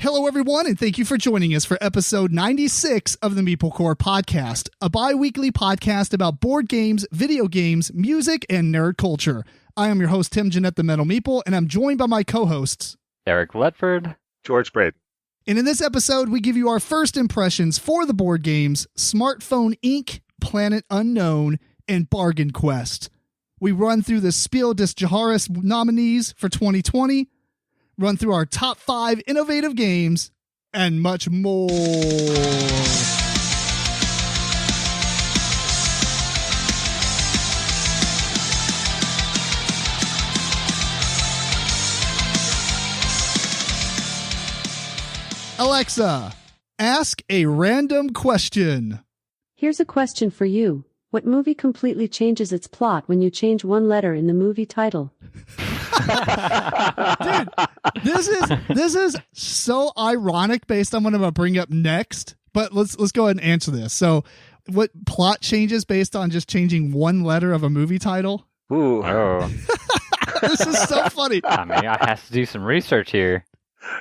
Hello, everyone, and thank you for joining us for episode 96 of the MeepleCore podcast, a bi-weekly podcast about board games, video games, music, and nerd culture. I am your host, Tim Jennette, the Metal Meeple, and I'm joined by my co-hosts, Eric Ledford, George Breden. And in this episode, we give you our first impressions for the board games Smartphone Inc., Planet Unknown, and Bargain Quest. We run through the Spiel Des Jahres nominees for 2020, run through our top 5 innovative games, and much more. Alexa, ask a random question. Here's a question for you. What movie completely changes its plot when you change one letter in the movie title? Dude, this is so ironic based on what I'm going to bring up next, but let's go ahead and answer this. So, what plot changes based on just changing one letter of a movie title? Ooh. Oh. This is so funny. I mean, I have to do some research here.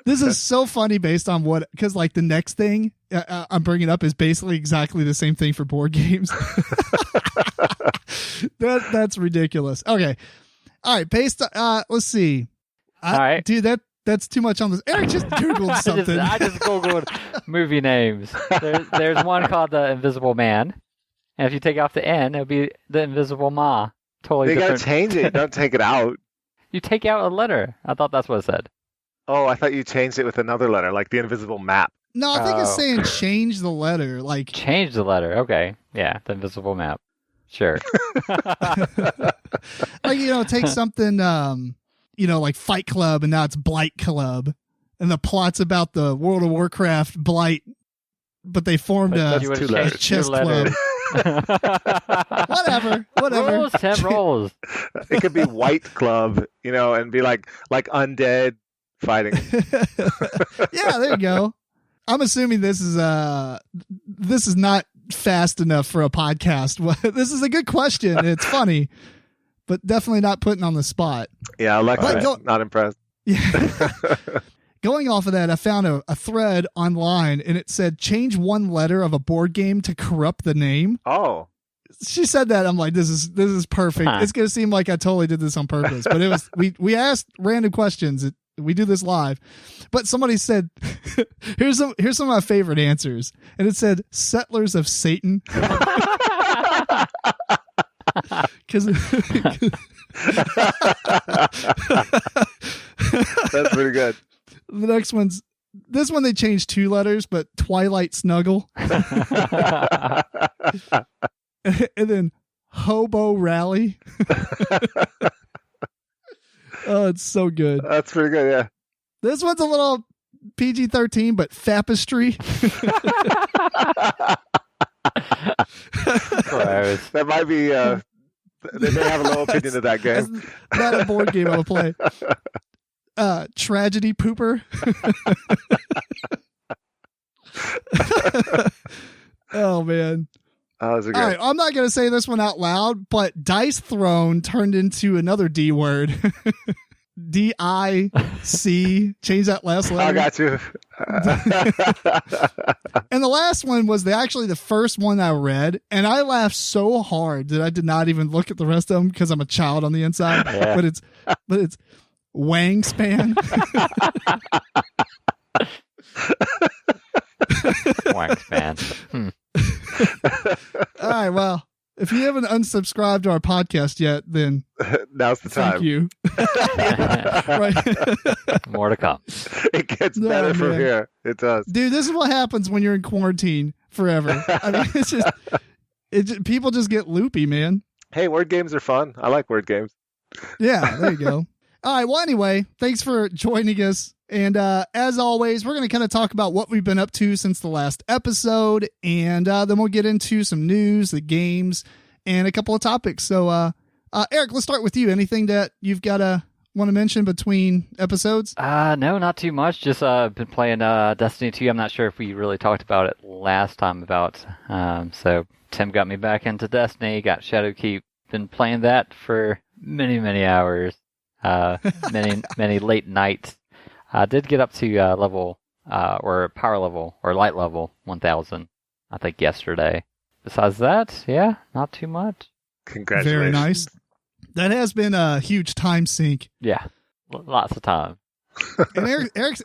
This is so funny based on what, because like the next thing I'm bringing up is basically exactly the same thing for board games. That's ridiculous. Okay. All right. Based on, let's see. All right. Dude, that's too much on this. Eric just Googled something. I just Googled movie names. There's one called The Invisible Man. And if you take off the N, it'll be The Invisible Ma. Totally You different. gotta change it. Don't take it out. You take out a letter. I thought that's what it said. Oh, I thought you changed it with another letter, like the invisible map. No, I think it's saying change the letter. Like Change the letter. Okay. Yeah, The Invisible Map. Sure. like, take something, like Fight Club, and now it's Blight Club. And the plot's about the World of Warcraft Blight, but they formed But a you would've two letters. changed chess your letter. Whatever. Rules, Tim, rules. It could be White Club, and be like undead fighting. Yeah, there you go. I'm assuming this is not fast enough for a podcast. This is a good question. It's funny, but definitely not putting on the spot. Yeah, Alexa, But not impressed. Yeah. Going off of that, I found a thread online, and it said change one letter of a board game to corrupt the name. Oh. She said that. I'm like, this is perfect. Huh. It's gonna seem like I totally did this on purpose, but it was we asked random questions. We do this live, but somebody said, here's some of my favorite answers. And it said Settlers of Satan. Cause That's pretty good. The next this one they changed 2 letters, but Twilight Snuggle. And then Hobo Rally. Oh, it's so good. That's pretty good, yeah. This one's a little PG-13, but Fapistry. Gross. That might be, they may have a low opinion of that game. That's not a board game I will play. Tragedy Pooper. Oh, man. Oh, those are good. All right, I'm not going to say this one out loud, but Dice Throne turned into another D word. D-I-C. Change that last letter. I got you. And the last one was actually the first one I read, and I laughed so hard that I did not even look at the rest of them because I'm a child on the inside. Yeah. But it's Wang Span. Wanks, man. All right, well, if you haven't unsubscribed to our podcast yet, then Now's the time. thank you. Right. More to come. It gets No, better from man. here. It does. Dude, this is what happens when you're in quarantine forever. I mean, people just get loopy, man. Hey, word games are fun. I like word games. Yeah, there you go. All right, well, anyway, thanks for joining us. And as always, we're going to kind of talk about what we've been up to since the last episode, and then we'll get into some news, the games, and a couple of topics. So, Eric, let's start with you. Anything that you've got to want to mention between episodes? No, not too much. Just been playing Destiny 2. I'm not sure if we really talked about it last time so Tim got me back into Destiny, got Shadowkeep. Been playing that for many, many hours, many late nights. I did get up to level or power level or light level 1000, I think yesterday. Besides that, yeah, not too much. Congratulations. Very nice. That has been a huge time sink. Yeah, lots of time. And Eric,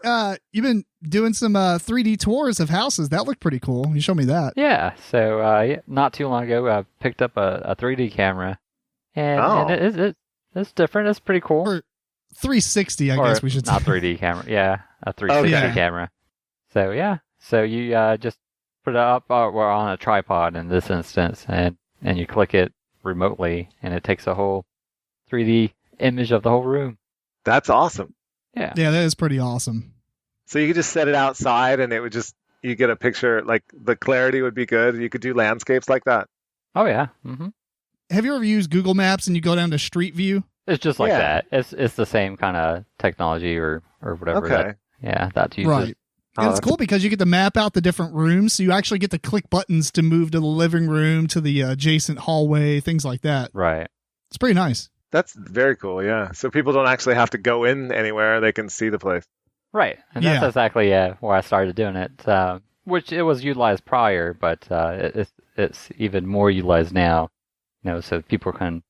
you've been doing some 3D tours of houses. That looked pretty cool. You showed me that. Yeah, so not too long ago, I picked up a 3D camera, and it's different. It's pretty cool. Or 360, I Or guess we should say. not 3D camera. Yeah, a 360 Okay. camera. So yeah, so you just put it up or on a tripod in this instance, and you click it remotely, and it takes a whole 3D image of the whole room. That's awesome. Yeah. Yeah, that is pretty awesome. So you could just set it outside and it would just, you get a picture, like the clarity would be good. You could do landscapes like that. Oh yeah. Mm-hmm. Have you ever used Google Maps and you go down to Street View? It's just like Yeah. that. It's the same kind of technology or whatever. Okay. That's used. Right. And it's cool because you get to map out the different rooms, so you actually get to click buttons to move to the living room, to the adjacent hallway, things like that. Right. It's pretty nice. That's very cool, yeah. So people don't actually have to go in anywhere. They can see the place. Right. And that's Yeah. exactly where I started doing it, which it was utilized prior, but it's even more utilized now. So people can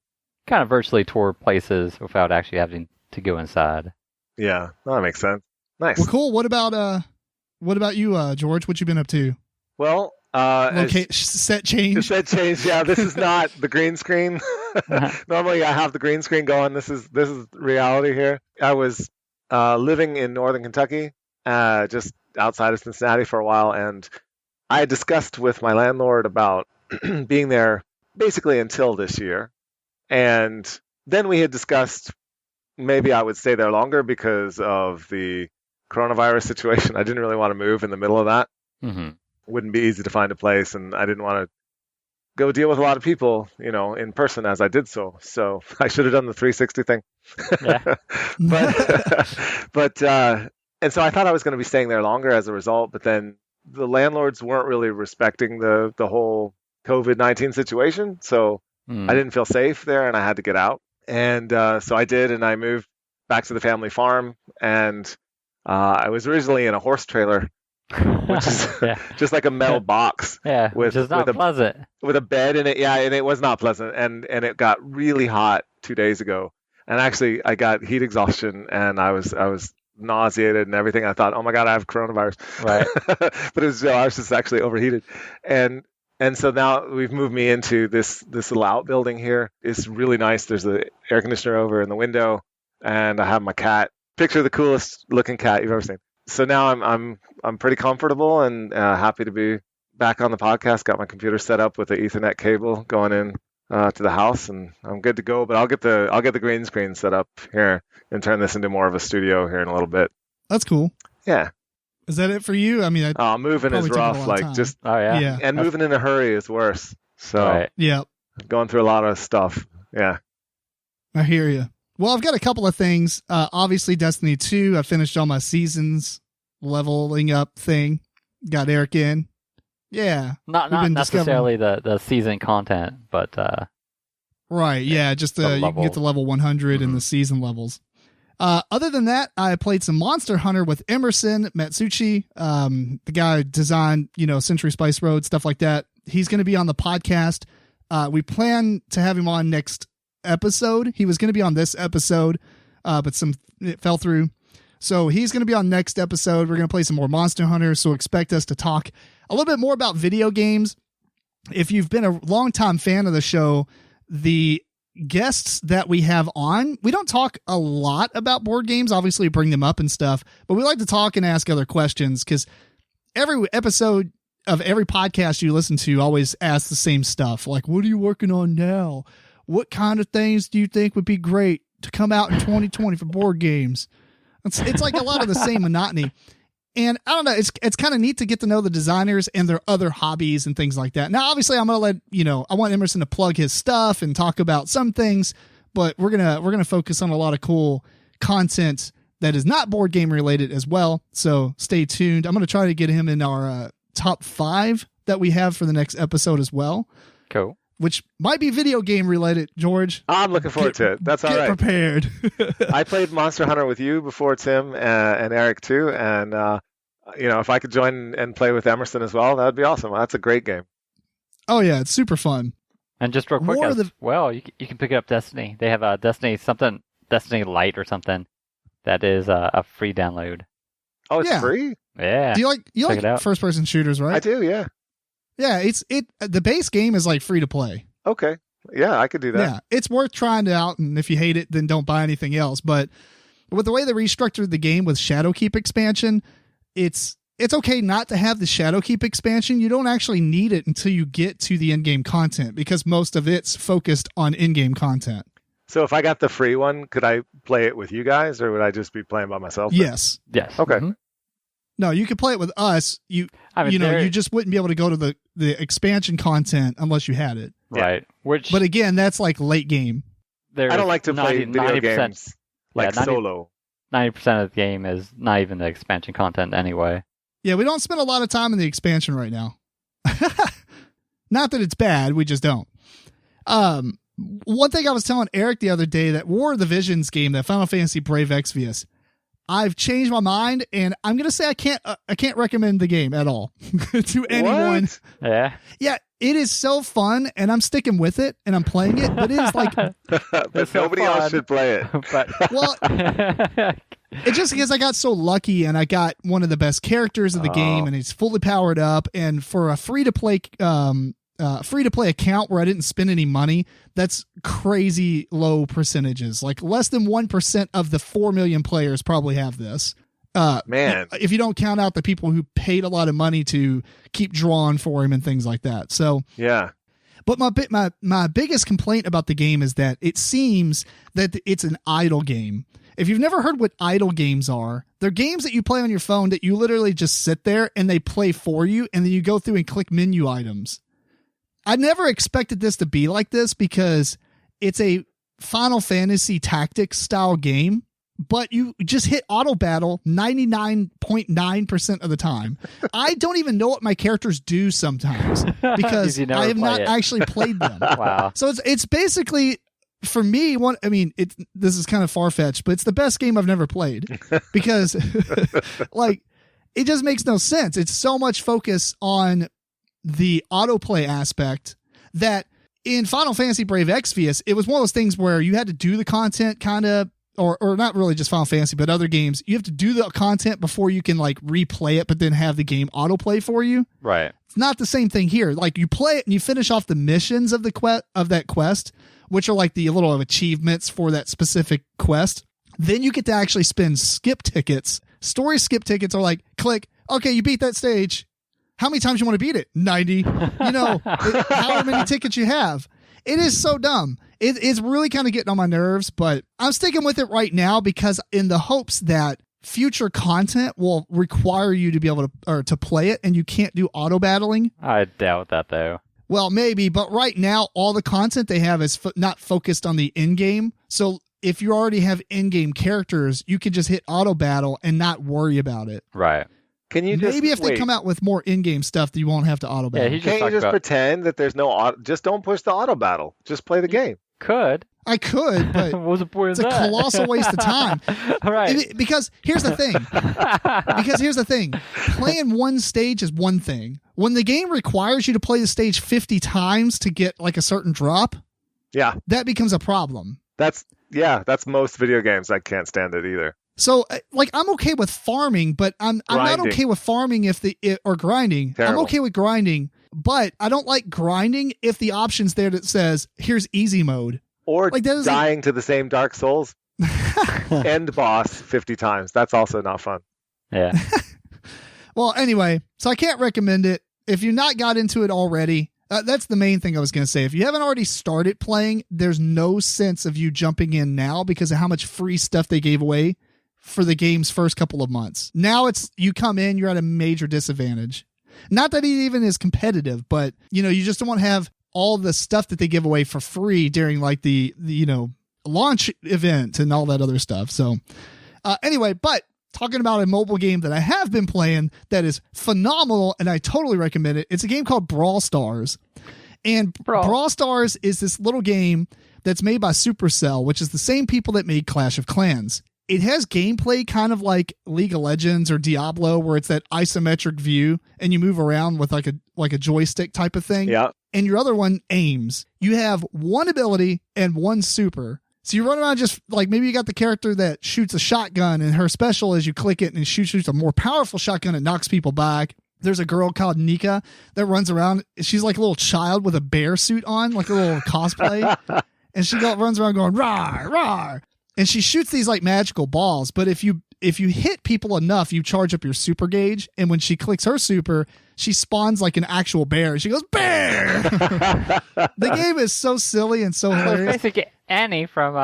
kind of virtually tour places without actually having to go inside. Yeah, that makes sense. Nice. Well, cool. What about you, George? What you been up to? Well, Set change. the set change. Yeah, this is not the green screen. Normally, I have the green screen going. This is reality here. I was living in northern Kentucky, just outside of Cincinnati for a while, and I had discussed with my landlord about being there basically until this year, and then we had discussed maybe I would stay there longer because of the coronavirus situation. I didn't really want to move in the middle of that. Mm-hmm. Wouldn't be easy to find a place, and I didn't want to go deal with a lot of people, in person as I did so. So I should have done the 360 thing. Yeah. but and so I thought I was going to be staying there longer as a result, but then the landlords weren't really respecting the whole COVID-19 situation, so I didn't feel safe there, and I had to get out. And so I did, and I moved back to the family farm, and I was originally in a horse trailer, which is just like a metal box. Yeah, which is not pleasant. With a bed in it, yeah, and it was not pleasant. And it got really hot 2 days ago. And actually, I got heat exhaustion, and I was nauseated and everything. I thought, oh my God, I have coronavirus. Right. But I was just actually overheated. And so now we've moved me into this little outbuilding here. It's really nice. There's the air conditioner over in the window, and I have my cat. Picture the coolest looking cat you've ever seen. So now I'm pretty comfortable and happy to be back on the podcast. Got my computer set up with the Ethernet cable going in to the house, and I'm good to go. But I'll get the green screen set up here and turn this into more of a studio here in a little bit. That's cool. Yeah. Is that it for you? I mean, moving is rough. Like just yeah. And moving in a hurry is worse. So yeah, going through a lot of stuff. Yeah. I hear you. Well, I've got a couple of things. Obviously, Destiny 2. I finished all my seasons leveling up thing. Got Eric in. Yeah. Not necessarily the season content, but right. Yeah. Just you can get to level 100 in the season levels. Other than that, I played some Monster Hunter with Emerson Matsuchi, the guy who designed, Century Spice Road, stuff like that. He's going to be on the podcast. We plan to have him on next episode. He was going to be on this episode, but it fell through. So he's going to be on next episode. We're going to play some more Monster Hunter. So expect us to talk a little bit more about video games. If you've been a longtime fan of the show, the guests that we have on, we don't talk a lot about board games. Obviously, bring them up and stuff, but we like to talk and ask other questions because every episode of every podcast you listen to always asks the same stuff. Like, what are you working on now? What kind of things do you think would be great to come out in 2020 for board games? It's like a lot of the same monotony. And I don't know, it's kind of neat to get to know the designers and their other hobbies and things like that. Now, obviously, I'm going to let, I want Emerson to plug his stuff and talk about some things, but we're going to focus on a lot of cool content that is not board game related as well. So stay tuned. I'm going to try to get him in our top 5 that we have for the next episode as well. Cool. Which might be video game related, George. I'm looking forward to it. That's all right. Get prepared. I played Monster Hunter with you before, Tim, and Eric too, and if I could join and play with Emerson as well, that would be awesome. That's a great game. Oh yeah, it's super fun. And just real quick, you can pick up Destiny. They have a Destiny Lite or something that is a free download. Oh, it's free? Yeah. Do you like first person shooters, right? I do, yeah. Yeah, the base game is like free to play. Okay. Yeah, I could do that. Yeah, it's worth trying it out, and if you hate it, then don't buy anything else. But with the way they restructured the game with Shadowkeep expansion, it's okay not to have the Shadowkeep expansion. You don't actually need it until you get to the in-game content, because most of it's focused on in-game content. So if I got the free one, could I play it with you guys, or would I just be playing by myself? Yes. Yes. Okay. Mm-hmm. No, you could play it with us. You just wouldn't be able to go to the expansion content unless you had it. Right. But again, that's like late game. I don't like to play video games solo. 90% of the game is not even the expansion content anyway. Yeah, we don't spend a lot of time in the expansion right now. Not that it's bad, we just don't. One thing I was telling Eric the other day, that War of the Visions game, that Final Fantasy Brave Exvius, I've changed my mind, and I'm gonna say I can't recommend the game at all to anyone. What? Yeah. Yeah, it is so fun, and I'm sticking with it, and I'm playing it, but it is like, but nobody else should play it. Well, it's just because I got so lucky, and I got one of the best characters of the game, and it's fully powered up, and for a free to play account where I didn't spend any money, that's crazy low percentages. Like less than 1% of the 4 million players probably have this. Man, if you don't count out the people who paid a lot of money to keep drawing for him and things like that. So yeah. But my biggest complaint about the game is that it seems that it's an idle game. If you've never heard what idle games are, they're games that you play on your phone that you literally just sit there and they play for you, and then you go through and click menu items. I never expected this to be like this, because it's a Final Fantasy Tactics style game, but you just hit auto battle 99.9% of the time. I don't even know what my characters do sometimes, because I have not actually played them. Wow. So it's basically, for me, this is kind of far-fetched, but it's the best game I've never played, because like, it just makes no sense. It's so much focus on the autoplay aspect that in Final Fantasy Brave Exvius, it was one of those things where you had to do the content kind of, or not really just Final Fantasy, but other games, you have to do the content before you can like replay it, but then have the game autoplay for you. Right. It's not the same thing here. Like, you play it and you finish off the missions of that quest, which are like the little achievements for that specific quest. Then you get to actually spend skip tickets. Story skip tickets are like, click, okay, you beat that stage. How many times you want to beat it? 90. However many tickets you have. It is so dumb. It's really kind of getting on my nerves, but I'm sticking with it right now, because in the hopes that future content will require you to be able to play it, and you can't do auto battling. I doubt that, though. Well, maybe, but right now all the content they have is not focused on the in-game. So if you already have in-game characters, you can just hit auto battle and not worry about it. Right. Can you maybe if they come out with more in-game stuff, that you won't have to auto battle. Yeah, can't you just pretend that there's no auto? Just don't push the auto battle. Just play the game. I could, but what's the point it's a colossal waste of time. All right. Because here's the thing. Playing one stage is one thing. When the game requires you to play the stage 50 times to get like a certain drop, yeah, that becomes a problem. That's most video games. I can't stand it either. So, like, I'm okay with farming, but I'm not okay with farming or grinding. Terrible. I'm okay with grinding, but I don't like grinding if the option's there that says, here's easy mode. Or like dying to the same Dark Souls end boss 50 times. That's also not fun. Yeah. Well, anyway, so I can't recommend it. If you've not got into it already, that's the main thing I was going to say. If you haven't already started playing, there's no sense of you jumping in now because of how much free stuff they gave away for the game's first couple of months. Now you come in, you're at a major disadvantage. Not that it even is competitive, but you just don't want to have all the stuff that they give away for free during like the launch event and all that other stuff. So anyway, but talking about a mobile game that I have been playing that is phenomenal and I totally recommend it. It's a game called Brawl Stars. And Brawl Stars is this little game that's made by Supercell, which is the same people that made Clash of Clans. it has gameplay kind of like League of Legends or Diablo, where it's that isometric view and you move around with like a joystick type of thing. Yeah. And your other one aims. You have one ability and one super. So you run around just like maybe you got the character that shoots a shotgun and her special is you click it and she shoots a more powerful shotgun that knocks people back. There's a girl called Nika that runs around. She's like a little child with a bear suit on, like a little cosplay. And she runs around going, rawr, rawr. And she shoots these like magical balls. But if you hit people enough, you charge up your super gauge. And when she clicks her super, she spawns like an actual bear. She goes, bear! The game is so silly and so hilarious. It's basically Annie from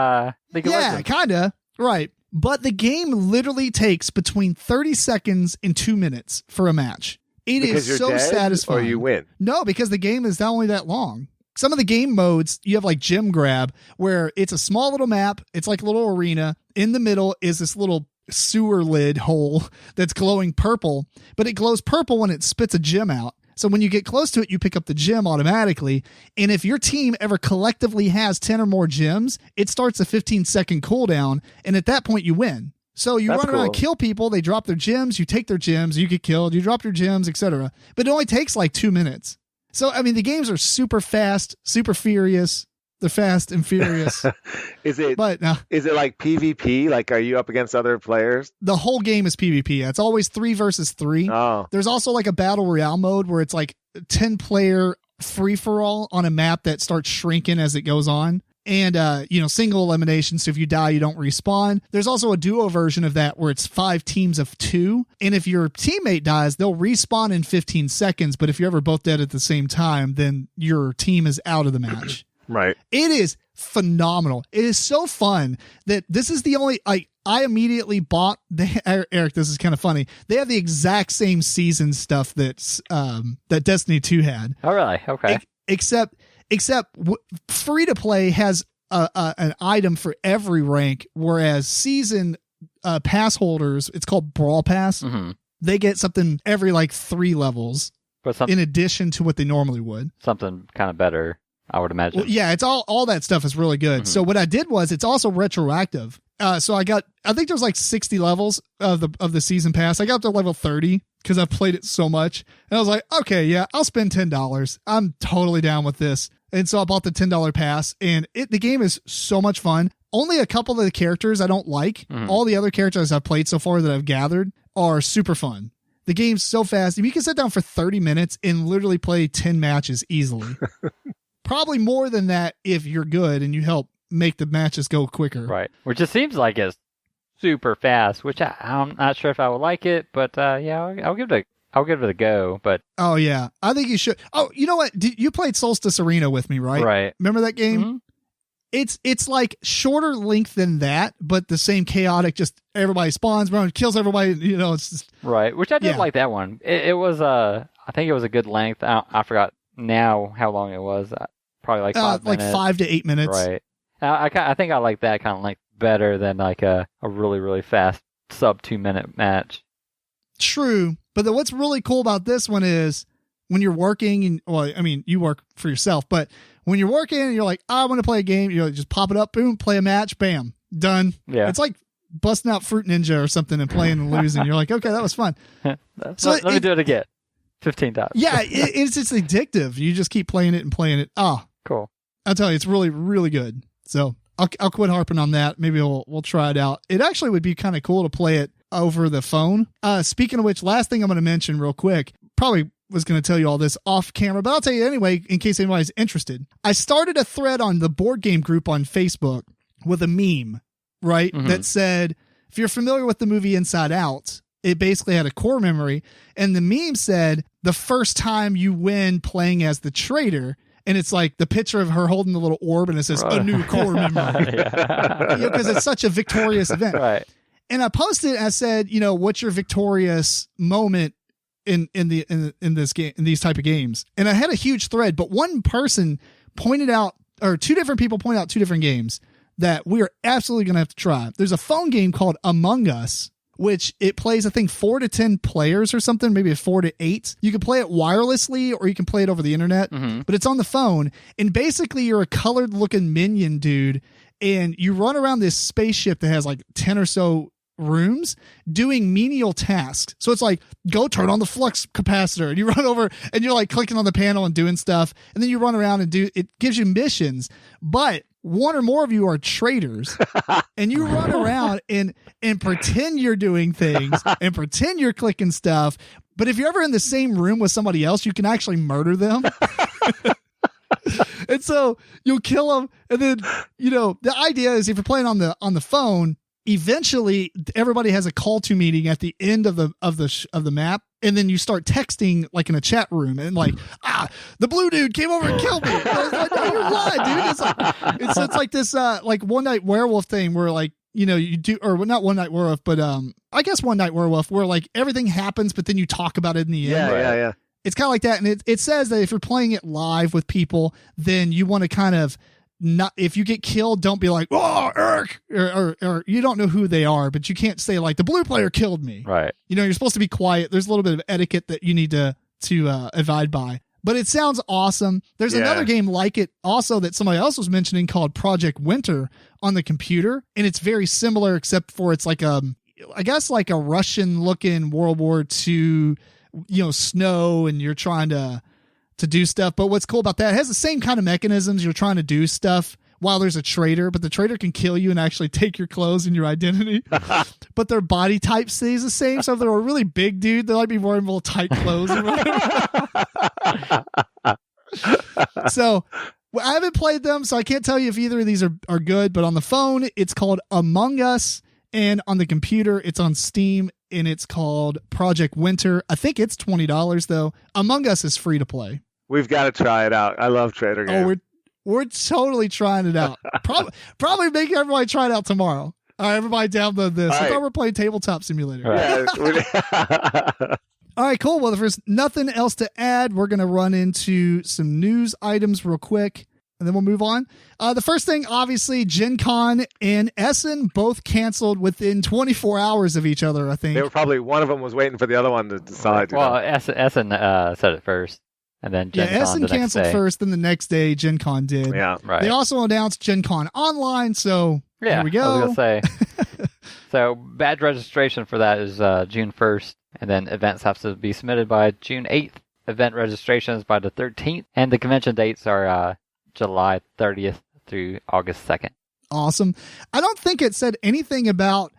League of Legends. Yeah, kind of. Right. But the game literally takes between 30 seconds and 2 minutes for a match. It because is so dead, satisfying. Or you win. No, because the game is not only that long. Some of the game modes, you have like gym grab, where it's a small little map. It's like a little arena. In the middle is this little sewer lid hole that's glowing purple, but it glows purple when it spits a gem out. So when you get close to it, you pick up the gem automatically. And if your team ever collectively has 10 or more gems, it starts a 15-second cooldown. And at that point, you win. So you run around and kill people. They drop their gems. You take their gems. You get killed. You drop your gems, etc. But it only takes like 2 minutes. So, I mean, the games are super fast, super furious. They're fast and furious. Is it like PvP? Like, are you up against other players? The whole game is PvP. It's always 3 versus 3. Oh. There's also like a battle royale mode where it's like 10-player free-for-all on a map that starts shrinking as it goes on. And, single elimination. So if you die, you don't respawn. There's also a duo version of that where it's 5 teams of 2. And if your teammate dies, they'll respawn in 15 seconds. But if you're ever both dead at the same time, then your team is out of the match. Right. It is phenomenal. It is so fun that this is the only, I immediately bought Eric, this is kind of funny. They have the exact same season stuff that Destiny 2 had. Oh, really? Okay. Except free to play has an item for every rank, whereas season pass holders, it's called Brawl Pass. Mm-hmm. They get something every like 3 levels in addition to what they normally would. Something kind of better, I would imagine. Well, yeah, it's all that stuff is really good. Mm-hmm. So what I did was it's also retroactive. So I think there's like 60 levels of the season pass. I got up to level 30 because I've played it so much. And I was like, okay, yeah, I'll spend $10. I'm totally down with this. And so I bought the $10 pass, and the game is so much fun. Only a couple of the characters I don't like. Mm-hmm. All the other characters I've played so far that I've gathered are super fun. The game's so fast. You can sit down for 30 minutes and literally play 10 matches easily. Probably more than that if you're good and you help make the matches go quicker. Right. Which just seems like it's super fast, which I'm not sure if I would like it, but yeah, I'll give it a go. But oh yeah, I think you should. Oh, you know what? You played Solstice Arena with me, right? Right. Remember that game? Mm-hmm. It's like shorter length than that, but the same chaotic. Just everybody spawns, everyone kills everybody. It's just right. Which I did like that one. It was I think it was a good length. I forgot now how long it was. Probably like 5 minutes. Like 5 to 8 minutes. Right. I think I like that kind of length better than like a really, really fast sub 2 minute match. True. But what's really cool about this one is when you're working, you work for yourself, but when you're working and you're like, I want to play a game, just pop it up, boom, play a match, bam, done. Yeah. It's like busting out Fruit Ninja or something and playing and losing. You're like, okay, that was fun. So let me do it again. 15 times. Yeah, it's just addictive. You just keep playing it and playing it. Oh, cool. I'll tell you, it's really, really good. So I'll quit harping on that. Maybe we'll try it out. It actually would be kind of cool to play it over the phone. Speaking of which, last thing I'm going to mention real quick, probably was going to tell you all this off camera, but I'll tell you anyway, in case anybody's interested. I started a thread on the board game group on Facebook with a meme, right? Mm-hmm. That said, if you're familiar with the movie Inside Out, it basically had a core memory. And the meme said, the first time you win playing as the traitor. And it's like the picture of her holding the little orb and it says a new core memory. Because it's such a victorious event. Right. And I posted and I said, what's your victorious moment in this game, in these type of games? And I had a huge thread, but one person pointed out, or 2 different people pointed out 2 different games that we are absolutely going to have to try. There's a phone game called Among Us, which it plays, I think, 4 to 10 players or something, maybe 4 to 8. You can play it wirelessly or you can play it over the internet, but it's on the phone. And basically you're a colored looking minion dude and you run around this spaceship that has like 10 or so rooms doing menial tasks. So it's like, go turn on the flux capacitor, and you run over and you're like clicking on the panel and doing stuff. And then you run around and it gives you missions, but one or more of you are traitors and you run around and pretend you're doing things and pretend you're clicking stuff. But if you're ever in the same room with somebody else, you can actually murder them. And so you'll kill them. And then, the idea is if you're playing on the phone, eventually everybody has a call to meeting at the end of the map, and then you start texting like in a chat room, and like, the blue dude came over and killed me. Like, no, you're lying, dude. It's like this like One Night Werewolf thing where like, you do, or not One Night Werewolf, but I guess One Night Werewolf, where like everything happens, but then you talk about it in the end. Yeah. It's kind of like that, and it says that if you're playing it live with people, then you want to kind of not, if you get killed, don't be like, oh, Eric, or you don't know who they are, but you can't say like the blue player killed me. Right. You're supposed to be quiet. There's a little bit of etiquette that you need to abide by. But it sounds awesome. There's another game like it also that somebody else was mentioning called Project Winter on the computer, and it's very similar except for it's like I guess like a Russian looking World War II, snow, and you're trying to do stuff. But what's cool about that, it has the same kind of mechanisms. You're trying to do stuff while there's a traitor, but the traitor can kill you and actually take your clothes and your identity. But their body type stays the same. So if they're a really big dude, they might be wearing little tight clothes. So I haven't played them, so I can't tell you if either of these are good. But on the phone, it's called Among Us, and on the computer, it's on Steam, and it's called Project Winter. I think it's $20 though. Among Us is free to play. We've got to try it out. I love traitor games. Oh, we're totally trying it out. Probably make everybody try it out tomorrow. All right, everybody download this. I thought we're playing Tabletop Simulator. Right. All right, cool. Well, if there's nothing else to add, we're going to run into some news items real quick, and then we'll move on. The first thing, obviously, Gen Con and Essen both canceled within 24 hours of each other, I think. They were probably, one of them was waiting for the other one to decide. Well, Essen said it first, and then Gen Con Essen canceled first, then the next day Gen Con did. Yeah, right. They also announced Gen Con Online, so here we go. I was going to say. So badge registration for that is June 1st, and then events have to be submitted by June 8th. Event registrations by the 13th, and the convention dates are July 30th through August 2nd. Awesome. I don't think it said anything about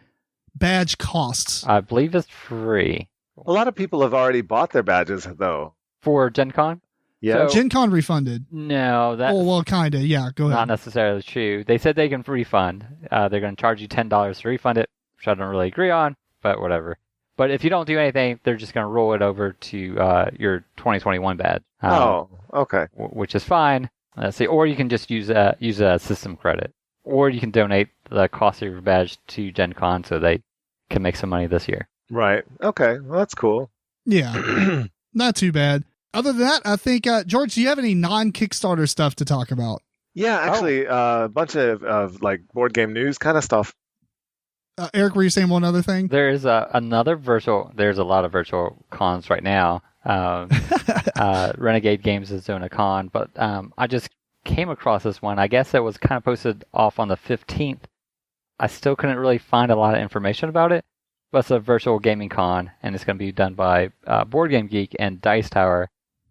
badge costs. I believe it's free. A lot of people have already bought their badges, though. For Gen Con? Yeah. So, Gen Con refunded. No, that's well, kind of. Yeah, go ahead. Not necessarily true. They said they can refund. They're going to charge you $10 to refund it, which I don't really agree on, but whatever. But if you don't do anything, they're just going to roll it over to your 2021 badge. Okay. Which is fine. Let's see. Or you can just use a system credit. Or you can donate the cost of your badge to Gen Con so they can make some money this year. Right. Okay. Well, that's cool. Yeah. Not too bad. Other than that, I think, George, do you have any non-Kickstarter stuff to talk about? Yeah, actually, a bunch of like board game news kind of stuff. Eric, were you saying one other thing? There is there's a lot of virtual cons right now. Renegade Games is doing a con, but I just came across this one. I guess it was kind of posted off on the 15th. I still couldn't really find a lot of information about it, but it's a virtual gaming con, and it's going to be done by Board Game Geek and Dice Tower.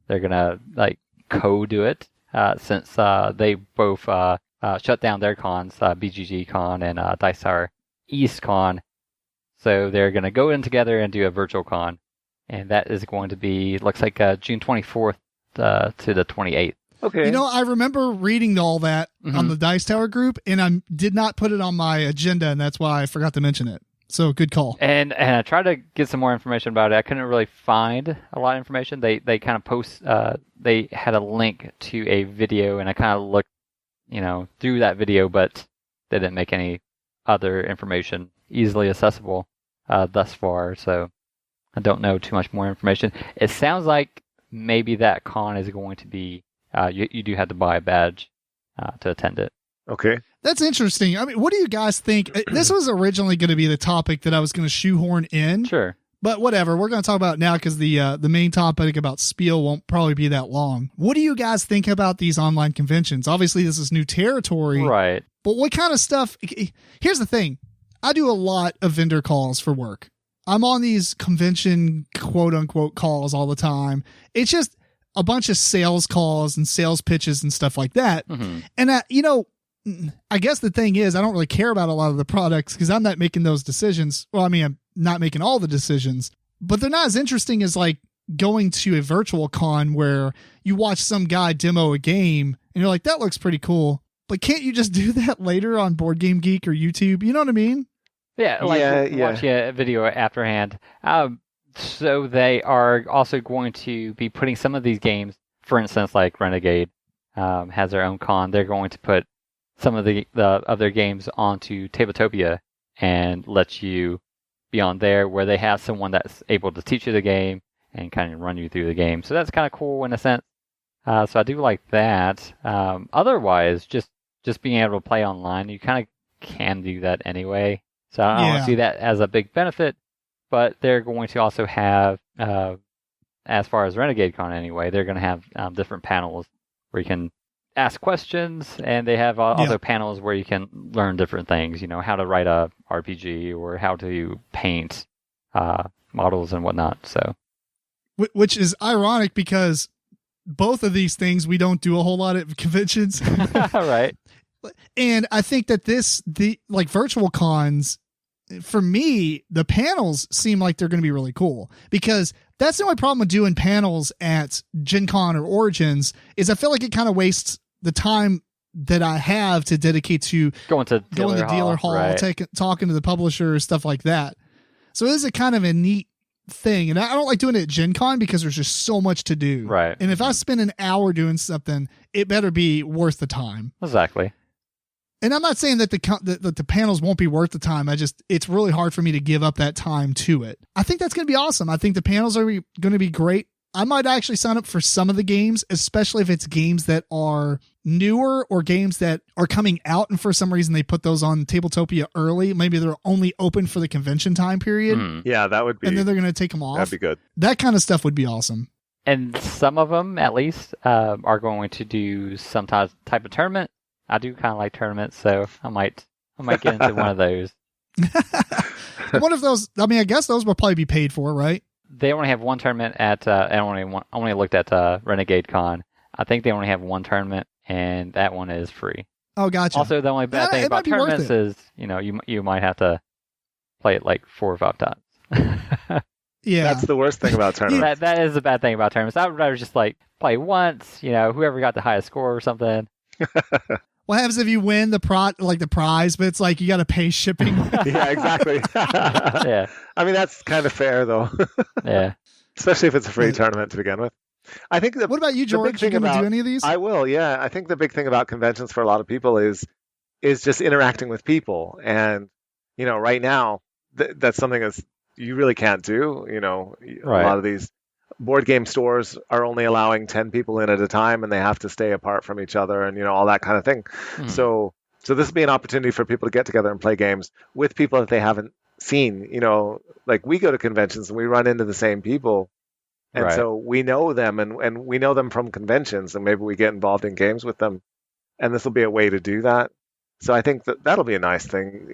They're going to like co-do it since they both shut down their cons, BGG Con and Dice Tower East Con. So they're going to go in together and do a virtual con. And that is going to be, looks like June 24th to the 28th. Okay. I remember reading all that on the Dice Tower group, and I did not put it on my agenda, and that's why I forgot to mention it. So good call. And I tried to get some more information about it. I couldn't really find a lot of information. They kind of they had a link to a video, and I kind of looked, through that video, but they didn't make any other information easily accessible thus far. So I don't know too much more information. It sounds like maybe that con is going to be, you do have to buy a badge to attend it. Okay. That's interesting. I mean, what do you guys think? This was originally going to be the topic that I was going to shoehorn in. Sure. But whatever, we're going to talk about it now because the main topic about Spiel won't probably be that long. What do you guys think about these online conventions? Obviously, this is new territory. Right. But what kind of stuff? Here's the thing. I do a lot of vendor calls for work. I'm on these convention quote unquote calls all the time. It's just a bunch of sales calls and sales pitches and stuff like that. Mm-hmm. And, I guess the thing is I don't really care about a lot of the products because I'm not making those decisions. Well, I mean, I'm not making all the decisions, but they're not as interesting as like going to a virtual con where you watch some guy demo a game and you're like, that looks pretty cool. But can't you just do that later on Board Game Geek or YouTube? You know what I mean? Yeah, like watching a video afterhand. So they are also going to be putting some of these games, for instance, like Renegade has their own con. They're going to put some of the other games onto Tabletopia and let you be on there where they have someone that's able to teach you the game and kind of run you through the game. So that's kind of cool in a sense. So I do like that. Otherwise, just being able to play online, you kind of can do that anyway. So I don't see that as a big benefit, but they're going to also have, as far as Renegade Con anyway, they're going to have different panels where you can ask questions, and they have other panels where you can learn different things, how to write a RPG or how to paint models and whatnot. So, which is ironic because both of these things we don't do a whole lot at conventions. Right. And I think that the virtual cons, for me, the panels seem like they're going to be really cool because that's the only problem with doing panels at Gen Con or Origins is I feel like it kind of wastes the time that I have to dedicate to going to dealer hall, right. Talking to the publisher, stuff like that. So it is a kind of a neat thing. And I don't like doing it at Gen Con because there's just so much to do. Right. And if I spend an hour doing something, it better be worth the time. Exactly. And I'm not saying that the panels won't be worth the time. It's really hard for me to give up that time to it. I think that's going to be awesome. I think the panels are going to be great. I might actually sign up for some of the games, especially if it's games that are newer or games that are coming out. And for some reason they put those on Tabletopia early. Maybe they're only open for the convention time period. Yeah, that would be. And then they're going to take them off. That'd be good. That kind of stuff would be awesome. And some of them, at least, are going to do some type of tournament. I do kind of like tournaments, so I might get into one of those. One of those, I mean, I guess those will probably be paid for, right? They only have one tournament at, I only looked at Renegade Con. I think they only have one tournament, and that one is free. Oh, gotcha. Also, the only bad thing about tournaments is, you might have to play it like 4 or 5 times. Yeah. That's the worst thing about tournaments. That is the bad thing about tournaments. I would rather just play once, whoever got the highest score or something. What happens if you win the prize, but it's like you got to pay shipping? Yeah, exactly. Yeah. I mean, that's kind of fair, though. Yeah. Especially if it's a free tournament to begin with. I think what about you, George? You going to do any of these? I will, yeah. I think the big thing about conventions for a lot of people is just interacting with people. And, right now, that's something that you really can't do. Right. A lot of these board game stores are only allowing 10 people in at a time, and they have to stay apart from each other and, all that kind of thing. Mm. So this would be an opportunity for people to get together and play games with people that they haven't seen. Like we go to conventions and we run into the same people. And right. So we know them and we know them from conventions, and maybe we get involved in games with them. And this will be a way to do that. So I think that'll be a nice thing,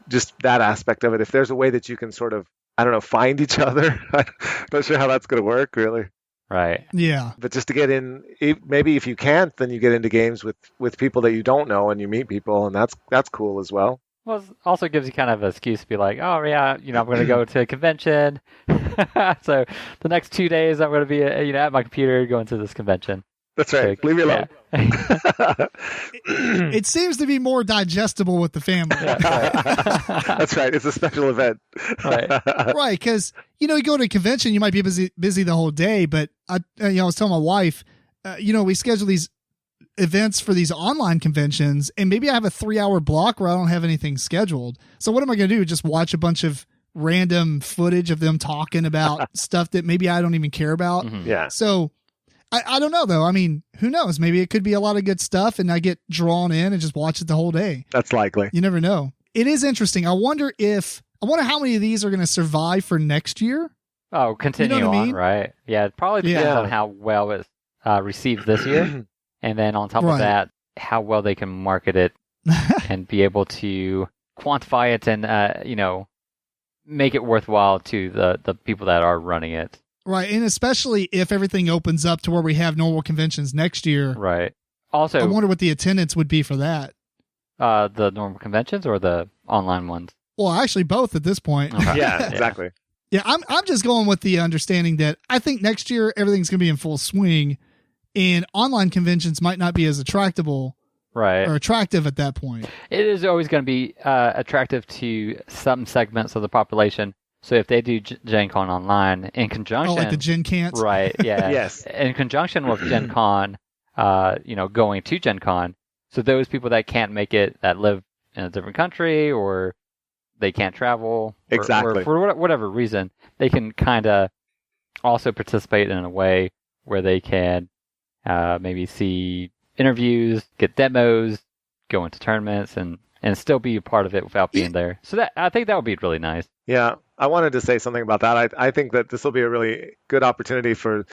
just that aspect of it. If there's a way that you can sort of, I don't know, find each other. I'm not sure how that's going to work, really. Right. Yeah. But just to get in, maybe if you can't, then you get into games with people that you don't know, and you meet people, and that's cool as well. Well, it also gives you kind of an excuse to be like, oh, yeah, I'm going to go to a convention. So the next 2 days, I'm going to be, at my computer going to this convention. That's right. So, leave me alone. Yeah. It seems to be more digestible with the family. Yeah, right. That's right. It's a special event. Right. Right. Because, you go to a convention, you might be busy the whole day. But I was telling my wife, we schedule these events for these online conventions, and maybe I have a 3-hour block where I don't have anything scheduled. So what am I going to do? Just watch a bunch of random footage of them talking about stuff that maybe I don't even care about. Mm-hmm. Yeah. So I don't know, though. I mean, who knows? Maybe it could be a lot of good stuff, and I get drawn in and just watch it the whole day. That's likely. You never know. It is interesting. I wonder if I wonder how many of these are going to survive for next year. Oh, continue on, right? Yeah, it probably depends on how well it's received this year. And then on top of that, how well they can market it and be able to quantify it and, make it worthwhile to the people that are running it. Right, and especially if everything opens up to where we have normal conventions next year. Right. Also, I wonder what the attendance would be for that. The normal conventions or the online ones? Well, actually both at this point. Okay. Yeah, exactly. Yeah, I'm just going with the understanding that I think next year everything's going to be in full swing, and online conventions might not be as attractive at that point. It is always going to be attractive to some segments of the population. So if they do Gen Con online in conjunction... like the Gen Cants? Right, yeah. Yes. In conjunction with Gen Con, going to Gen Con, so those people that can't make it, that live in a different country or they can't travel... Exactly. Or for whatever reason, they can kind of also participate in a way where they can maybe see interviews, get demos, go into tournaments, and still be a part of it without being there. So I think that would be really nice. Yeah, I wanted to say something about that. I think that this will be a really good opportunity for,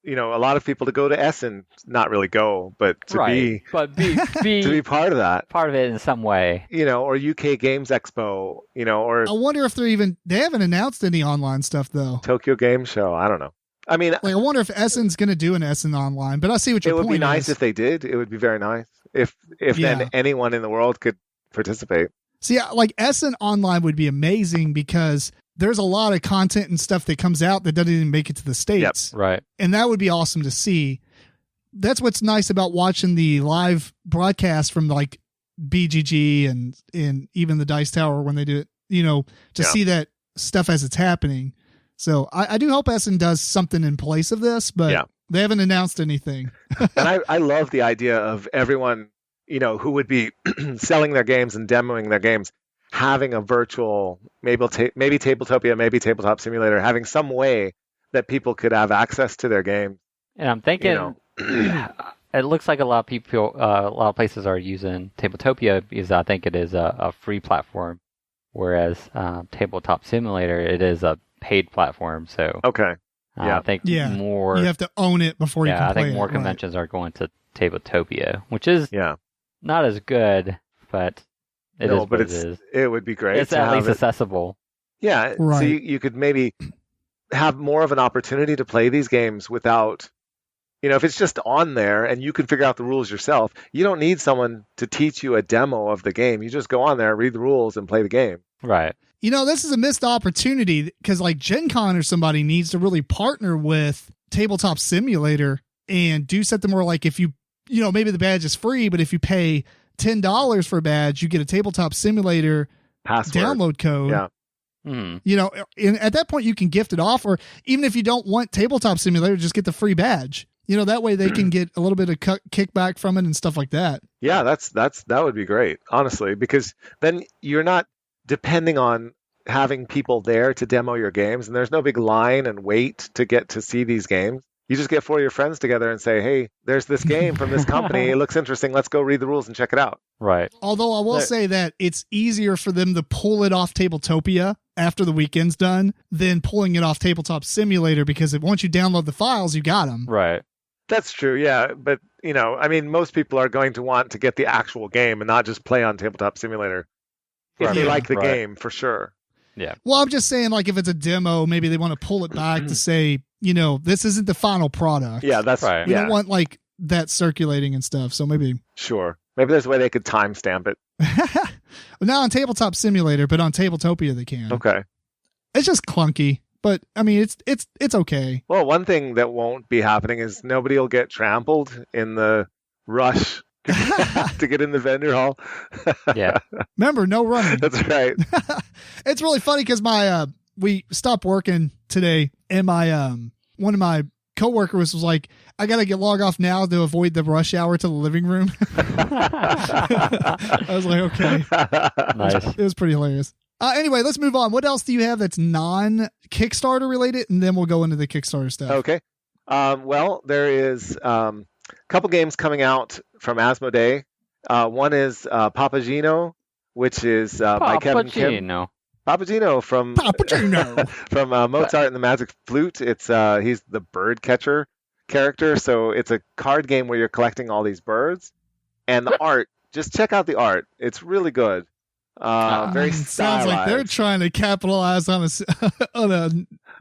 a lot of people to go to Essen, not really go, but to be to be part of that. Part of it in some way. Or UK Games Expo, or... I wonder if they haven't announced any online stuff, though. Tokyo Game Show, I don't know. I mean... I wonder if Essen's going to do an Essen online, but I see what your point is. It would be nice if they did. It would be very nice. If then anyone in the world could participate. See, Essen online would be amazing because there's a lot of content and stuff that comes out that doesn't even make it to the States. Yep. Right. And that would be awesome to see. That's what's nice about watching the live broadcast from BGG and even the Dice Tower when they do it, to see that stuff as it's happening. So I do hope Essen does something in place of this, but they haven't announced anything. And I love the idea of everyone, who would be selling their games and demoing their games, having a virtual, maybe Tabletopia, maybe Tabletop Simulator, having some way that people could have access to their game. And I'm thinking, it looks like a lot of places are using Tabletopia because I think it is a free platform, whereas Tabletop Simulator, it is a paid platform. So I think more you have to own it before you can play it. I think more conventions are going to Tabletopia, which is not as good, but it is. It would be great. It's at least accessible. Yeah, right. So you could maybe have more of an opportunity to play these games without, if it's just on there and you can figure out the rules yourself, you don't need someone to teach you a demo of the game. You just go on there, read the rules, and play the game. Right. This is a missed opportunity because Gen Con or somebody needs to really partner with Tabletop Simulator and do something more like if you, maybe the badge is free, but if you pay $10 for a badge, you get a Tabletop Simulator download code. Yeah. And at that point you can gift it off, or even if you don't want Tabletop Simulator, just get the free badge. That way they can get a little bit of kickback from it and stuff like that. Yeah, that would be great, honestly, because then you're not depending on having people there to demo your games, and there's no big line and wait to get to see these games. You just get 4 of your friends together and say, hey, there's this game from this company. It looks interesting. Let's go read the rules and check it out. Right. Although I will say that it's easier for them to pull it off Tabletopia after the weekend's done than pulling it off Tabletop Simulator, because once you download the files, you got them. Right. That's true, yeah. But, most people are going to want to get the actual game and not just play on Tabletop Simulator. If they like the game, for sure. Yeah. Well, I'm just saying, if it's a demo, maybe they want to pull it back to say, this isn't the final product. Yeah, that's right. You don't want that circulating and stuff. So maybe. Sure. Maybe there's a way they could timestamp it. Not on Tabletop Simulator, but on Tabletopia they can. Okay. It's just clunky, but it's okay. Well, one thing that won't be happening is nobody will get trampled in the rush to get in the vendor hall. Yeah. Remember, no running. That's right. It's really funny because we stopped working today, and one of my coworkers was like, I got to log off now to avoid the rush hour to the living room. I was like, okay. Nice. It was pretty hilarious. Anyway, let's move on. What else do you have that's non-Kickstarter related? And then we'll go into the Kickstarter stuff. Okay. Well, there is a couple games coming out from Asmodee. One is Papagino, which is by Kevin Kim. Papageno from Mozart and the Magic Flute. It's he's the bird catcher character, so it's a card game where you're collecting all these birds. And the art, just check out the art. It's really good. Very stylized. Sounds like they're trying to capitalize on a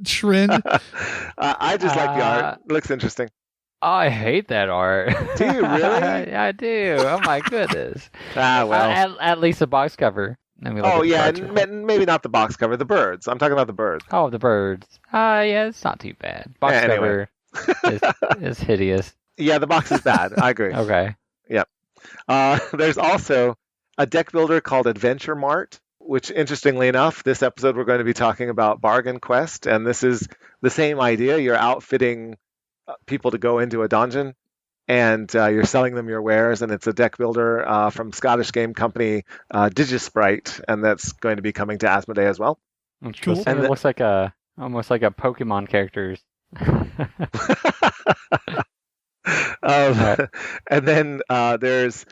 trend. I just like the art. It looks interesting. I hate that art. Do you really? I do. Oh my goodness. Well. At least the box cover. Maybe not the box cover. The birds. I'm talking about the birds. Oh, the birds. Yeah, it's not too bad. Box cover is hideous. Yeah, the box is bad. I agree. Okay. Yep. There's also a deck builder called Adventure Mart, which, interestingly enough, this episode we're going to be talking about Bargain Quest, and this is the same idea. You're outfitting people to go into a dungeon, and you're selling them your wares, and it's a deck builder from Scottish game company Digisprite, and that's going to be coming to Asmodee as well. Cool. And it looks like almost like a Pokemon characters. And then there's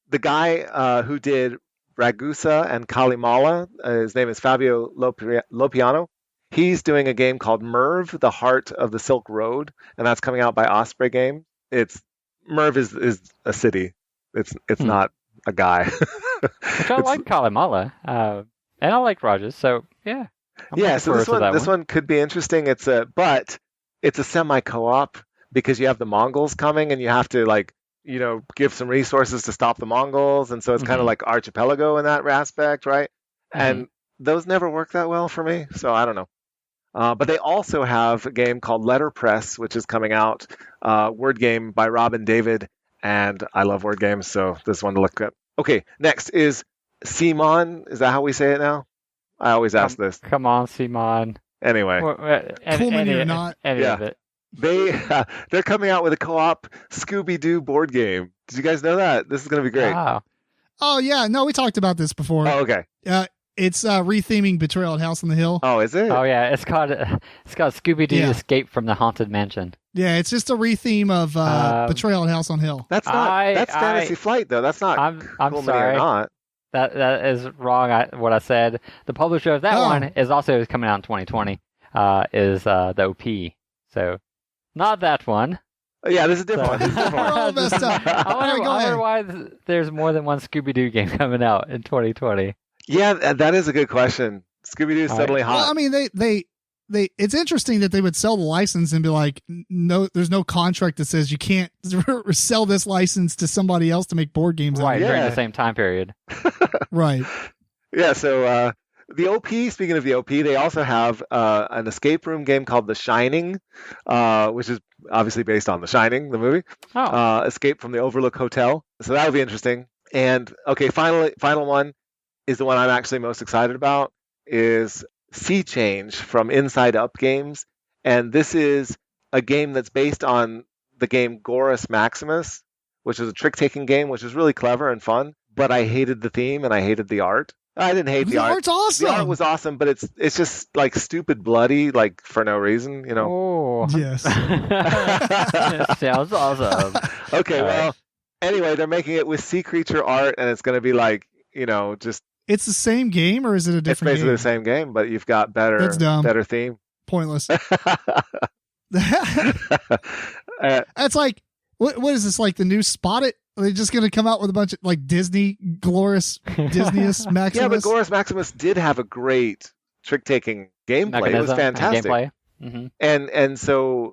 the guy who did Ragusa and Kalimala. His name is Fabio Lopiano. He's doing a game called Merv, The Heart of the Silk Road, and that's coming out by Osprey Game. Merv is a city. It's not a guy. Which I like Kalimala, and I like Rajas, so yeah. So this one could be interesting. But it's a semi-co-op because you have the Mongols coming and you have to give some resources to stop the Mongols, and so it's kind of like Archipelago in that aspect, right? And those never work that well for me, so I don't know. But they also have a game called Letterpress, which is coming out, word game by Robin David, and I love word games, so this one to look at. Okay, next is Simon. Is that how we say it now? I always ask this. Come on, Simon. Anyway. Coolman or not. Any of it. They're coming out with a co-op Scooby-Doo board game. Did you guys know that? This is going to be great. Wow. Oh, yeah. No, we talked about this before. Oh, okay. It's retheming Betrayal at House on the Hill. Oh, is it? Oh, yeah. It's called Scooby-Doo Escape from the Haunted Mansion. Yeah, it's just a retheme of Betrayal at House on Hill. That's not. That's Fantasy Flight, though. That's not. I'm sorry. Or not. That is wrong. What I said. The publisher of that one is also coming out in 2020. Is the OP. So not that one. Yeah, this is a different one. We're all messed up. I wonder why there's more than one Scooby-Doo game coming out in 2020. Yeah, that is a good question. Scooby-Doo is suddenly hot. Well, I mean, they it's interesting that they would sell the license and be like, no, there's no contract that says you can't sell this license to somebody else to make board games. Right, during the same time period. Right. Yeah, so the OP, speaking of the OP, they also have an escape room game called The Shining, which is obviously based on The Shining, the movie. Escape from the Overlook Hotel. So that'll be interesting. And, okay, final one is the one I'm actually most excited about, is Sea Change from Inside Up Games. And this is a game that's based on the game Gorus Maximus, which is a trick-taking game, which is really clever and fun. But I hated the theme and I hated the art. I didn't hate the art. The art's awesome. The art was awesome, but it's just like stupid bloody, like for no reason, you know. Oh. Yes. Sounds awesome. Okay, well, anyway, they're making it with sea creature art, and it's going to be like, just... It's the same game, or is it a different game? It's basically the same game, but you've got better theme. Pointless. It's like, what is this, like the new Spot It? Are they just going to come out with a bunch of like Gorus Maximus? Yeah, but Gorus Maximus did have a great trick-taking gameplay. It was fantastic. Gameplay. Mm-hmm.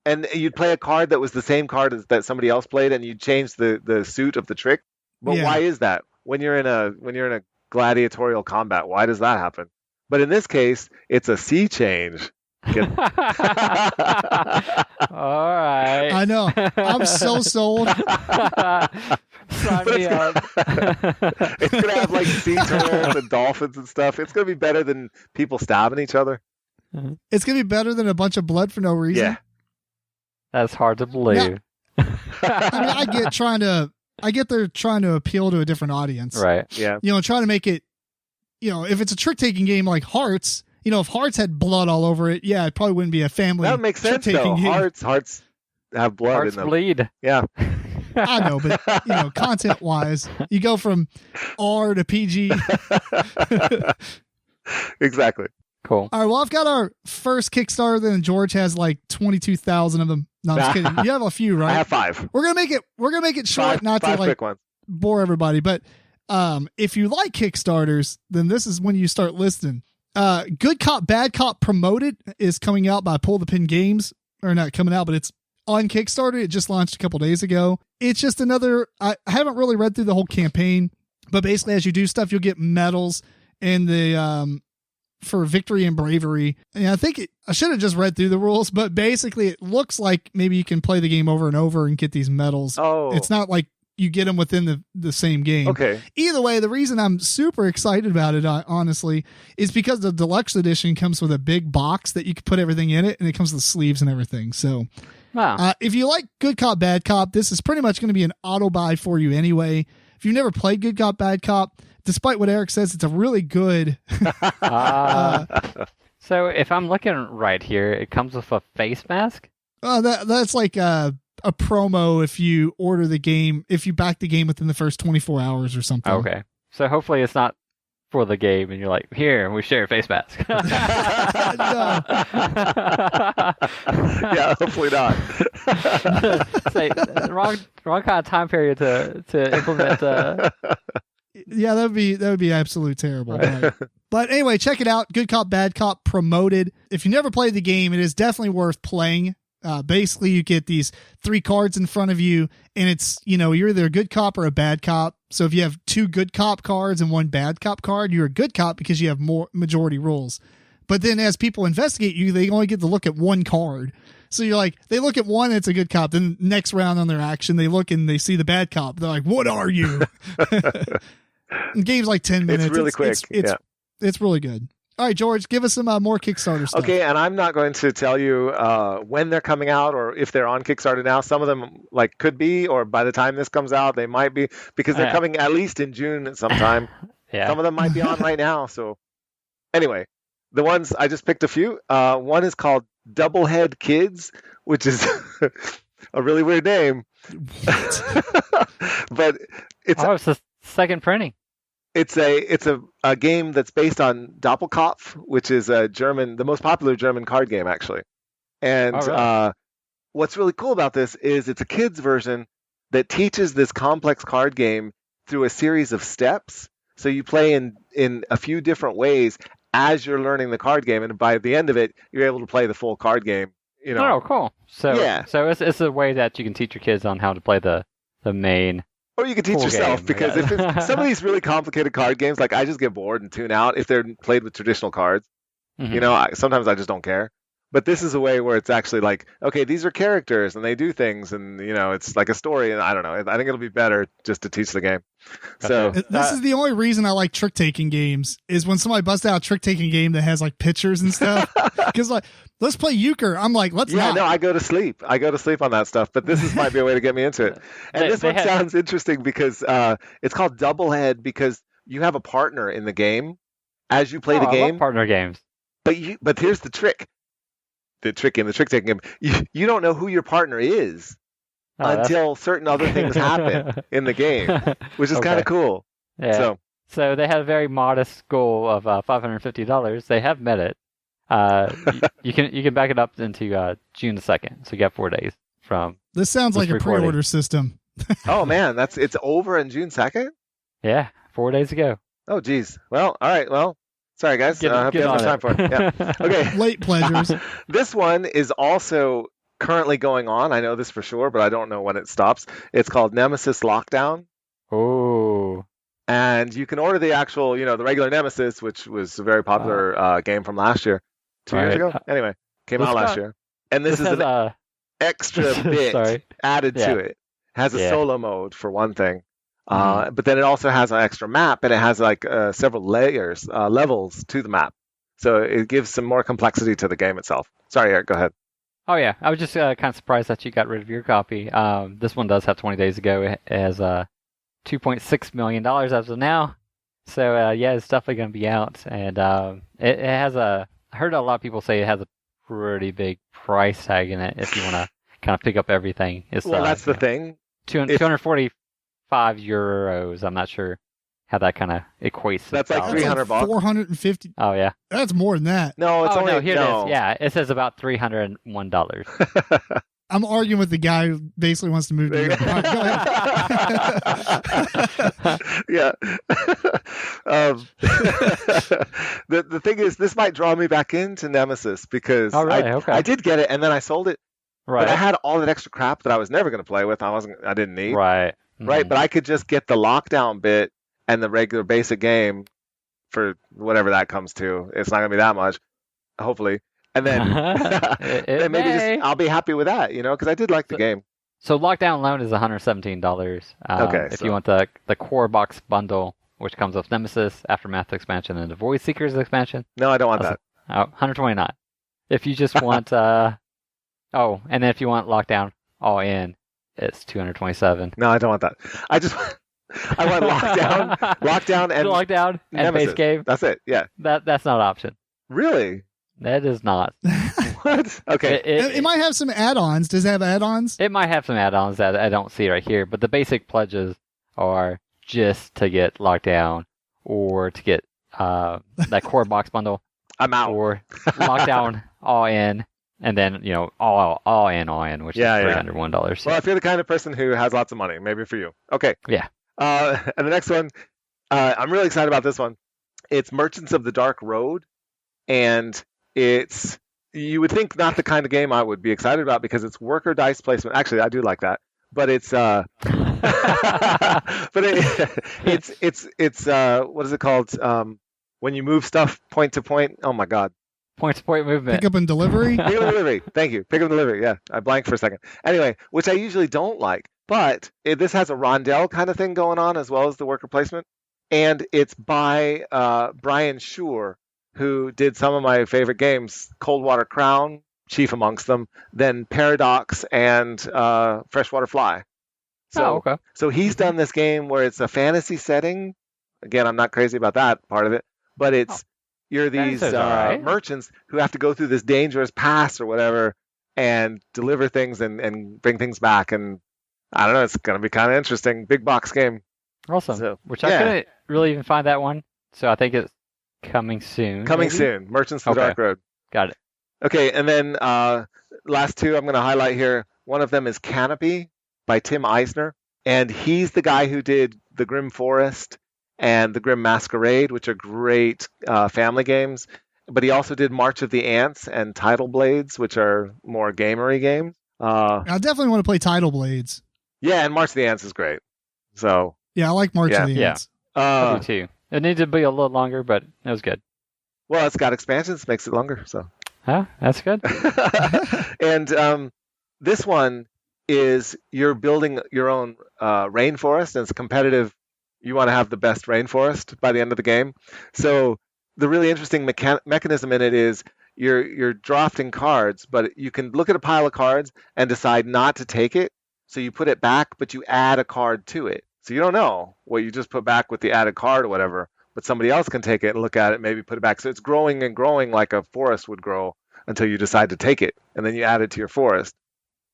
And you'd play a card that was the same card that somebody else played, and you'd change the suit of the trick. But why is that? When you're in a gladiatorial combat, why does that happen? But in this case, it's a sea change. All right. I know. I'm so sold. Sign me up. It's going to have like sea turtles and dolphins and stuff. It's going to be better than people stabbing each other. It's going to be better than a bunch of blood for no reason. Yeah. That's hard to believe. I mean, I get they're trying to appeal to a different audience. Right. Yeah. Trying to make it, if it's a trick-taking game like Hearts, if Hearts had blood all over it, it probably wouldn't be a family. That makes sense, though. Game. Hearts have blood Hearts in them. bleed. Yeah. I know, but, content-wise, you go from R to PG. Exactly. Cool. All right, well, I've got our first Kickstarter, then George has like 22,000 of them. No, I'm just kidding. You have a few, right? I have 5. We're gonna make it short, not to like bore everybody. But if you like Kickstarters, then this is when you start listening. Good Cop, Bad Cop Promoted is coming out by Pull the Pin Games, or not coming out, but it's on Kickstarter. It just launched a couple days ago. It's just another. I haven't really read through the whole campaign, but basically, as you do stuff, you'll get medals and the for victory and bravery. And I think I should have just read through the rules, but basically it looks like maybe you can play the game over and over and get these medals. Oh. It's not like you get them within the same game. Okay. Either way, the reason I'm super excited about it, honestly, is because the deluxe edition comes with a big box that you can put everything in it, and it comes with sleeves and everything. So wow. If you like Good Cop, Bad Cop, this is pretty much going to be an auto buy for you anyway. If you've never played Good Cop, Bad Cop, despite what Eric says, it's a really good. So if I'm looking right here, it comes with a face mask. That's like a promo if you order the game, if you back the game within the first 24 hours or something. Okay. So hopefully it's not for the game and you're like, here, we share a face mask. No. Yeah, hopefully not. Say, wrong kind of time period to implement. Yeah, that would be absolutely terrible. Right? But anyway, check it out. Good Cop, Bad Cop Promoted. If you never played the game, it is definitely worth playing. Basically, you get these 3 cards in front of you, and it's, you're either a good cop or a bad cop. So if you have 2 good cop cards and 1 bad cop card, you're a good cop because you have more majority rules. But then as people investigate you, they only get to look at 1 card. So you're like, they look at 1, it's a good cop. Then next round on their action, they look and they see the bad cop. They're like, what are you? The game's like 10 minutes. It's really quick. It's really good. All right, George, give us some more Kickstarter stuff. Okay, and I'm not going to tell you when they're coming out or if they're on Kickstarter now. Some of them could be, or by the time this comes out, they might be, because they're coming at least in June sometime. Yeah. Some of them might be on right now. So anyway, the ones I just picked a few. One is called Doublehead Kids, which is a really weird name. But it's the second printing. It's a game that's based on Doppelkopf, which is the most popular German card game, actually. And really? What's really cool about this is it's a kid's version that teaches this complex card game through a series of steps. So you play in a few different ways as you're learning the card game, and by the end of it, you're able to play the full card game. Oh, cool. So yeah. So it's a way that you can teach your kids on how to play the main. Or you can teach yourself, because if it's some of these really complicated card games, I just get bored and tune out if they're played with traditional cards. Mm-hmm. Sometimes I just don't care. But this is a way where it's actually okay, these are characters and they do things, and it's like a story, and I don't know. I think it'll be better just to teach the game. So this is the only reason I like trick-taking games, is when somebody busts out a trick-taking game that has pictures and stuff. Because let's play euchre. I'm like, let's not. No, I go to sleep. On that stuff. But this might be a way to get me into it. And this one sounds interesting because it's called Doublehead, because you have a partner in the game as you play the game. I love partner games. But here's the trick. The trick in the trick-taking game, you don't know who your partner is until certain other things happen in the game, which is kind of cool. Yeah. So they had a very modest goal of $550. They have met it. You can back it up into June the 2nd. So you got 4 days from. This sounds like a pre-order system. Oh man, it's over on June 2nd? Yeah, 4 days ago. Oh geez. Well, all right. Well, sorry guys. I hope you have time for it. Yeah. Okay. Late pleasures. This one is also currently going on. I know this for sure, but I don't know when it stops. It's called Nemesis Lockdown. Oh. And you can order the actual, the regular Nemesis, which was a very popular game from last year. 2 years ago? Anyway, came out last year. And this is an extra bit added to it. Has a solo mode, for one thing. But then it also has an extra map, and it has several levels to the map. So it gives some more complexity to the game itself. Sorry, Eric, go ahead. Oh, yeah. I was just kind of surprised that you got rid of your copy. This one does have 20 days ago. It has $2.6 million as of now. So, it's definitely going to be out. And it has I heard a lot of people say it has a pretty big price tag in it if you want to kind of pick up everything. That's the thing. 245 euros. I'm not sure how that kind of equates. That's like itself. $300 bucks. 450. Oh yeah. That's more than that. No, it's only no, here no. it is. Yeah, it says about $301. I'm arguing with the guy who basically wants to move to Europe. All right, go ahead. Yeah. The thing is, this might draw me back into Nemesis because I did get it and then I sold it. Right. But I had all that extra crap that I was never going to play with. I didn't need. Right. Right. But I could just get the lockdown bit and the regular basic game for whatever that comes to. It's not going to be that much, hopefully. And then and maybe I'll be happy with that, because I did like the game. So Lockdown alone is $117. If you want the core box bundle, which comes with Nemesis, Aftermath expansion, and the Void Seekers expansion. No, I don't want that. $129. If you just want, and then if you want Lockdown all in, it's $227. No, I don't want that. I want Lockdown, and base game. That's it. Yeah. That's not an option. Really? That is not. What? Okay. It might have some add-ons. Does it have add-ons? It might have some add-ons that I don't see right here, but the basic pledges are just to get Lockdown or to get that core box bundle. I'm out. Or Lockdown all in, and then all in, which is $301. Well, if you're the kind of person who has lots of money, maybe for you. Okay. Yeah. And the next one, I'm really excited about this one. It's Merchants of the Dark Road, and you would think not the kind of game I would be excited about because it's worker dice placement. Actually, I do like that, but it's it's what is it called? When you move stuff point to point. Oh my God. Point-to-point movement. Pick up and delivery? Pick up and delivery. Thank you. Pick up and delivery. Yeah, I blanked for a second. Anyway, which I usually don't like, but this has a rondelle kind of thing going on as well as the worker placement, and it's by Brian Shure, who did some of my favorite games, Coldwater Crown, chief amongst them, then Paradox and Freshwater Fly. So he's done this game where it's a fantasy setting. Again, I'm not crazy about that part of it, but you're these merchants who have to go through this dangerous pass or whatever and deliver things and bring things back. And I don't know, it's going to be kind of interesting. Big box game. Awesome. I couldn't really even find that one. So I think it's coming soon. Soon. Merchants of the Dark Road. Got it. Okay, and then last two I'm going to highlight here. One of them is Canopy by Tim Eisner. And he's the guy who did The Grim Forest and The Grim Masquerade, which are great family games. But he also did March of the Ants and Tidal Blades, which are more gamery games. I definitely want to play Tidal Blades. Yeah, and March of the Ants is great. So yeah, I like March of the Ants. I do too. It needs to be a little longer, but it was good. Well, it's got expansions, makes it longer. So that's good. And this one is you're building your own rainforest, and it's competitive. You want to have the best rainforest by the end of the game. So the really interesting mechanism in it is you're drafting cards, but you can look at a pile of cards and decide not to take it. So you put it back, but you add a card to it. So you don't know what you just put back with the added card or whatever, but somebody else can take it and look at it, maybe put it back. So it's growing and growing like a forest would grow until you decide to take it, and then you add it to your forest.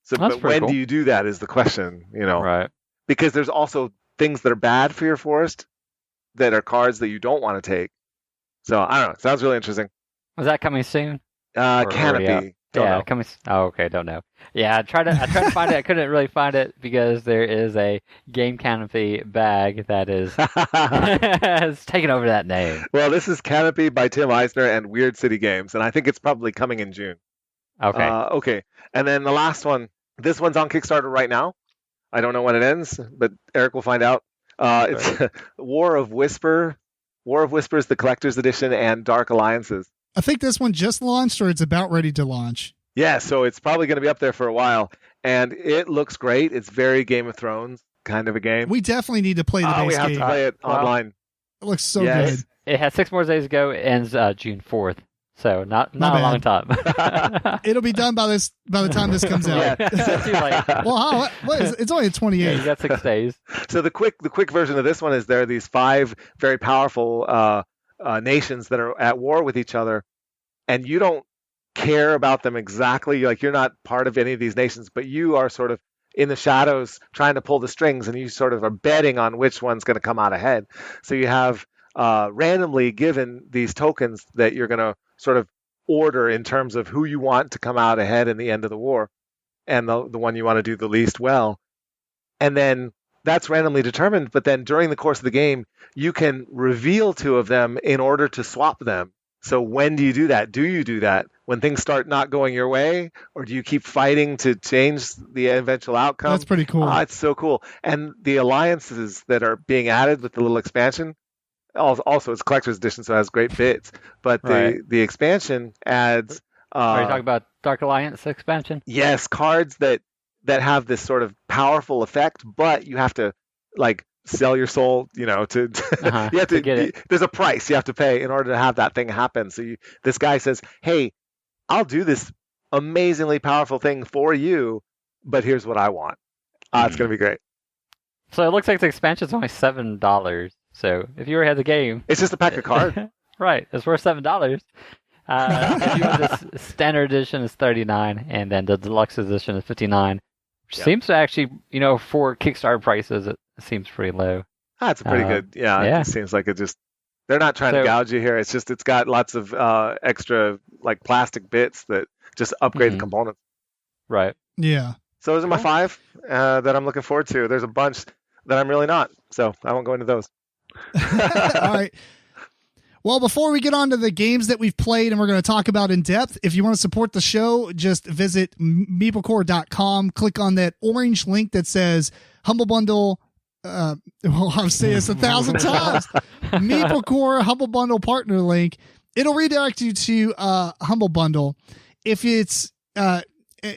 So, but when do you do that is the question, Right. Because there's also things that are bad for your forest that are cards that you don't want to take. So I don't know. It sounds really interesting. Was that coming soon? Canopy. Don't know. Coming. Oh, okay. Don't know. Yeah, I tried to find it. I couldn't really find it because there is a Game Canopy bag that is has taken over that name. Well, this is Canopy by Tim Eisner and Weird City Games, and I think it's probably coming in June. Okay. Okay. And then the last one. This one's on Kickstarter right now. I don't know when it ends, but Eric will find out. It's War of Whispers, the Collector's Edition, and Dark Alliances. I think this one just launched or it's about ready to launch. Yeah, so it's probably going to be up there for a while. And it looks great. It's very Game of Thrones kind of a game. We definitely need to play the base game. We have to play it online. It looks so good. It has 6 more days to go. It ends June 4th. So not a long time. It'll be done by the time this comes out. Well, it's only at 28. Yeah, you got 6 days. So the quick version of this one is there are these 5 very powerful nations that are at war with each other, and you don't care about them exactly. Like, you're not part of any of these nations, but you are sort of in the shadows trying to pull the strings, and you sort of are betting on which one's going to come out ahead. So you have randomly given these tokens that you're going to sort of order in terms of who you want to come out ahead in the end of the war, and the one you want to do the least well. And then that's randomly determined, but then during the course of the game, you can reveal 2 of them in order to swap them. So when do you do that? Do you do that when things start not going your way, or do you keep fighting to change the eventual outcome? That's pretty cool. It's so cool. And the alliances that are being added with the little expansion, also it's collector's edition, so it has great bits, but the expansion adds... Are you talking about Dark Alliance expansion? Yes, cards that have this sort of powerful effect, but you have to like sell your soul, you have to get it. There's a price you have to pay in order to have that thing happen. So this guy says, "Hey, I'll do this amazingly powerful thing for you, but here's what I want." It's going to be great. So it looks like the expansion is only $7. So if you already had the game, it's just a pack of cards. Right, it's worth $7. If you want this standard edition is $39, and then the deluxe edition is $59. Which seems to actually, for Kickstarter prices, it seems pretty low. It's a pretty good, It seems like they're not trying to gouge you here. It's just, it's got lots of extra like plastic bits that just upgrade the components. Right. Yeah. So those are my 5 that I'm looking forward to. There's a bunch that I'm really not, so I won't go into those. All right. Well, before we get on to the games that we've played and we're going to talk about in depth, if you want to support the show, just visit MeepleCore.com, click on that orange link that says Humble Bundle. I've said this 1,000 times. MeepleCore Humble Bundle partner link. It'll redirect you to Humble Bundle. If it's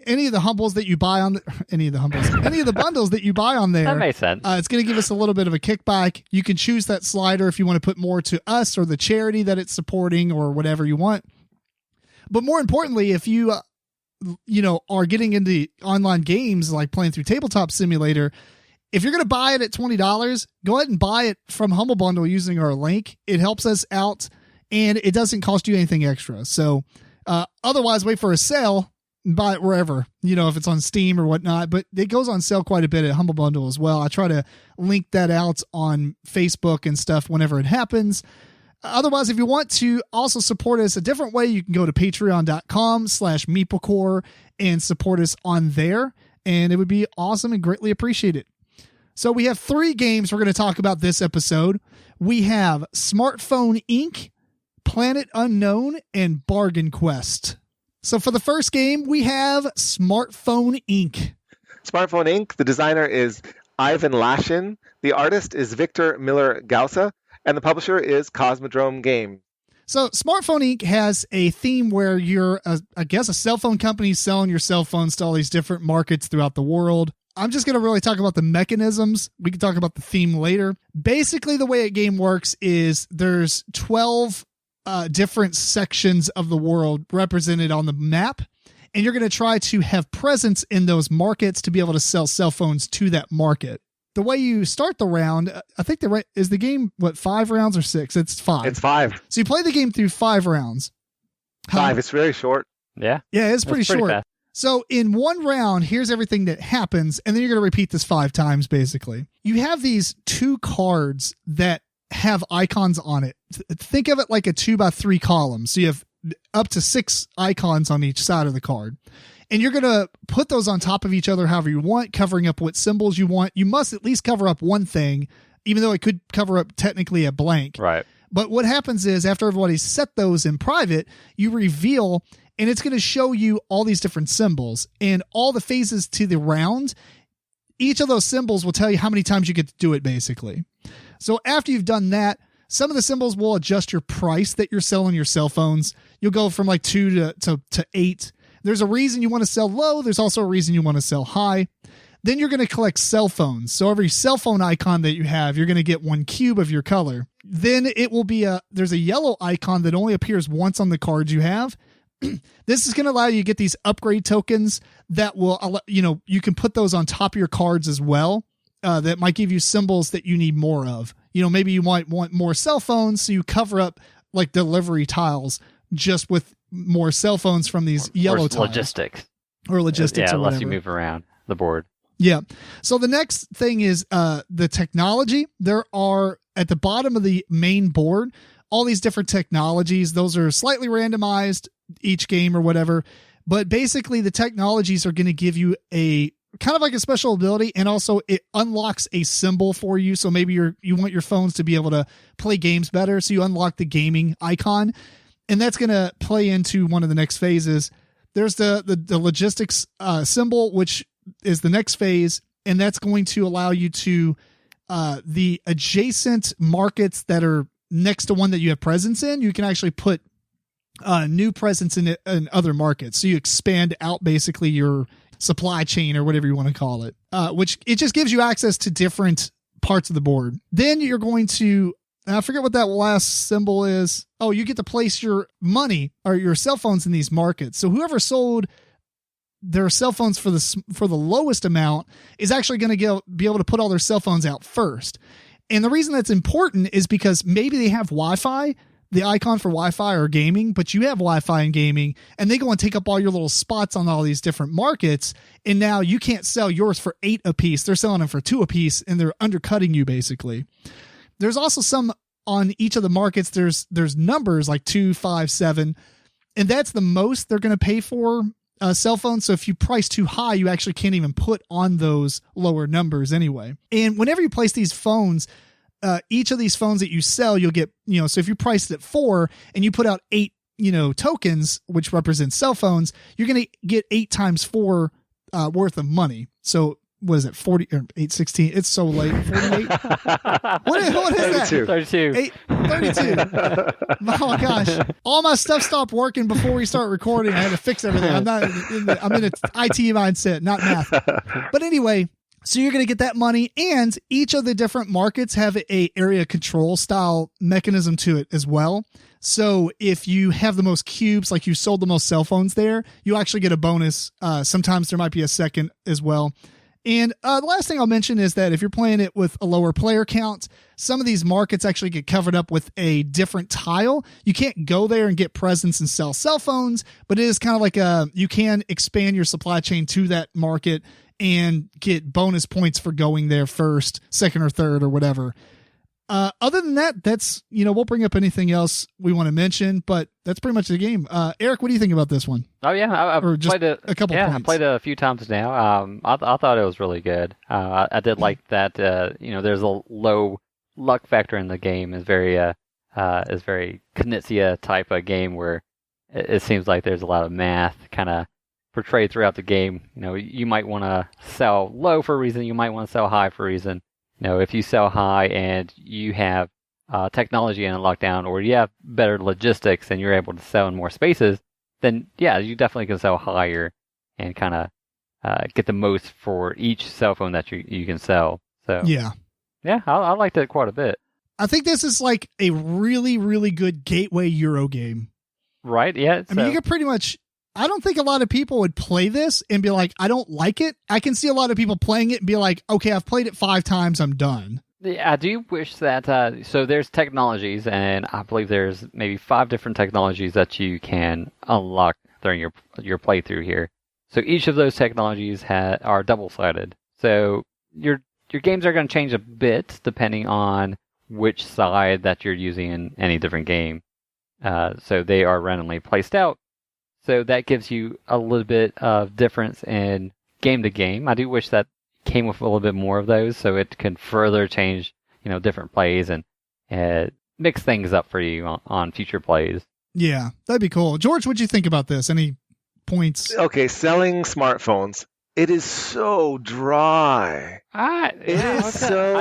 any of the bundles that you buy on any of the bundles that you buy on there, that makes sense. It's going to give us a little bit of a kickback. You can choose that slider if you want to put more to us or the charity that it's supporting or whatever you want. But more importantly, if you are getting into online games like playing through Tabletop Simulator, if you're going to buy it at $20, go ahead and buy it from Humble Bundle using our link. It helps us out and it doesn't cost you anything extra. So otherwise, wait for a sale. Buy it wherever, if it's on Steam or whatnot, but it goes on sale quite a bit at Humble Bundle as well. I try to link that out on Facebook and stuff whenever it happens. Otherwise, if you want to also support us a different way, you can go to patreon.com/MeepleCore and support us on there. And it would be awesome and greatly appreciated. So we have 3 games we're going to talk about this episode. We have Smartphone Inc., Planet Unknown, and Bargain Quest. So for the first game, we have Smartphone Inc. Smartphone Inc., the designer is Ivan Lashin, the artist is Victor Miller-Gausa, and the publisher is Cosmodrome Games. So Smartphone Inc. has a theme where you're, a cell phone company selling your cell phones to all these different markets throughout the world. I'm just going to really talk about the mechanisms. We can talk about the theme later. Basically, the way a game works is there's 12 different sections of the world represented on the map, and you're going to try to have presence in those markets to be able to sell cell phones to that market. The way you start the round, I think is the game, 5 rounds or 6? It's 5. It's 5. So you play the game through 5 rounds. 5. It's very short. Yeah. Yeah, it's pretty short. Fast. So in one round, here's everything that happens, and then you're going to repeat this 5 times, basically. You have these 2 cards that have icons on it. Think of it like a 2x3 column. So you have up to 6 icons on each side of the card. And you're going to put those on top of each other however you want, covering up what symbols you want. You must at least cover up one thing, even though it could cover up technically a blank. Right. But what happens is after everybody's set those in private, you reveal, and it's going to show you all these different symbols and all the phases to the round. Each of those symbols will tell you how many times you get to do it, basically. So after you've done that, some of the symbols will adjust your price that you're selling your cell phones. You'll go from like 2 to 8. There's a reason you want to sell low. There's also a reason you want to sell high. Then you're going to collect cell phones. So every cell phone icon that you have, you're going to get 1 cube of your color. Then it will be there's a yellow icon that only appears once on the cards you have. This is going to allow you to get these upgrade tokens that will, you can put those on top of your cards as well. That might give you symbols that you need more of. Maybe you might want more cell phones, so you cover up like delivery tiles just with more cell phones from these yellow tiles. Logistics. Or logistics. Yeah, or unless whatever. you move around the board. Yeah. So the next thing is the technology. There are at the bottom of the main board all these different technologies. Those are slightly randomized each game or whatever. But basically the technologies are going to give you a kind of like a special ability, and also it unlocks a symbol for you. So maybe you want your phones to be able to play games better. So you unlock the gaming icon, and that's going to play into one of the next phases. There's the logistics symbol, which is the next phase. And that's going to allow you to the adjacent markets that are next to one that you have presence in. You can actually put new presence in other markets. So you expand out basically your supply chain or whatever you want to call it, which it just gives you access to different parts of the board. Then you're going to, I forget what that last symbol is. Oh, you get to place your money or your cell phones in these markets. So whoever sold their cell phones for the lowest amount is actually going to be able to put all their cell phones out first. And the reason that's important is because maybe they have Wi-Fi, the icon for Wi-Fi or gaming, but you have Wi-Fi and gaming, and they go and take up all your little spots on all these different markets. And now you can't sell yours for 8 a piece. They're selling them for 2 a piece, and they're undercutting you basically. There's also some on each of the markets. There's numbers like 2, 5, 7, and that's the most they're going to pay for cell phones. So if you price too high, you actually can't even put on those lower numbers anyway. And whenever you place these phones, each of these phones that you sell, you'll get, so if you priced it 4 and you put out 8, tokens, which represent cell phones, you're going to get 8 times 4 worth of money. So what is it? 40 or 816? It's so late. 48. What is 32. that? 32. Oh my gosh. All my stuff stopped working before we start recording. I had to fix everything. I'm in an IT mindset, not math. But anyway, so you're going to get that money, and each of the different markets have a area control style mechanism to it as well. So if you have the most cubes, like you sold the most cell phones there, you actually get a bonus. Sometimes there might be a second as well. And the last thing I'll mention is that if you're playing it with a lower player count, some of these markets actually get covered up with a different tile. You can't go there and get presents and sell cell phones, but it is kind of like you can expand your supply chain to that market and get bonus points for going there first, second, or third, or whatever. Other than that, that's, we'll bring up anything else we want to mention, but that's pretty much the game. Eric, what do you think about this one? Oh yeah, I've played it a couple. Yeah, points. I played it a few times now. I thought it was really good. I did like that. There's a low luck factor in the game. Is very Knizia type of game where it seems like there's a lot of math kind of portrayed throughout the game. You might want to sell low for a reason. You might want to sell high for a reason. If you sell high and you have technology in lockdown, or you have better logistics and you're able to sell in more spaces, then yeah, you definitely can sell higher and kind of get the most for each cell phone that you can sell. So yeah, I liked it quite a bit. I think this is like a really, really good gateway Euro game. Right? Yeah. I mean, you could pretty much. I don't think a lot of people would play this and be like, I don't like it. I can see a lot of people playing it and be like, okay, I've played it 5 times. I'm done. Yeah, I do wish that, so there's technologies, and I believe there's maybe 5 different technologies that you can unlock during your playthrough here. So each of those technologies are double-sided. So your games are going to change a bit depending on which side that you're using in any different game. So they are randomly placed out. So that gives you a little bit of difference in game to game. I do wish that came with a little bit more of those, so it can further change, different plays and mix things up for you on future plays. Yeah, that'd be cool. George, what'd you think about this? Any points? Okay, selling smartphones. It is so dry. I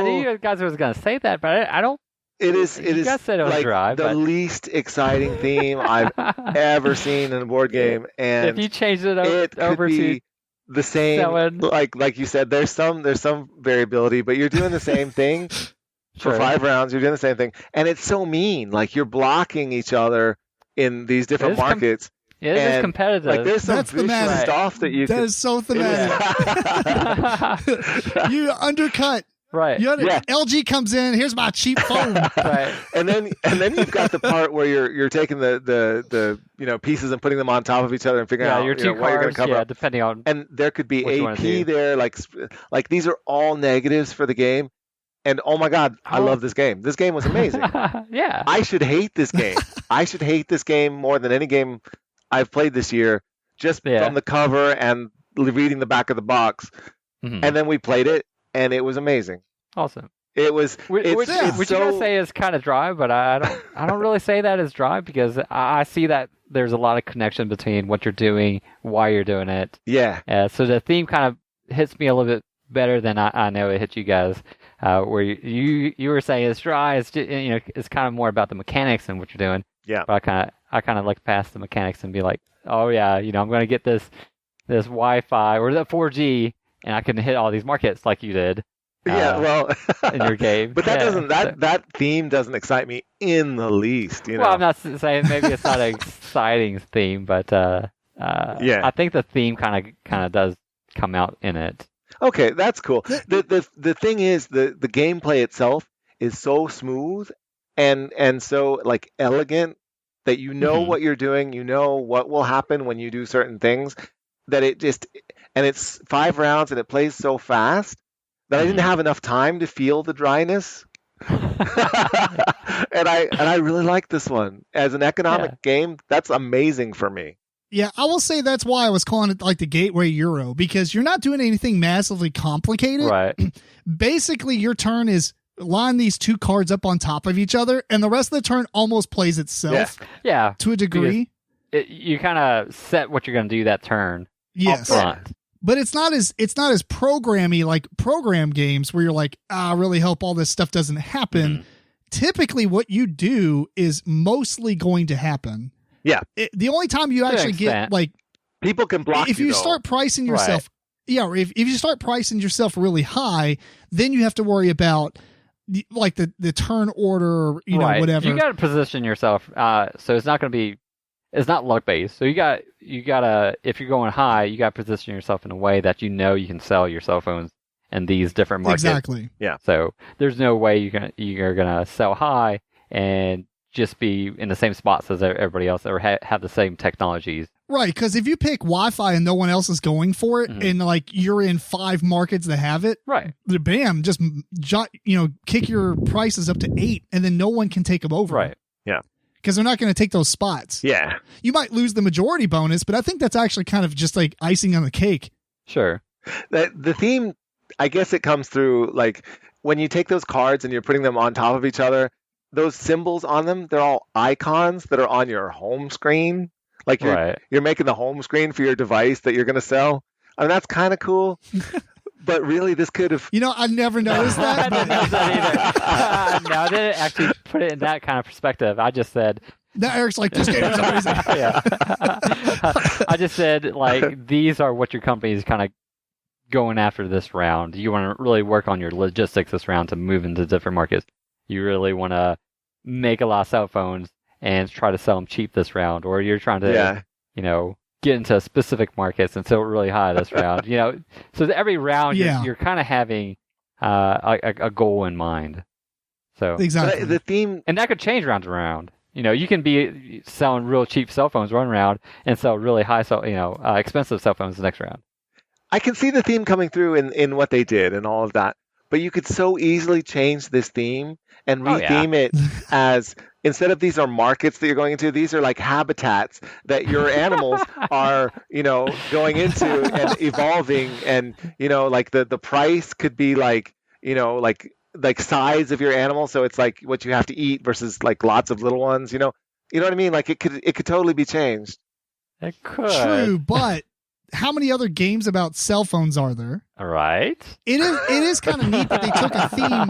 knew you guys was going to say that, but I don't. It is said it was like dry, the least exciting theme I've ever seen in a board game. And if you change it over to the same, selling. like you said, there's some variability, but you're doing the same thing for 5 rounds. You're doing the same thing, and it's so mean. Like you're blocking each other in these different markets. It is competitive. Like there's some vicious stuff that you. That is so thematic. You undercut. Right. LG comes in. Here's my cheap phone. Right. And then you've got the part where you're taking the pieces and putting them on top of each other and figuring out your two what you're going to cars, cover up. depending on. And there could be what you wanna do. AP there, like these are all negatives for the game. And oh my God, I love this game. This game was amazing. Yeah. I should hate this game. I should hate this game more than any game I've played this year, just from the cover and reading the back of the box. Mm-hmm. And then we played it, and it was amazing. Awesome. It was. Which you guys say is kind of dry, but I don't really say that is dry because I see that there's a lot of connection between what you're doing, why you're doing it. Yeah. So the theme kind of hits me a little bit better than I know it hit you guys. Where you were saying it's dry, it's it's kind of more about the mechanics and what you're doing. Yeah. But I kind of look past the mechanics and be like, oh yeah, I'm going to get this Wi-Fi or the 4G, and I can hit all these markets like you did. Yeah, well, in your game. But that theme doesn't excite me in the least. Well, I'm not saying maybe it's not an exciting theme, but I think the theme kind of does come out in it. Okay, that's cool. The thing is, the gameplay itself is so smooth and so like elegant that what you're doing, what will happen when you do certain things, that it's 5 rounds and it plays so fast that I didn't have enough time to feel the dryness. and I really like this one. As an economic game, that's amazing for me. Yeah, I will say that's why I was calling it like the Gateway Euro, because you're not doing anything massively complicated. Right. Basically, your turn is line these 2 cards up on top of each other, and the rest of the turn almost plays itself. Yeah. To a degree. You kind of set what you're going to do that turn. Yes. Up front. But it's not as programmy like program games where you're like, I really hope all this stuff doesn't happen. Mm-hmm. Typically, what you do is mostly going to happen. Yeah. The only time you actually get like people can block if you start pricing yourself, or if you start pricing yourself really high, then you have to worry about like the turn order, or, whatever. You got to position yourself. So it's not going to be. It's not luck based. So you gotta if you're going high, you gotta position yourself in a way that you can sell your cell phones in these different markets. Exactly. Yeah. So there's no way you're gonna sell high and just be in the same spots as everybody else or have the same technologies. Right, because if you pick Wi-Fi and no one else is going for it, and like you're in 5 markets that have it, right? Bam, just kick your prices up to 8, and then no one can take them over. Right. Yeah. Because they're not going to take those spots. Yeah. You might lose the majority bonus, but I think that's actually kind of just like icing on the cake. Sure. The theme, I guess it comes through like when you take those cards and you're putting them on top of each other, those symbols on them, they're all icons that are on your home screen. Like you're making the home screen for your device that you're going to sell. I mean, that's kind of cool. But really, this could have... I never noticed that. I didn't notice that either. No, I didn't actually put it in that kind of perspective. I just said... Now Eric's like, this game is amazing. Yeah. I just said, like, these are what your company is kind of going after this round. You want to really work on your logistics this round to move into different markets. You really want to make a lot of cell phones and try to sell them cheap this round. Or you're trying to, get into specific markets and sell really high this round. So every round you're kind of having a goal in mind. So exactly the theme, and that could change round to round. You can be selling real cheap cell phones one round and sell really high, expensive cell phones the next round. I can see the theme coming through in what they did and all of that. But you could so easily change this theme and retheme it as, instead of these are markets that you're going into, these are like habitats that your animals are, going into and evolving. And, like the price could be like, like size of your animal. So it's like what you have to eat versus like lots of little ones, you know what I mean? Like it could totally be changed. It could. True, but how many other games about cell phones are there? All right. It is kind of neat that they took a theme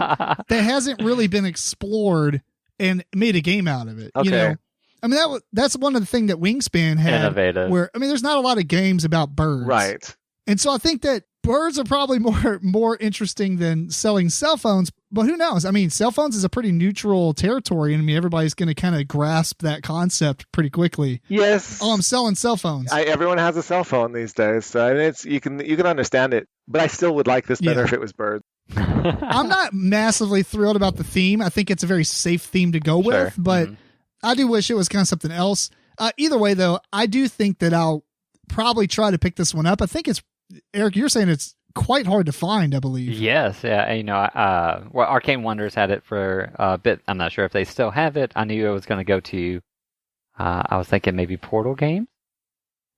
that hasn't really been explored and made a game out of it. Okay. I mean, that's one of the things that Wingspan had. Innovative. Where, I mean, there's not a lot of games about birds. Right. And so I think that birds are probably more interesting than selling cell phones, but who knows? I mean, cell phones is a pretty neutral territory, and I mean, everybody's going to kind of grasp that concept pretty quickly. Yes. Oh, I'm selling cell phones. Everyone has a cell phone these days, so I mean, you can understand it, but I still would like this better if it was birds. I'm not massively thrilled about the theme. I think it's a very safe theme to go with, but I do wish it was kind of something else. Either way, though, I do think that I'll probably try to pick this one up. I think it's, Eric, you're saying it's quite hard to find, I believe. Yes, yeah. You know, well, Arcane Wonders had it for a bit. I'm not sure if they still have it. I knew it was going to go to, I was thinking maybe Portal Games,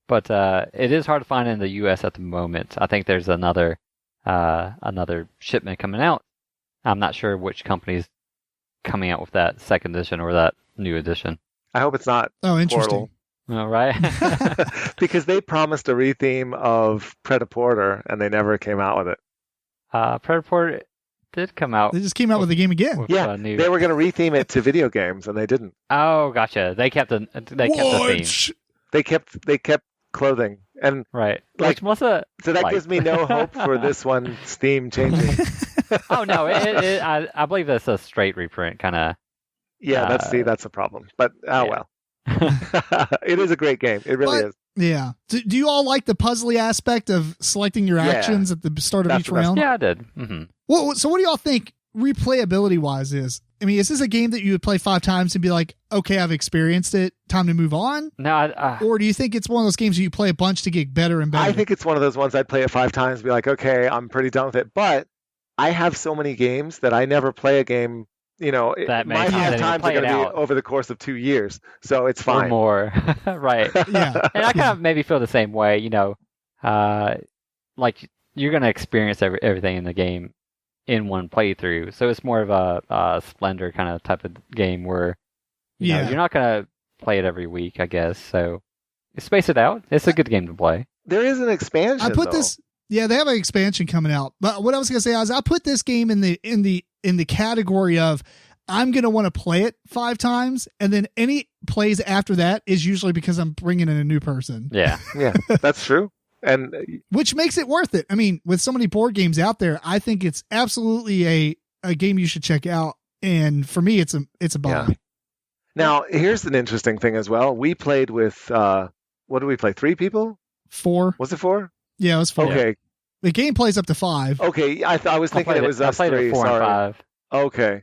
but it is hard to find in the U.S. at the moment. I think there's another shipment coming out. I'm not sure which company's coming out with that second edition or that new edition. I hope it's not interesting. Portal. All right. Because they promised a retheme of Predaporter and they never came out with it. Predaporter did come out. They just came out with the game again. Yeah, they were going to retheme it to video games and they didn't. Oh, gotcha. They kept the theme. They kept clothing and right. Like, so that gives me no hope for this one's theme changing. Oh no, I believe it's a straight reprint kind of. Yeah, that's a problem. But well. It is a great game. It really is. Yeah. Do you all like the puzzly aspect of selecting your actions at the start of each round? Yeah, I did. Mm-hmm. Well, so what do y'all think replayability wise is? I mean, is this a game that you would play 5 times and be like, okay, I've experienced it, time to move on? No, or do you think it's one of those games you play a bunch to get better and better? I think it's one of those ones I'd play it 5 times and be like, okay, I'm pretty done with it. But I have so many games that I never play a game. You know, my 5 times are going to be over the course of 2 years, so it's fine. Or more, right? Yeah, and I kind of maybe feel the same way. You know, like you're going to experience everything in the game in one playthrough, so it's more of a Splendor kind of type of game where you know, you're not going to play it every week, I guess. So space it out. It's a good game to play. There is an expansion. I put this. Yeah, they have an expansion coming out. But what I was going to say is I put this game in the category of I'm going to want to play it 5 times, and then any plays after that is usually because I'm bringing in a new person. Yeah. Yeah, that's true. And which makes it worth it. I mean, with so many board games out there, I think it's absolutely a game you should check out. And for me, it's a buy. Yeah. Now, here's an interesting thing as well. We played with, what did we play? 3 people? 4. Was it 4? Yeah, it was 4. Okay. The game plays up to 5. Okay, I was thinking it was us 3. I played 4 and 5. Okay,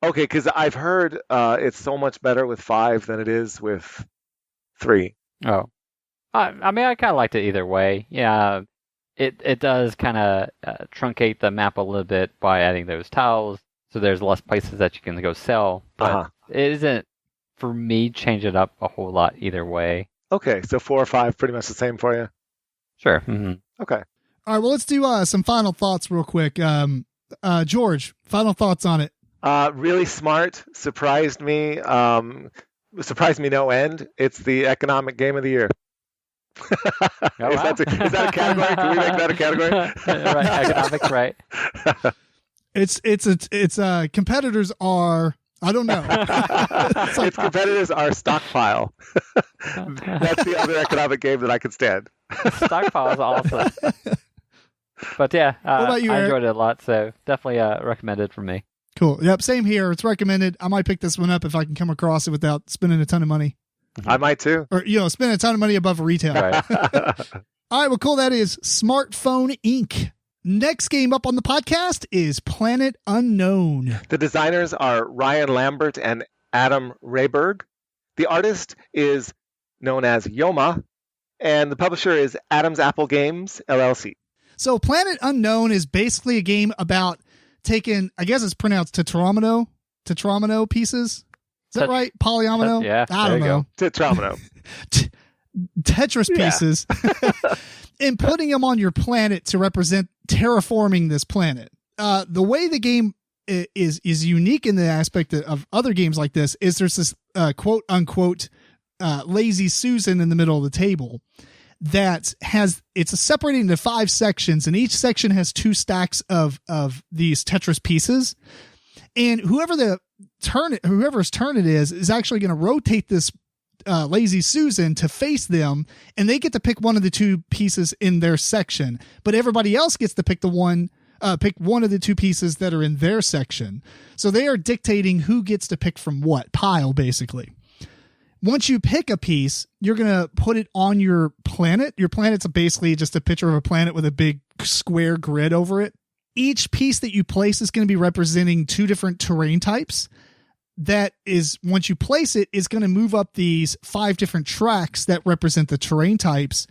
because I've heard it's so much better with 5 than it is with 3. Oh, I mean, I kind of liked it either way. Yeah, it does kind of truncate the map a little bit by adding those tiles, so there's less places that you can go sell. But it isn't, for me, change it up a whole lot either way. Okay, so 4 or 5, pretty much the same for you. Sure. Mm-hmm. Okay. All right, well, let's do some final thoughts real quick. George, final thoughts on it. Really smart. Surprised me. Surprised me no end. It's the economic game of the year. Is that a category? Can we make that a category? Right, economics, right. It's competitors are, I don't know. Its competitors are Stockpile. That's the other economic game that I could stand. Stockpile is awesome. But yeah, what about you, I Eric? enjoyed it a lot, so definitely recommended for me. Cool. Yep, same here. It's recommended. I might pick this one up if I can come across it without spending a ton of money. I might too. Or, spend a ton of money above retail. Right. All right, well, cool. That is Smartphone Inc. Next game up on the podcast is Planet Unknown. The designers are Ryan Lambert and Adam Rayberg. The artist is known as Yoma, and the publisher is Adam's Apple Games, LLC. So Planet Unknown is basically a game about taking, I guess it's pronounced tetromino pieces. Is that right? Polyomino? Yeah, I don't know. Tetromino. Tetris pieces. And putting them on your planet to represent terraforming this planet. The way the game is unique in the aspect of other games like this is there's this quote unquote lazy Susan in the middle of the table that it's separated into 5 sections, and each section has 2 stacks of these Tetris pieces. And whoever's turn it is actually going to rotate this Lazy Susan to face them, and they get to pick one of the two pieces in their section, but everybody else gets to pick one of the two pieces that are in their section. So they are dictating who gets to pick from what pile, basically. Once you pick a piece, you're going to put it on your planet. Your planet's basically just a picture of a planet with a big square grid over it. Each piece that you place is going to be representing two different terrain types. That is, once you place it, is going to move up these 5 different tracks that represent the terrain types.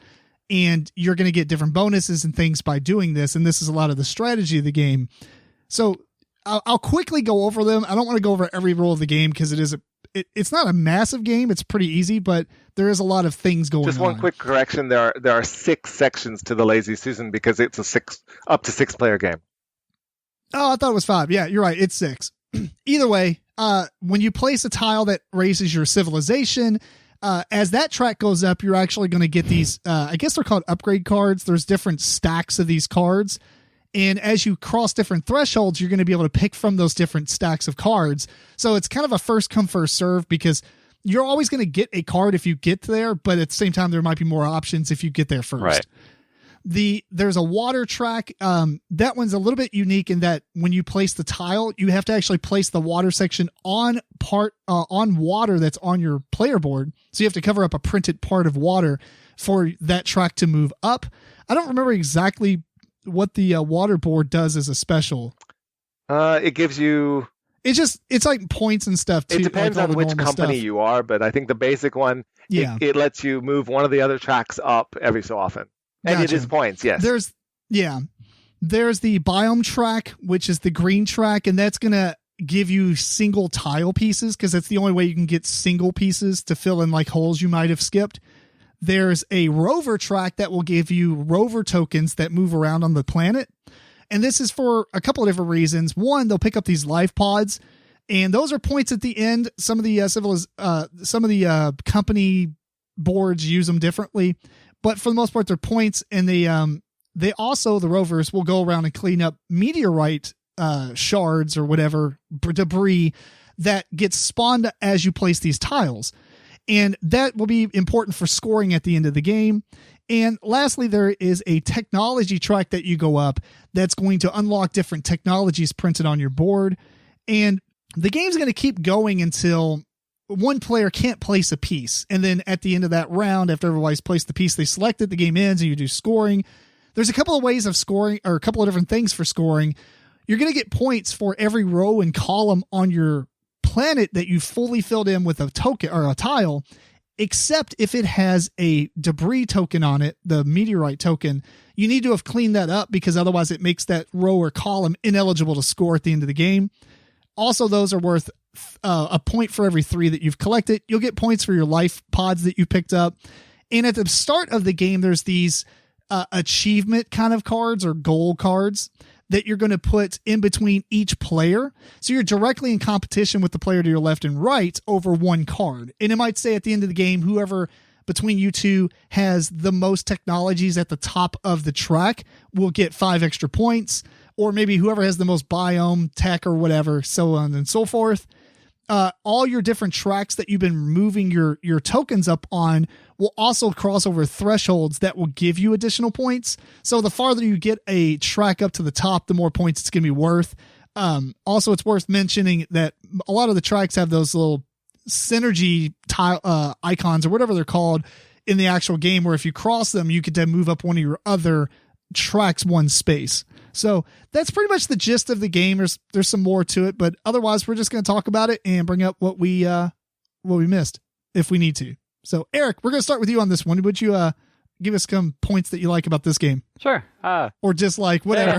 And you're going to get different bonuses and things by doing this. And this is a lot of the strategy of the game. So I'll quickly go over them. I don't want to go over every rule of the game because it's not a massive game. It's pretty easy, but there is a lot of things going on. Just one quick correction. There are 6 sections to the Lazy Susan because it's up to 6 player game. Oh, I thought it was 5. Yeah, you're right. It's 6. Either way, when you place a tile that raises your civilization, as that track goes up, you're actually going to get these, I guess they're called upgrade cards. There's different stacks of these cards. And as you cross different thresholds, you're going to be able to pick from those different stacks of cards. So it's kind of a first come, first serve because you're always going to get a card if you get there, but at the same time, there might be more options if you get there first. Right. There's a water track. That one's a little bit unique in that when you place the tile, you have to actually place the water section on water that's on your player board. So you have to cover up a printed part of water for that track to move up. I don't remember exactly what the water board does as a special. It gives you... It's like points and stuff too. It depends on which company you are, but I think the basic one, it lets you move one of the other tracks up every so often. And It is points, yes. There's the biome track, which is the green track, and that's going to give you single tile pieces because that's the only way you can get single pieces to fill in like holes you might have skipped. There's a rover track that will give you rover tokens that move around on the planet. And this is for a couple of different reasons. One, they'll pick up these life pods, and those are points at the end. Some of the company boards use them differently. But for the most part, they're points, and they also, the rovers, will go around and clean up meteorite shards or whatever, debris that gets spawned as you place these tiles. And that will be important for scoring at the end of the game. And lastly, there is a technology track that you go up that's going to unlock different technologies printed on your board. And the game's going to keep going until one player can't place a piece. And then at the end of that round, after everybody's placed the piece they selected, the game ends and you do scoring. There's a couple of ways of scoring, or a couple of different things for scoring. You're going to get points for every row and column on your planet that you fully filled in with a token or a tile, except if it has a debris token on it, the meteorite token. You need to have cleaned that up because otherwise it makes that row or column ineligible to score at the end of the game. Also, those are worth a point for every 3 that you've collected. You'll get points for your life pods that you picked up. And at the start of the game, there's these achievement kind of cards or goal cards that you're going to put in between each player. So you're directly in competition with the player to your left and right over one card. And it might say at the end of the game, whoever between you two has the most technologies at the top of the track will get 5 extra points. Or maybe whoever has the most biome, tech, or whatever, so on and so forth. All your different tracks that you've been moving your tokens up on will also cross over thresholds that will give you additional points. So the farther you get a track up to the top, the more points it's going to be worth. Also, it's worth mentioning that a lot of the tracks have those little synergy tile icons or whatever they're called in the actual game, where if you cross them, you get to move up one of your other tracks one space. So that's pretty much the gist of the game. There's some more to it, but otherwise we're just going to talk about it and bring up what we missed if we need to. So Eric, we're going to start with you on this one. Would you give us some points that you like about this game? Sure. Or dislike, whatever.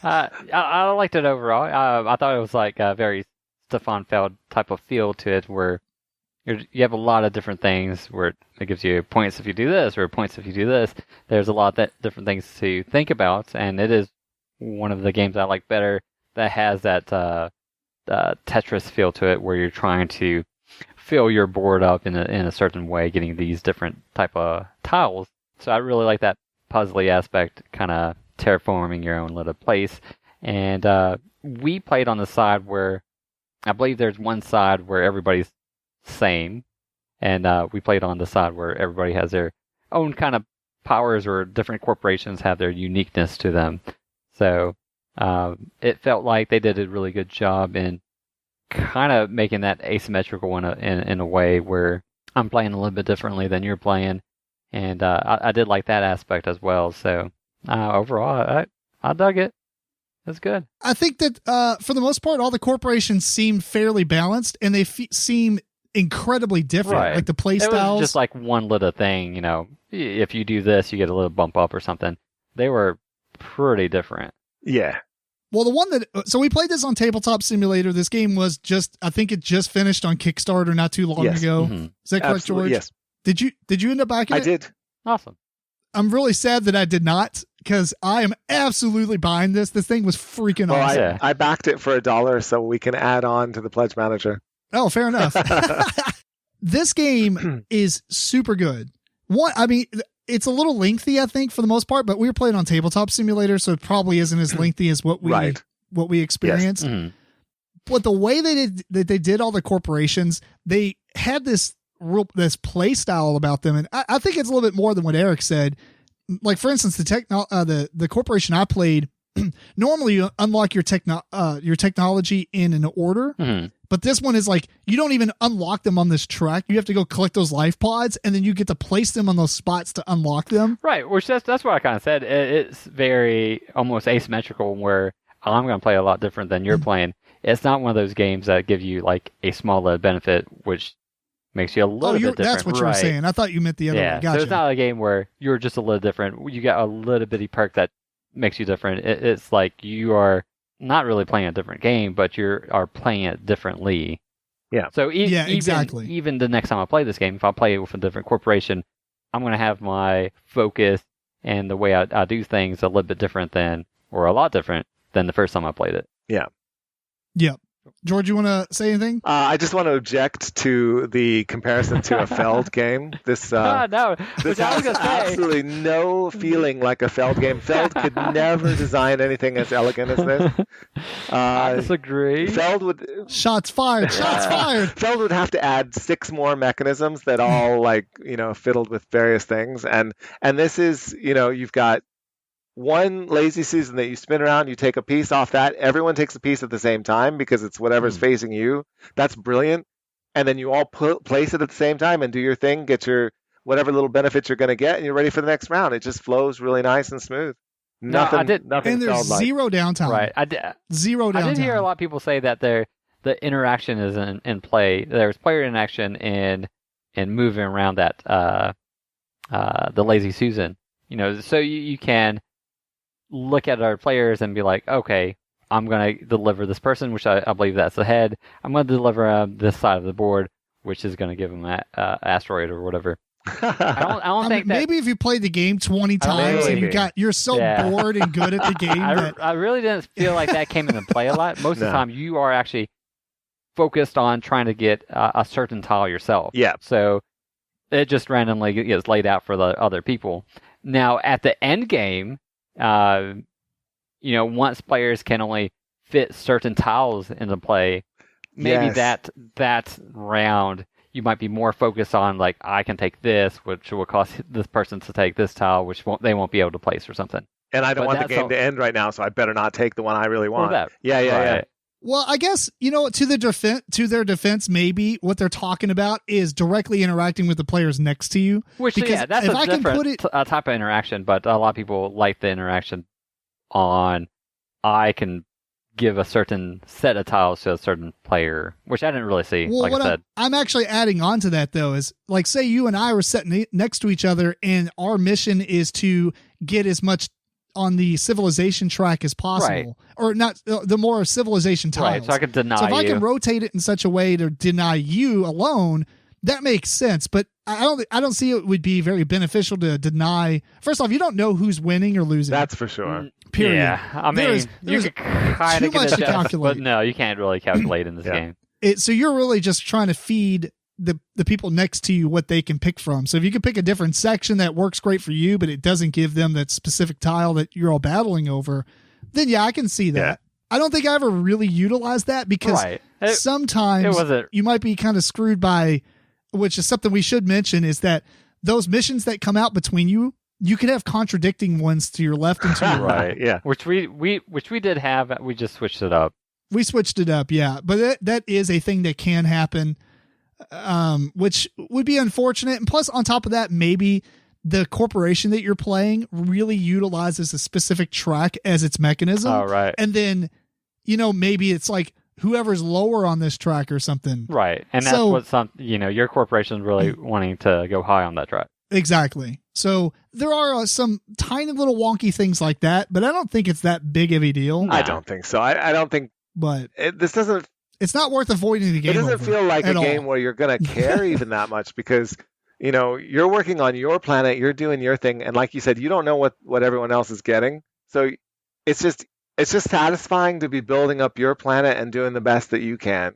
I liked it overall. I thought it was like a very Stefan Feld type of feel to it, where you have a lot of different things where it gives you points if you do this or points if you do this. There's a lot of different things to think about, and it is one of the games I like better that has that Tetris feel to it, where you're trying to fill your board up in a certain way, getting these different type of tiles. So I really like that puzzly aspect, kind of terraforming your own little place. And we played on the side where I believe there's one side where everybody's same, and we played on the side where everybody has their own kind of powers, or different corporations have their uniqueness to them. So it felt like they did a really good job in kind of making that asymmetrical in a way where I'm playing a little bit differently than you're playing, and I did like that aspect as well. So overall, I dug it. It's good. I think that for the most part, all the corporations seem fairly balanced, and they seem incredibly different. Right. Like the play It styles. was just like one little thing, you know, if you do this, you get a little bump up or something. They were pretty different. Yeah. Well, the one so we played this on Tabletop Simulator. This game was I think it just finished on Kickstarter not too long ago. Mm-hmm. Is that correct, Absolutely, George? Yes. Did you end up backing it? I did. Awesome. I'm really sad that I did not, because I am absolutely buying this. This thing was freaking Well, awesome. I backed it for $1 so we can add on to the Pledge Manager. Oh, fair enough. This game is super good. It's a little lengthy, I think, for the most part, but we were playing on Tabletop Simulator, so it probably isn't as lengthy as what we experienced. Yes. Mm-hmm. But the way they did all the corporations, they had this play style about them, and I think it's a little bit more than what Eric said. Like, for instance, the corporation I played, normally you unlock your technology in an order, but this one is like you don't even unlock them on this track. You have to go collect those life pods, and then you get to place them on those spots to unlock them. Right, which that's what I kind of said. It's very almost asymmetrical, where I'm going to play a lot different than you're playing. It's not one of those games that give you like a small little benefit, which makes you a little bit different. That's what you were saying. I thought you meant the other way. Gotcha. So it's not a game where you're just a little different. You got a little bitty perk that makes you different. It's like you are not really playing a different game, but you are playing it differently. Yeah. So exactly. Even the next time I play this game, if I play it with a different corporation, I'm going to have my focus and the way I do things a little bit different or a lot different than the first time I played it. Yeah. Yep. George, you want to say anything? I just want to object to the comparison to a Feld game. This No, this has absolutely no feeling like a Feld game. Feld could never design anything as elegant as this. I disagree. Feld would shots fired. Feld would have to add 6 more mechanisms that all fiddled with various things, and this is you've got one lazy Susan that you spin around, you take a piece off that. Everyone takes a piece at the same time because it's whatever's facing you. That's brilliant. And then you all place it at the same time and do your thing, get your whatever little benefits you're going to get, and you're ready for the next round. It just flows really nice and smooth. Nothing. And there's zero downtime. Right. Zero downtime. I did hear a lot of people say that the interaction is in play. There's player interaction in moving around that the lazy Susan. So you can look at our players and be like, okay, I'm going to deliver this person, which I believe that's the head. I'm going to deliver this side of the board, which is going to give them an asteroid or whatever. I don't think that... Maybe if you played the game 20 times and you're so bored and good at the game. I really didn't feel like that came into play a lot. Most of the time, you are actually focused on trying to get a certain tile yourself. Yeah. So it just randomly gets laid out for the other people. Now, at the end game, once players can only fit certain tiles into play, maybe that round you might be more focused on like I can take this, which will cause this person to take this tile, which they won't be able to place or something. And I don't want the game to end right now, so I better not take the one I really want. Yeah. Well, I guess, to their defense, maybe what they're talking about is directly interacting with the players next to you. That's a different type of interaction, but a lot of people like the interaction on I can give a certain set of tiles to a certain player, which I didn't really see, like I said. I'm actually adding on to that, though, is like, say you and I were sitting next to each other, and our mission is to get as much on the civilization track as possible, or not the more civilization tiles. Right, so I can deny you. So if I can rotate it in such a way to deny you alone, that makes sense. But I don't see it would be very beneficial to deny. First off, you don't know who's winning or losing. That's for sure. Period. Yeah, I mean, you can kind of much to calculate, but no, you can't really calculate in this game. So you're really just trying to feed the people next to you what they can pick from. So if you can pick a different section that works great for you, but it doesn't give them that specific tile that you're all battling over, then I can see that. Yeah. I don't think I ever really utilized that because sometimes you might be kind of screwed by which is something we should mention, is that those missions that come out between you could have contradicting ones to your left and to your right. Right, yeah. Which we did have. We just switched it up. We switched it up, yeah. But that is a thing that can happen, which would be unfortunate. And plus, on top of that, maybe the corporation that you're playing really utilizes a specific track as its mechanism. Oh, right. And then, maybe it's like whoever's lower on this track or something. Right. And that's what your corporation's really wanting to go high on that track. Exactly. So there are some tiny little wonky things like that, but I don't think it's that big of a deal. I don't think so. I don't think. But it's not worth avoiding the game. It doesn't feel like a game where you're going to care even that much because, you're working on your planet, you're doing your thing. And like you said, you don't know what everyone else is getting. So it's just satisfying to be building up your planet and doing the best that you can.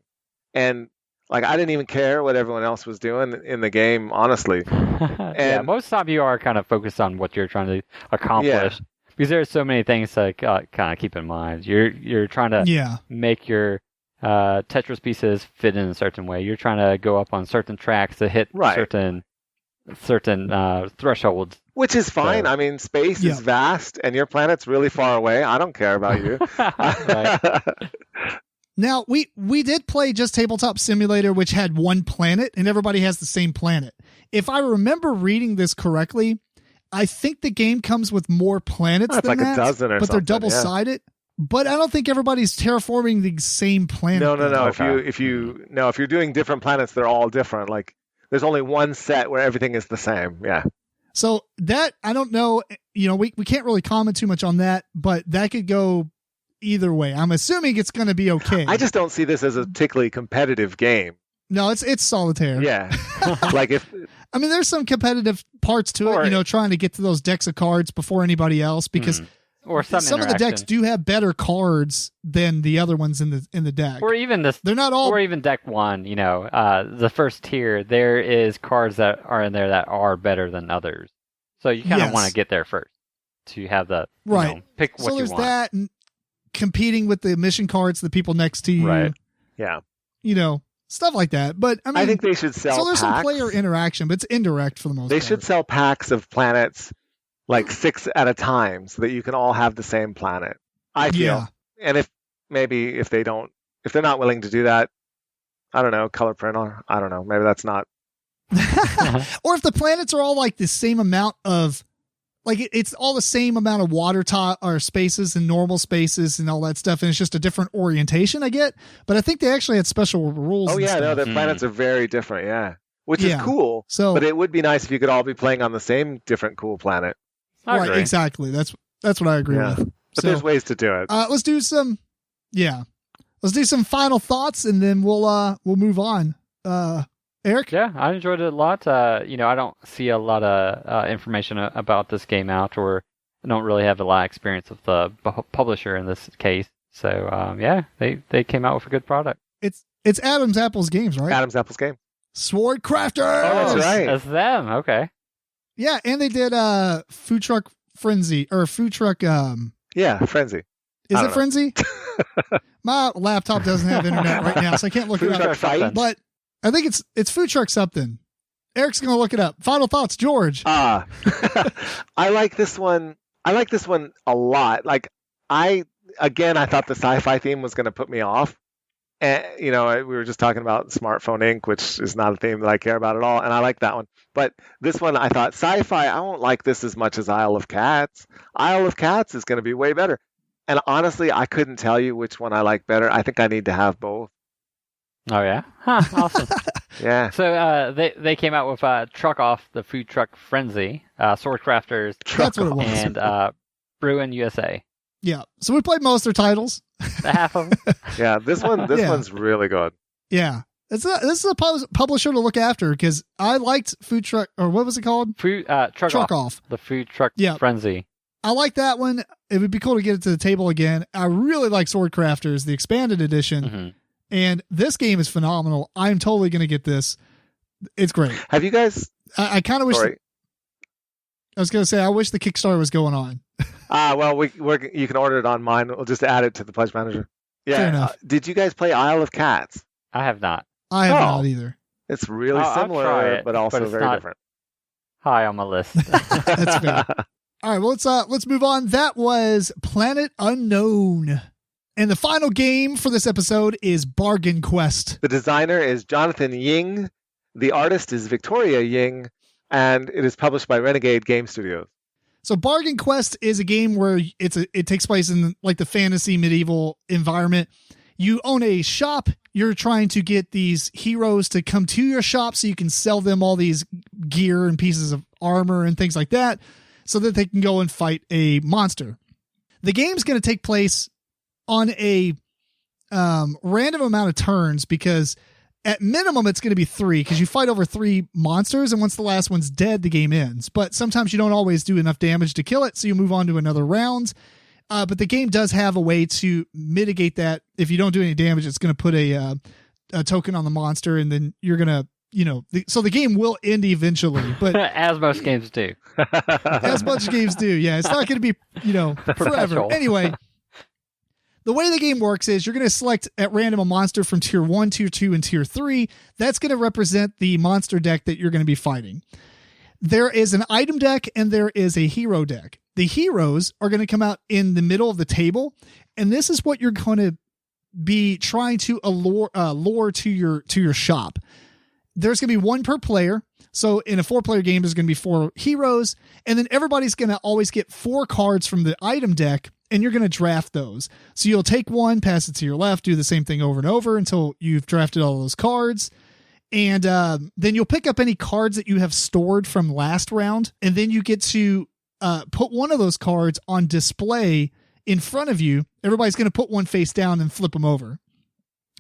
And like, I didn't even care what everyone else was doing in the game, honestly. And most of the time you are kind of focused on what you're trying to accomplish. Yeah. Because there are so many things to kind of keep in mind. You're trying to make your Tetris pieces fit in a certain way. You're trying to go up on certain tracks to hit certain thresholds. Which is fine. So, I mean, space is vast, and your planet's really far away. I don't care about you. Now, we did play just Tabletop Simulator, which had one planet, and everybody has the same planet. If I remember reading this correctly, I think the game comes with more planets than like that, a dozen or but they're double-sided. Yeah. But I don't think everybody's terraforming the same planet. No. Okay. If you're doing different planets, they're all different. Like there's only one set where everything is the same. Yeah. So that I don't know. We can't really comment too much on that, but that could go either way. I'm assuming it's going to be okay. I just don't see this as a particularly competitive game. No, it's solitaire. Yeah. There's some competitive parts to it, trying to get to those decks of cards before anybody else, because some of the decks do have better cards than the other ones in the deck. Or even this, they're not all. Or even deck one, the first tier, there is cards that are in there that are better than others. So you kind of want to get there first to have the pick what you want. So there's that, and competing with the mission cards, the people next to you. Right. Yeah. Stuff like that. But I think they should sell. So there's packs. some player interaction, but it's indirect for the most part. They should sell packs of planets, like 6 at a time, so that you can all have the same planet. I feel. Yeah. And if they're not willing to do that, I don't know, color print, or I don't know, maybe that's not. Or if the planets are all like the same amount of, like it's all the same amount of water or spaces and normal spaces and all that stuff, and it's just a different orientation, I get. But I think they actually had special rules. Oh yeah, no, the planets are very different, which is cool. So, but it would be nice if you could all be playing on the same different cool planet. Right, exactly. That's what I agree with. But there's ways to do it. Let's do some final thoughts, and then we'll move on. Eric? Yeah, I enjoyed it a lot. I don't see a lot of information about this game out, or I don't really have a lot of experience with the publisher in this case. So, they came out with a good product. It's Adam's Apples Games, right? Adam's Apples Games. Sword Crafters! Oh, that's right. That's them, okay. Yeah, and they did Food Truck Frenzy, or Food Truck... Frenzy. Is it Frenzy? My laptop doesn't have internet right now, so I can't look it up. But I think it's Food Truck something. Eric's going to look it up. Final thoughts, George. I like this one. I like this one a lot. Like I thought the sci-fi theme was going to put me off. And, we were just talking about Smartphone Inc., which is not a theme that I care about at all. And I like that one. But this one, I thought sci-fi, I won't like this as much as Isle of Cats. Isle of Cats is going to be way better. And honestly, I couldn't tell you which one I like better. I think I need to have both. Oh, yeah? Huh, awesome. Yeah. So they came out with Truck Off, the Food Truck Frenzy, Sword Crafters, That's what it was. And Bruin USA. Yeah. So we played most of their titles. Half of them. Yeah, this one's really good. Yeah. This is a publisher to look after, because I liked Food Truck, or what was it called? Truck Off. The Food Truck Frenzy. I like that one. It would be cool to get it to the table again. I really like Sword Crafters, the expanded edition. Mm-hmm. And this game is phenomenal. I'm totally going to get this. It's great. Have you guys... I kind of wish... I was going to say, I wish the Kickstarter was going on. Well, you can order it on mine. We'll just add it to the Pledge Manager. Yeah. Fair enough. Did you guys play Isle of Cats? I have not. I have not either. It's really I'll try similar, it, but also but it's very not different. high on my list. That's fair. All right, well, let's move on. That was Planet Unknown. And the final game for this episode is Bargain Quest. The designer is Jonathan Ying. The artist is Victoria Ying. And it is published by Renegade Game Studios. So Bargain Quest is a game where it takes place in like the fantasy medieval environment. You own a shop. You're trying to get these heroes to come to your shop so you can sell them all these gear and pieces of armor and things like that so that they can go and fight a monster. The game's going to take place on a random amount of turns because at minimum it's going to be 3 because you fight over 3 monsters, and once the last one's dead, the game ends. But sometimes you don't always do enough damage to kill it, so you move on to another round. But the game does have a way to mitigate that. If you don't do any damage, it's going to put a token on the monster, and then you're going to, so the game will end eventually. But as most games do. As most games do, yeah. It's not going to be, forever. Anyway, the way the game works is you're going to select at random a monster from tier 1, tier 2, and tier 3. That's going to represent the monster deck that you're going to be fighting. There is an item deck and there is a hero deck. The heroes are going to come out in the middle of the table, and this is what you're going to be trying to lure to your shop. There's going to be 1 per player. So in a 4-player game, there's going to be 4 heroes, and then everybody's going to always get 4 cards from the item deck, and you're going to draft those. So you'll take 1, pass it to your left, do the same thing over and over until you've drafted all those cards. And then you'll pick up any cards that you have stored from last round, and then you get to put one of those cards on display in front of you. Everybody's going to put one face down and flip them over.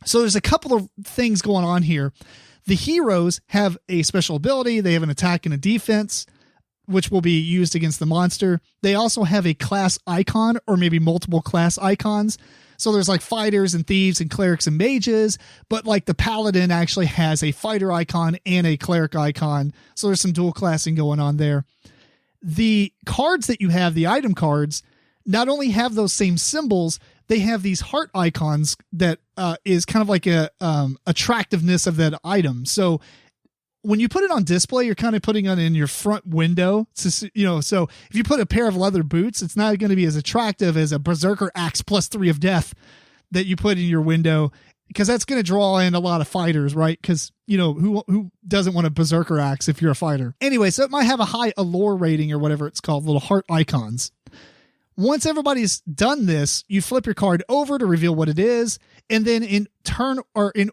So there's a couple of things going on here. The heroes have a special ability. They have an attack and a defense, which will be used against the monster. They also have a class icon or maybe multiple class icons. So there's like fighters and thieves and clerics and mages, but like the paladin actually has a fighter icon and a cleric icon. So there's some dual classing going on there. The cards that you have, the item cards, not only have those same symbols, they have these heart icons that is kind of like a attractiveness of that item. So when you put it on display, you're kind of putting it in your front window. So if you put a pair of leather boots, it's not going to be as attractive as a Berserker Axe +3 of death that you put in your window, because that's going to draw in a lot of fighters, right? Because, who doesn't want a Berserker Axe if you're a fighter? Anyway, so it might have a high allure rating or whatever it's called, little heart icons. Once everybody's done this, you flip your card over to reveal what it is, and then in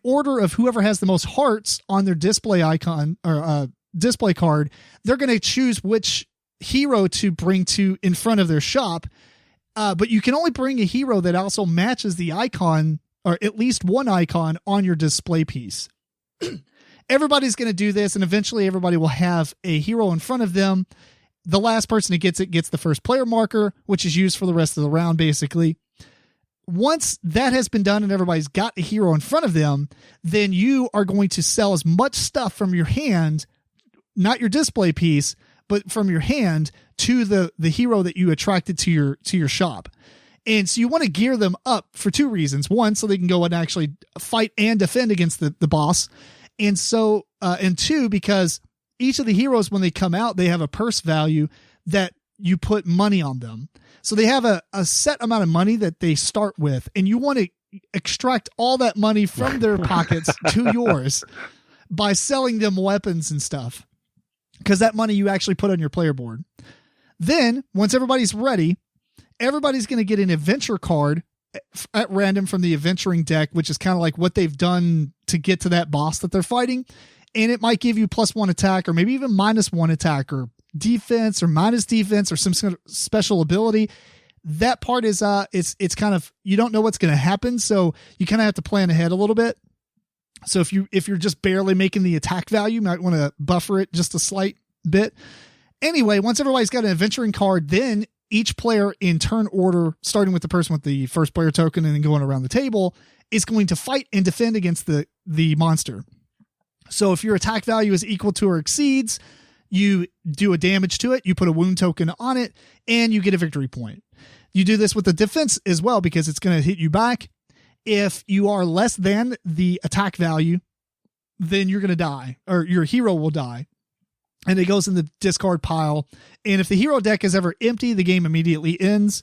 order of whoever has the most hearts on their display icon or display card, they're going to choose which hero to bring to in front of their shop. But you can only bring a hero that also matches the icon, or at least one icon on your display piece. Everybody's going to do this, and eventually everybody will have a hero in front of them. The last person who gets it gets the first player marker, which is used for the rest of the round, basically. Once that has been done and everybody's got a hero in front of them, then you are going to sell as much stuff from your hand, not your display piece, but from your hand to the hero that you attracted to your shop. And so you want to gear them up for 2 reasons. 1, so they can go and actually fight and defend against the boss. And 2, because each of the heroes, when they come out, they have a purse value that you put money on them. So they have a set amount of money that they start with, and you want to extract all that money from their pockets to yours by selling them weapons and stuff, because that money you actually put on your player board. Then, once everybody's ready, everybody's going to get an adventure card at random from the adventuring deck, which is kind of like what they've done to get to that boss that they're fighting. And it might give you +1 attack, or maybe even -1 attack, or defense, or minus defense, or some sort of special ability. That part is it's kind of, you don't know what's going to happen, so you kind of have to plan ahead a little bit. So if you're just barely making the attack value, you might want to buffer it just a slight bit. Anyway, once everybody's got an adventuring card, then each player in turn order, starting with the person with the first player token and then going around the table, is going to fight and defend against the monster. So if your attack value is equal to or exceeds, you do a damage to it, you put a wound token on it, and you get a victory point. You do this with the defense as well, because it's going to hit you back. If you are less than the attack value, then you're going to die, or your hero will die. And it goes in the discard pile. And if the hero deck is ever empty, the game immediately ends.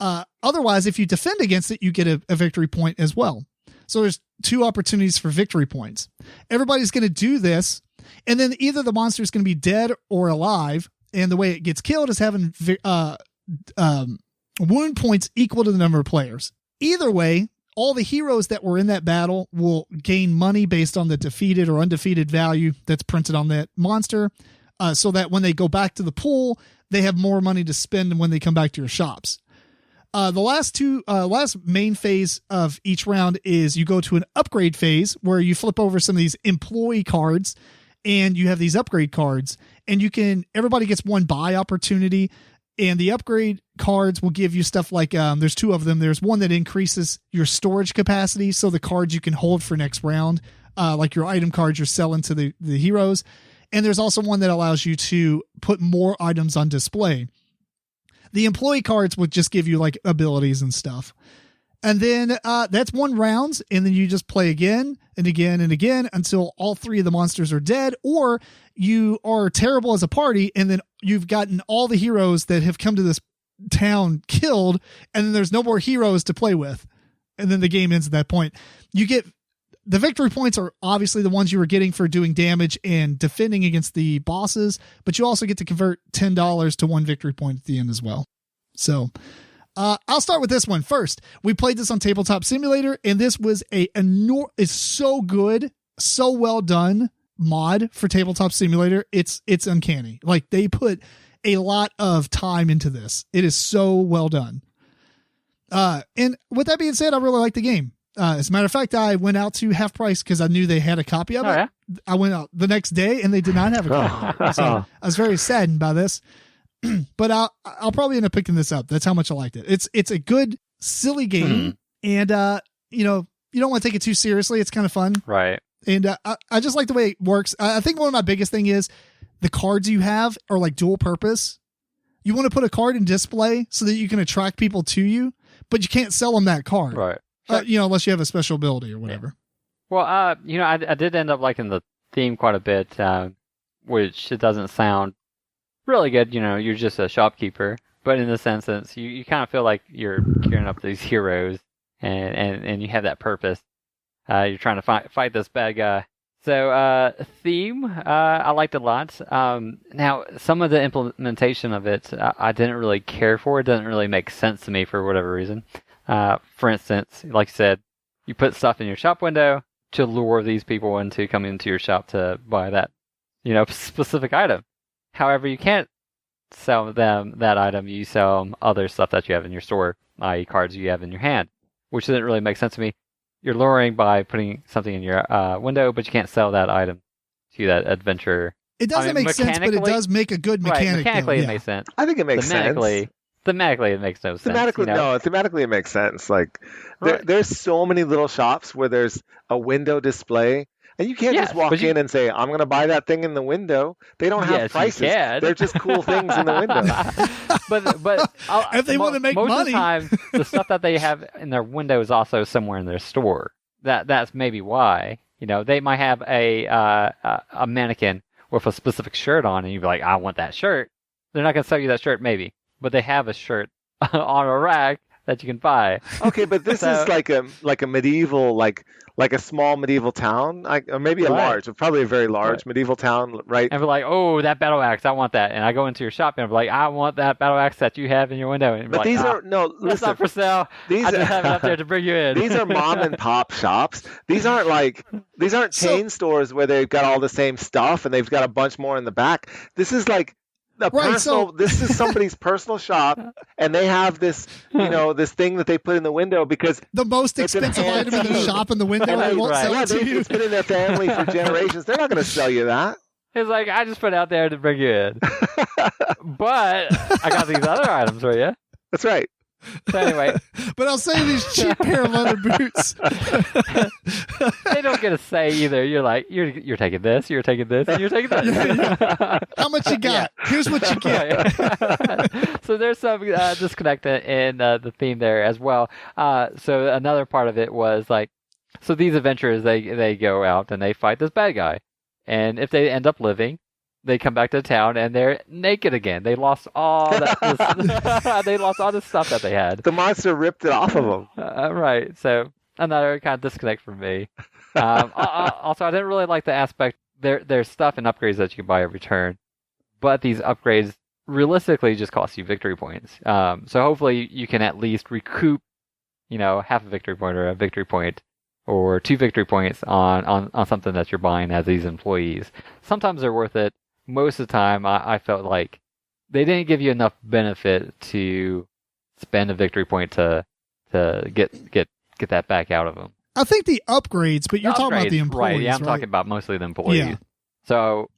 Otherwise, if you defend against it, you get a victory point as well. So there's 2 opportunities for victory points. Everybody's going to do this. And then either the monster is going to be dead or alive. And the way it gets killed is having wound points equal to the number of players. Either way, all the heroes that were in that battle will gain money based on the defeated or undefeated value that's printed on that monster, so that when they go back to the pool, they have more money to spend when they come back to your shops. The last main phase of each round is you go to an upgrade phase where you flip over some of these employee cards and you have these upgrade cards, and everybody gets one buy opportunity. And the upgrade cards will give you stuff like, there's 2 of them. There's one that increases your storage capacity. So the cards you can hold for next round, like your item cards you're selling to the heroes. And there's also one that allows you to put more items on display. The employee cards would just give you like abilities and stuff. And then that's 1 round. And then you just play again and again and again until all 3 of the monsters are dead, or you are terrible as a party. And then you've gotten all the heroes that have come to this town killed. And then there's no more heroes to play with. And then the game ends at that point. You get the victory points are obviously the ones you were getting for doing damage and defending against the bosses, but you also get to convert $10 to 1 victory point at the end as well. So, I'll start with this one first. We played this on Tabletop Simulator, and this was it's so good, so well done mod for Tabletop Simulator. It's uncanny. Like, they put a lot of time into this. It is so well done. And with that being said, I really like the game. As a matter of fact, I went out to half price because I knew they had a copy of it. Yeah? I went out the next day and they did not have a copy. So I was very saddened by this. But I'll probably end up picking this up. That's how much I liked it. It's a good, silly game, and you don't want to take it too seriously. It's kind of fun, right? And I just like the way it works. I think one of my biggest thing is the cards you have are like dual purpose. You want to put a card in display so that you can attract people to you, but you can't sell them that card, right? Unless you have a special ability or whatever. Yeah. Well, I did end up liking the theme quite a bit, which it doesn't sound really good. You're just a shopkeeper, but in this instance, you kind of feel like you're gearing up these heroes, and you have that purpose. You're trying to fight this bad guy. So, theme, I liked it a lot. Now, some of the implementation of it, I didn't really care for. It doesn't really make sense to me for whatever reason. For instance, like you said, you put stuff in your shop window to lure these people into coming into your shop to buy that, specific item. However, you can't sell them that item. You sell them other stuff that you have in your store, i.e. cards you have in your hand, which didn't really make sense to me. You're luring by putting something in your window, but you can't sell that item to that adventurer. It doesn't make sense, but it does make a good mechanic. Right, mechanically, it makes sense. I think it makes sense. Thematically, it makes no sense. Thematically, it makes sense. Like, there's so many little shops where there's a window display, and you can't just walk in and say, I'm going to buy that thing in the window. They don't have prices. They're just cool things in the window. but if they want to make most money. Most of the time, the stuff that they have in their window is also somewhere in their store. That's maybe why. They might have a mannequin with a specific shirt on, and you'd be like, I want that shirt. They're not going to sell you that shirt, maybe. But they have a shirt on a rack that you can buy. Okay, but this is like a medieval, like a small medieval town, or maybe probably a very large medieval town, right? And we're like, oh, that battle axe, I want that. And I go into your shop and I'm like, I want that battle axe that you have in your window. And but these are that's not for sale. I just have it up there to bring you in. These are mom and pop shops. These aren't chain stores where they've got all the same stuff and they've got a bunch more in the back. This is like this is somebody's personal shop, and they have this, this thing that they put in the window because the most expensive item in the shop in the window. They won't sell it to you. It's been in their family for generations. They're not going to sell you that. It's like, I just put it out there to bring you in, but I got these other items for you. That's right. So anyway, but I'll say these cheap pair of leather boots. They don't get a say either. You're like, you're taking this, you're taking this, and you're taking that. How much you got? Yeah. Here's what you get. So there's some disconnect in the theme there as well. So another part of it was like, So these adventurers, they go out and they fight this bad guy. And if they end up living, they come back to town and they're naked again. They lost all that. They lost all the stuff that they had. The monster ripped it off of them. Right. So another kind of disconnect from me. Also, I didn't really like the aspect. There's stuff and upgrades that you can buy every turn, but these upgrades realistically just cost you victory points. So hopefully you can at least recoup, half a victory point or a victory point or 2 victory points on something that you're buying as these employees. Sometimes they're worth it. Most of the time, I felt like they didn't give you enough benefit to spend a victory point to get that back out of them. I think the upgrades, but you're talking about the employees, right? Yeah, I'm talking about mostly the employees. Yeah. So,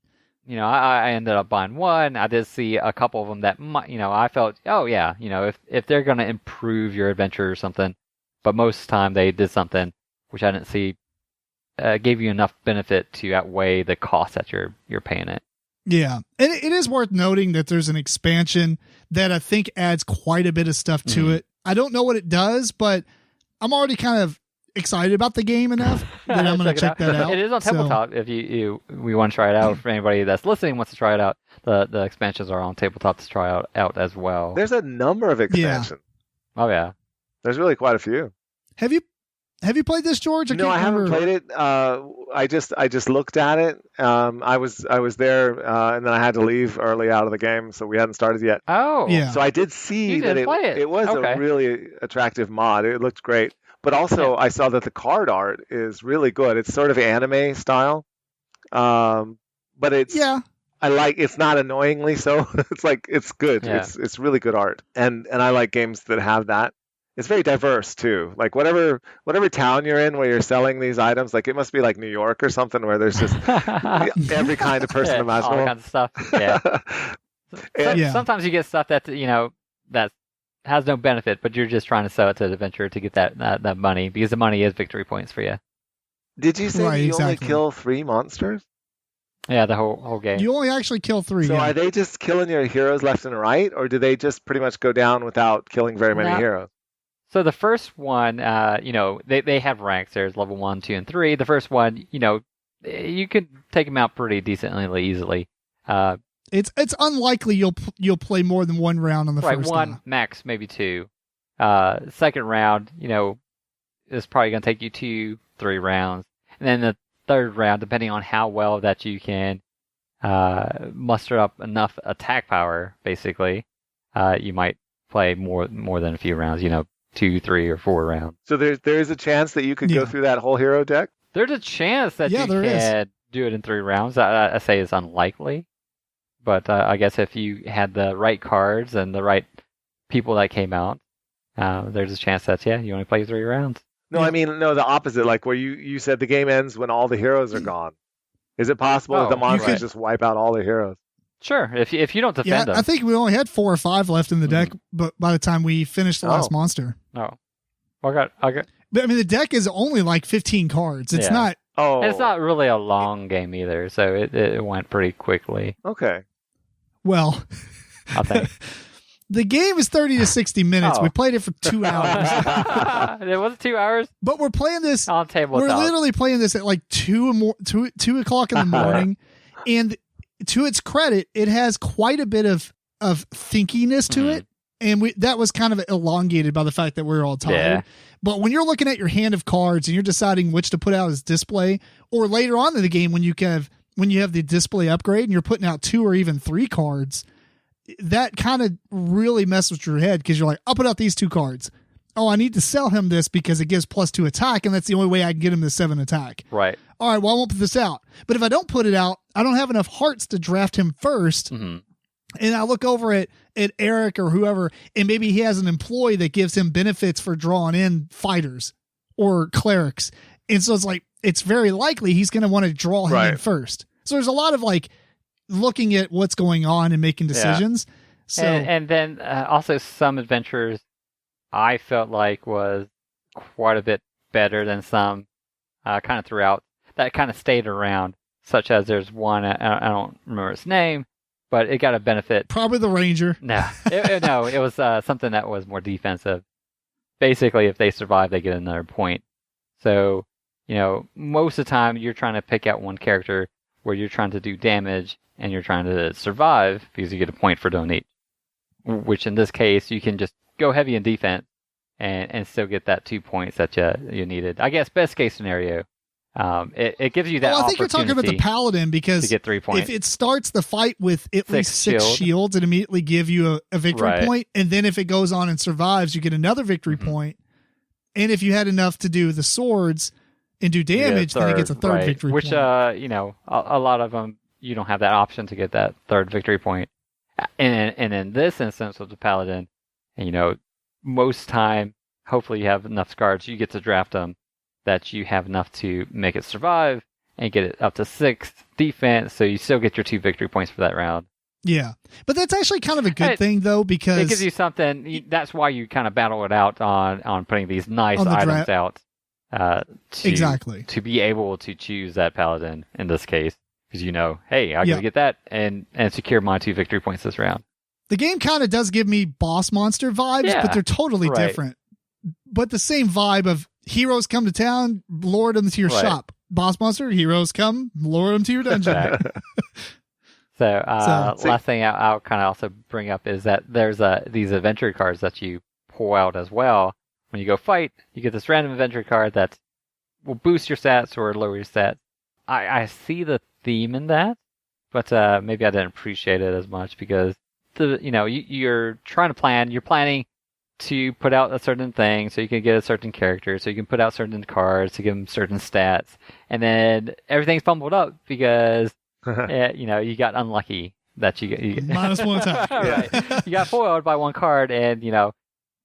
I ended up buying one. I did see a couple of them that, I felt, oh yeah, if they're going to improve your adventure or something, but most of the time they did something which I didn't see gave you enough benefit to outweigh the cost that you're paying it. Yeah, and it is worth noting that there's an expansion that I think adds quite a bit of stuff to it. I don't know what it does, but I'm already kind of excited about the game enough that I'm going to check that out. It is on tabletop. So, if we want to try it out, for anybody that's listening wants to try it out, the expansions are on tabletop to try out as well. There's a number of expansions. Yeah. Oh yeah, there's really quite a few. Have you played this, George? No, I haven't played it. I just looked at it. I was there, and then I had to leave early out of the game, so we hadn't started yet. Oh, yeah. So I did see that it was a really attractive mod. It looked great, but also I saw that the card art is really good. It's sort of anime style, but it's it's not annoyingly so. It's good. Yeah. It's really good art, and I like games that have that. It's very diverse too. Like whatever town you're in where you're selling these items, like it must be like New York or something where there's just every kind of person imaginable. All kinds of stuff. Yeah. Sometimes you get stuff that that has no benefit, but you're just trying to sell it to the adventurer to get that money because the money is victory points for you. Did you say you only kill 3 monsters? Yeah, the whole game. You only actually kill 3. So are they just killing your heroes left and right, or do they just pretty much go down without killing very many heroes? So the first one, they have ranks. There's level 1, 2, and 3. The first one, you could take them out pretty decently easily. It's unlikely you'll play more than 1 round on the first one, max maybe 2. Second round, is probably going to take you 2, 3 rounds. And then the third round, depending on how well that you can muster up enough attack power, basically, you might play more than a few rounds, 2, 3, or 4 rounds. So there's a chance that you could go through that whole hero deck? There's a chance that you can do it in 3 rounds. I say it's unlikely. But I guess if you had the right cards and the right people that came out, there's a chance that, you only play 3 rounds. No, I mean, the opposite. Like where you said the game ends when all the heroes are gone. Is it possible that the monsters just wipe out all the heroes? Sure, if you don't defend them. I think we only had 4 or 5 left in the deck, but by the time we finished the last monster. Oh, I got. But I mean, the deck is only like 15 cards. It's not. Oh, it's not really a long game either, so it went pretty quickly. Okay. Well, I think the game is 30 to 60 minutes. We played it for 2 hours. It was 2 hours. But we're playing this on tabletop. We're literally playing this at like 2 o'clock in the morning, and to its credit, it has quite a bit of thinkiness to it, and that was kind of elongated by the fact that we're all tired. Yeah. But when you're looking at your hand of cards and you're deciding which to put out as display, or later on in the game when you have the display upgrade and you're putting out 2 or even 3 cards, that kind of really messes with your head because you're like, I'll put out these 2 cards. Oh, I need to sell him this because it gives +2 attack, and that's the only way I can get him to 7 attack. Right. All right, well, I won't put this out. But if I don't put it out, I don't have enough hearts to draft him first. Mm-hmm. And I look over at Eric or whoever, and maybe he has an employee that gives him benefits for drawing in fighters or clerics. And so it's like, it's very likely he's going to want to draw him in first. So there's a lot of like looking at what's going on and making decisions. Yeah. So and then also some adventurers I felt like was quite a bit better than some kind of throughout that kind of stayed around, such as there's one, I don't remember its name, but it got a benefit. Probably the Ranger. No, it was something that was more defensive. Basically, if they survive, they get another point. So most of the time you're trying to pick out one character where you're trying to do damage and you're trying to survive because you get a point for doing each. Which in this case, you can just go heavy in defense and still get that 2 points that you needed. I guess best case scenario, it gives you that I think you're talking about the Paladin because to get 3 points. If it starts the fight with at least 6 shields, it immediately give you a victory point. And then if it goes on and survives, you get another victory point. And if you had enough to do the swords and do damage, then it gets a third victory point. Which, a lot of them, you don't have that option to get that third victory point. And in this instance with the Paladin, most time, hopefully you have enough scars, you get to draft them that you have enough to make it survive and get it up to 6 defense, so you still get your 2 victory points for that round. Yeah, but that's actually kind of a good thing, though, because it gives you something. That's why you kind of battle it out on putting these nice items out. To be able to choose that Paladin in this case, because hey, I gotta get that and secure my 2 victory points this round. The game kind of does give me boss monster vibes, but they're totally different. But the same vibe of heroes come to town, lure them to your shop. Boss monster, heroes come, lure them to your dungeon. So last thing I'll kind of also bring up is that there's these adventure cards that you pull out as well. When you go fight, you get this random adventure card that will boost your stats or lower your stats. I see the theme in that, but maybe I didn't appreciate it as much because you're trying to plan. You're planning to put out a certain thing so you can get a certain character, so you can put out certain cards to give them certain stats, and then everything's fumbled up because you got unlucky that you minus one time. Right. You got foiled by one card, and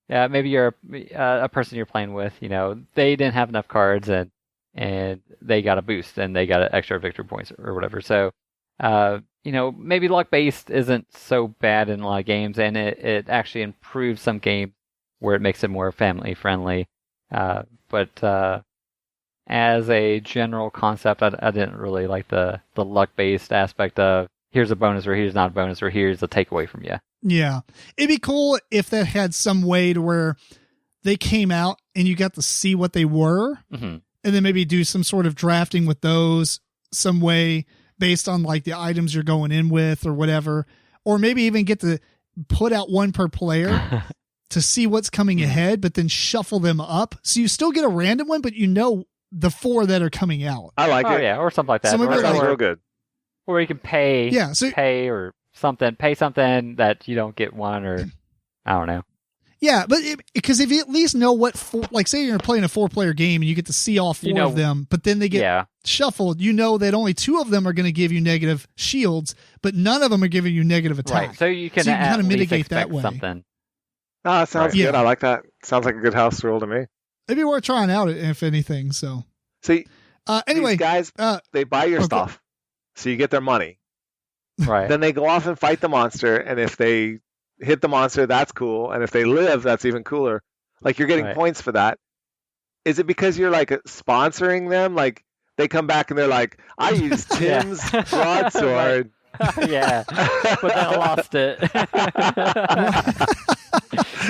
maybe you're a person you're playing with. They didn't have enough cards, and they got a boost, and they got extra victory points or whatever. So, maybe luck based isn't so bad in a lot of games, and it actually improves some games where it makes it more family friendly. But as a general concept, I didn't really like the luck based aspect of here's a bonus or here's not a bonus or here's a takeaway from you. Yeah. It'd be cool if that had some way to where they came out and you got to see what they were, and then maybe do some sort of drafting with those some way based on like the items you're going in with or whatever, or maybe even get to put out one per player to see what's coming ahead, but then shuffle them up. So you still get a random one, but the 4 that are coming out. I like it. Yeah, or something like that. So maybe real good. Or you can pay or something, pay something that you don't get one, or I don't know. Yeah, but because if you at least know what say you're playing a 4-player game and you get to see all 4 of them, but then they get shuffled, that only 2 of them are going to give you negative shields, but none of them are giving you negative attack. Right, so you can kind of mitigate that way. Something. Oh, that sounds good. I like that. Sounds like a good house rule to me. Maybe worth trying out, if anything. So, see, anyway, these guys, they buy your stuff, so you get their money. Right. Then they go off and fight the monster, and if they hit the monster, that's cool. And if they live, that's even cooler. Like, you're getting points for that. Is it because you're like sponsoring them? Like, they come back and they're like, I used Tim's broadsword. Yeah, but then I lost it.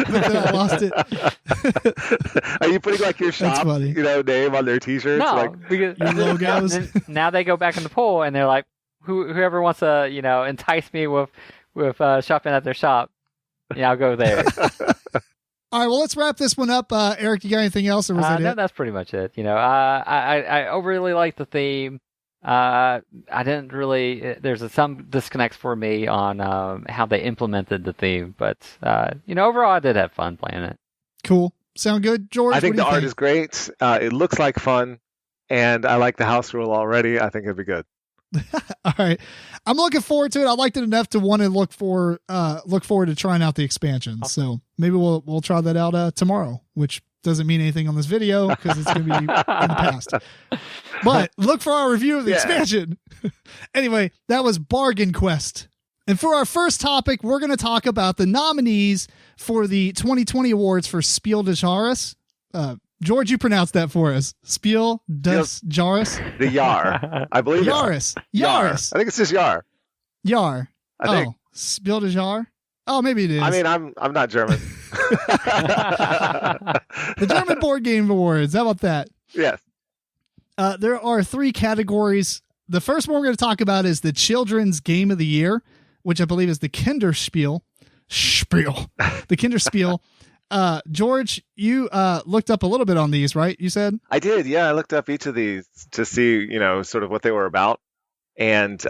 But then I lost it. Are you putting like your shop, name on their t-shirts? No, because your logos. Now they go back in the poll and they're like, whoever wants to, entice me with shopping at their shop, I'll go there. All right, well, let's wrap this one up. Eric, you got anything else, or was that no, it? that's pretty much it. I overly like the theme. I didn't really. There's some disconnects for me on how they implemented the theme, but overall, I did have fun playing it. Cool. Sound good, George? I think the art is great. It looks like fun, and I like the house rule already. I think it'd be good. All right, I'm looking forward to it. I liked it enough to want to look forward to trying out the expansion. Awesome. So maybe we'll try that out tomorrow, which doesn't mean anything on this video because it's going to be in the past. But look for our review of the expansion. Anyway, that was Bargain Quest. And for our first topic, we're going to talk about the nominees for the 2020 awards for Spiel Des Jahres. George, you pronounced that for us. Spiel Des Jahres? The Yar. I believe Yaris. Yaris. I think it's just Yar. Yar. I think. Spiel Des Jahres? Oh, maybe it is. I mean, I'm not German. The German Board Game Awards. How about that? Yes. There are 3 categories. The first one we're going to talk about is the Children's Game of the Year, which I believe is the Kinderspiel. The Kinderspiel. George, you looked up a little bit on these, right? You said? I did, yeah. I looked up each of these to see, sort of what they were about. And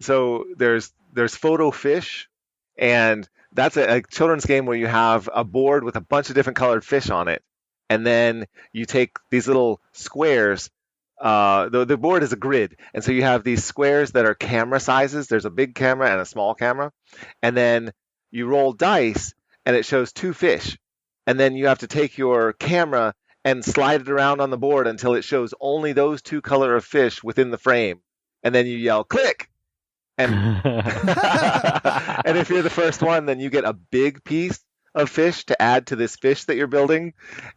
so there's Photo Fish, and that's a children's game where you have a board with a bunch of different colored fish on it. And then you take these little squares. The board is a grid. And so you have these squares that are camera sizes. There's a big camera and a small camera. And then you roll dice, and it shows 2 fish. And then you have to take your camera and slide it around on the board until it shows only those 2 color of fish within the frame. And then you yell, click! And, and if you're the first one, then you get a big piece of fish to add to this fish that you're building.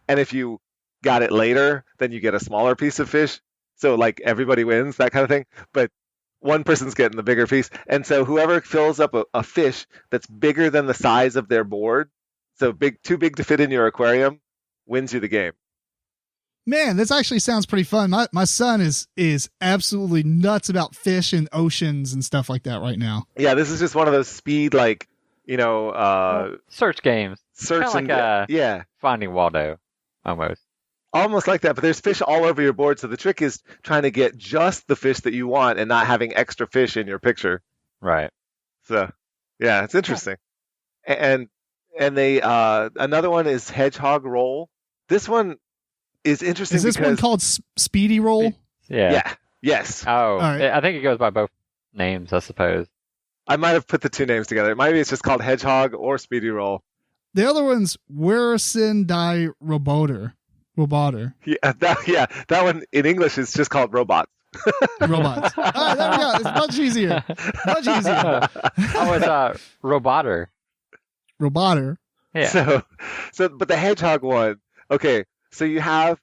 And if you got it later, then you get a smaller piece of fish. So like everybody wins, that kind of thing. But one person's getting the bigger piece. And so whoever fills up a fish that's bigger than the size of their board, so too big to fit in your aquarium, wins you the game. Man, this actually sounds pretty fun. My son is absolutely nuts about fish and oceans and stuff like that right now. Yeah, this is just one of those speed, search games. Search kind of like Finding Waldo, almost. Almost like that, but there's fish all over your board. So the trick is trying to get just the fish that you want and not having extra fish in your picture. Right. So, yeah, it's interesting. And they another one is Hedgehog Roll. This one is interesting. Is this one called Speedy Roll? Yeah. Yes. Oh, right. I think it goes by both names, I suppose. I might have put the 2 names together. Maybe it's just called Hedgehog or Speedy Roll. The other one's Wersen die Roboter. Yeah, that one in English is just called Robots. Robots. All right, there we go. It's much easier. It's Roboter. Roboter. Yeah. So, but the Hedgehog one. Okay, so you have.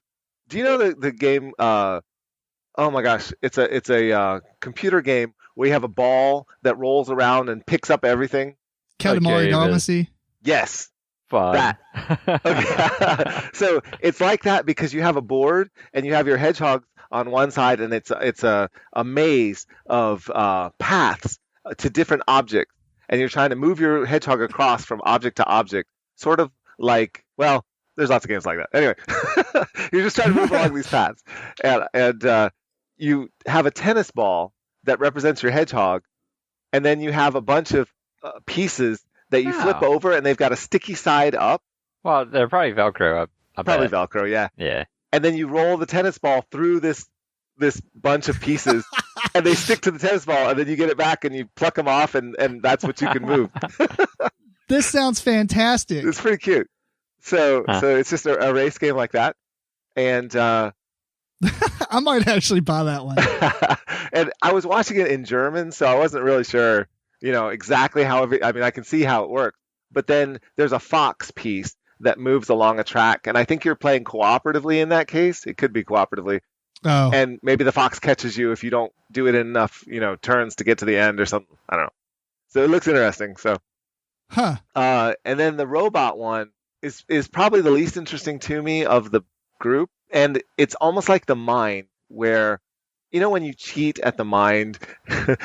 Do you know the game? Oh my gosh, it's a computer game where you have a ball that rolls around and picks up everything. Katamari Damacy. Yes. Fun. That. Okay. So it's like that because you have a board and you have your hedgehog on one side, and it's a maze of paths to different objects, and you're trying to move your hedgehog across from object to object, sort of like, well, there's lots of games like that. Anyway, you're just trying to move along these paths, and you have a tennis ball that represents your hedgehog, and then you have a bunch of pieces that you flip over, and they've got a sticky side up. Well, they're probably Velcro. I Probably bet. Velcro, yeah. Yeah. And then you roll the tennis ball through this bunch of pieces, and they stick to the tennis ball, and then you get it back, and you pluck them off, and that's what you can move. This sounds fantastic. It's pretty cute. So it's just a race game like that, and I might actually buy that one. and I was watching it in German, so I wasn't really sure, exactly how. I can see how it works, but then there's a fox piece that moves along a track, and I think you're playing cooperatively in that case. It could be cooperatively. Oh. And maybe the fox catches you if you don't do it in enough, turns to get to the end or something. I don't know. So it looks interesting. So, and then the robot one is probably the least interesting to me of the group, and it's almost like the mind, where when you cheat at the mind, and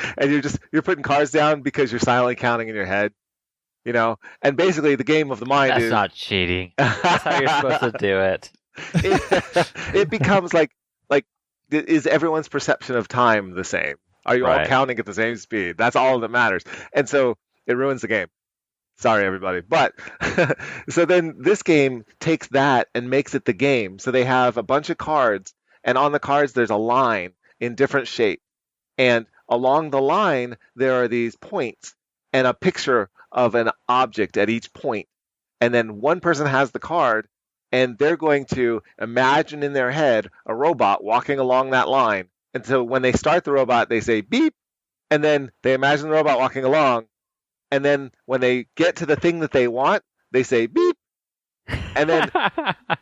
you're putting cards down because you're silently counting in your head. And basically the game of the mind That's is not cheating. That's how you're supposed to do it. It becomes like is everyone's perception of time the same? Are you all counting at the same speed? That's all that matters. And so it ruins the game. Sorry, everybody. But so then this game takes that and makes it the game. So they have a bunch of cards, and on the cards there's a line in different shape. And along the line there are these points and a picture of an object at each point. And then one person has the card, and they're going to imagine in their head a robot walking along that line. And so when they start the robot, they say beep, and then they imagine the robot walking along. And then when they get to the thing that they want, they say beep. And then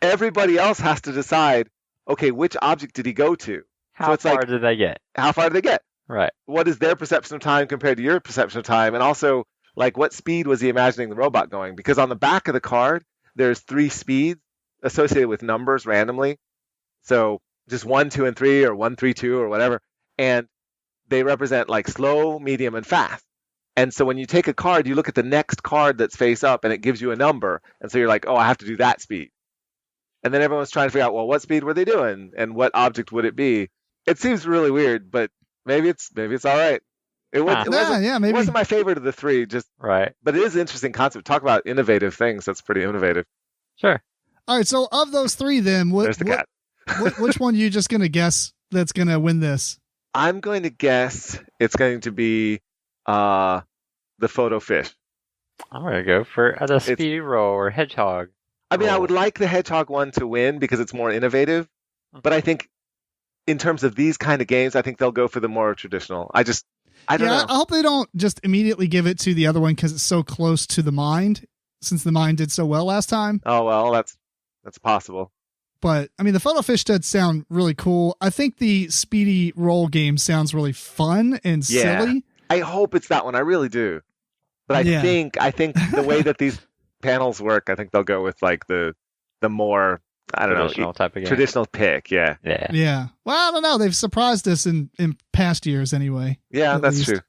everybody else has to decide, okay, which object did he go to? How far did they get? How far did they get? Right. What is their perception of time compared to your perception of time? And also, what speed was he imagining the robot going? Because on the back of the card, there's 3 speeds associated with numbers randomly. So just 1, 2, and 3, or 1, 3, 2, or whatever, and they represent like slow, medium, and fast. And so when you take a card, you look at the next card that's face up, and it gives you a number. And so you're like, oh, I have to do that speed. And then everyone's trying to figure out, well, what speed were they doing, and what object would it be? It seems really weird, but maybe it's all right. It wasn't my favorite of the three, just right. But it is an interesting concept. Talk about innovative things. That's pretty innovative. Sure. All right. So of those three, then there's the cat. Which one are you just gonna guess that's gonna win this? I'm going to guess it's going to be the photo fish. I'm going to go for the speedy roll or hedgehog. I mean, I would like the hedgehog one to win because it's more innovative, but I think in terms of these kind of games, I think they'll go for the more traditional. I don't know. I hope they don't just immediately give it to the other one because it's so close to the Mind, since the Mind did so well last time. Oh, well, that's possible. But, I mean, the photo fish does sound really cool. I think the speedy roll game sounds really fun and silly. I hope it's that one. I really do. But I think the way that these panels work, I think they'll go with like the more, I don't traditional type of game. Traditional pick, yeah. Yeah. Well, I don't know. They've surprised us in past years anyway. Yeah, that's true.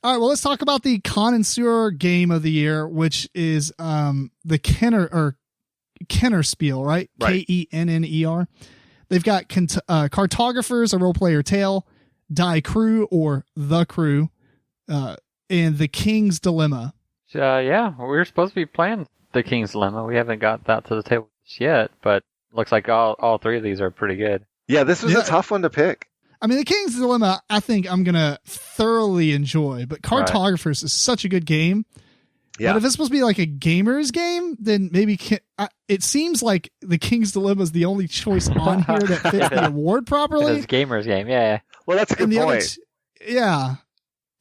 All right, well, let's talk about the connoisseur game of the year, which is the Kenner Spiel, right? Kenner. They've got Cartographers, a role player tale, Die Crew or The Crew, and The King's Dilemma. Yeah, we're supposed to be playing The King's Dilemma. We haven't got that to the table yet, but looks like all three of these are pretty good. Yeah, this was a tough one to pick. I mean, The King's Dilemma, I think I'm going to thoroughly enjoy, but Cartographers is such a good game. Yeah. But if it's supposed to be like a gamer's game, then maybe it seems like The King's Dilemma is the only choice on here that fits the award properly. It's a gamer's game, yeah. Well, that's a good point.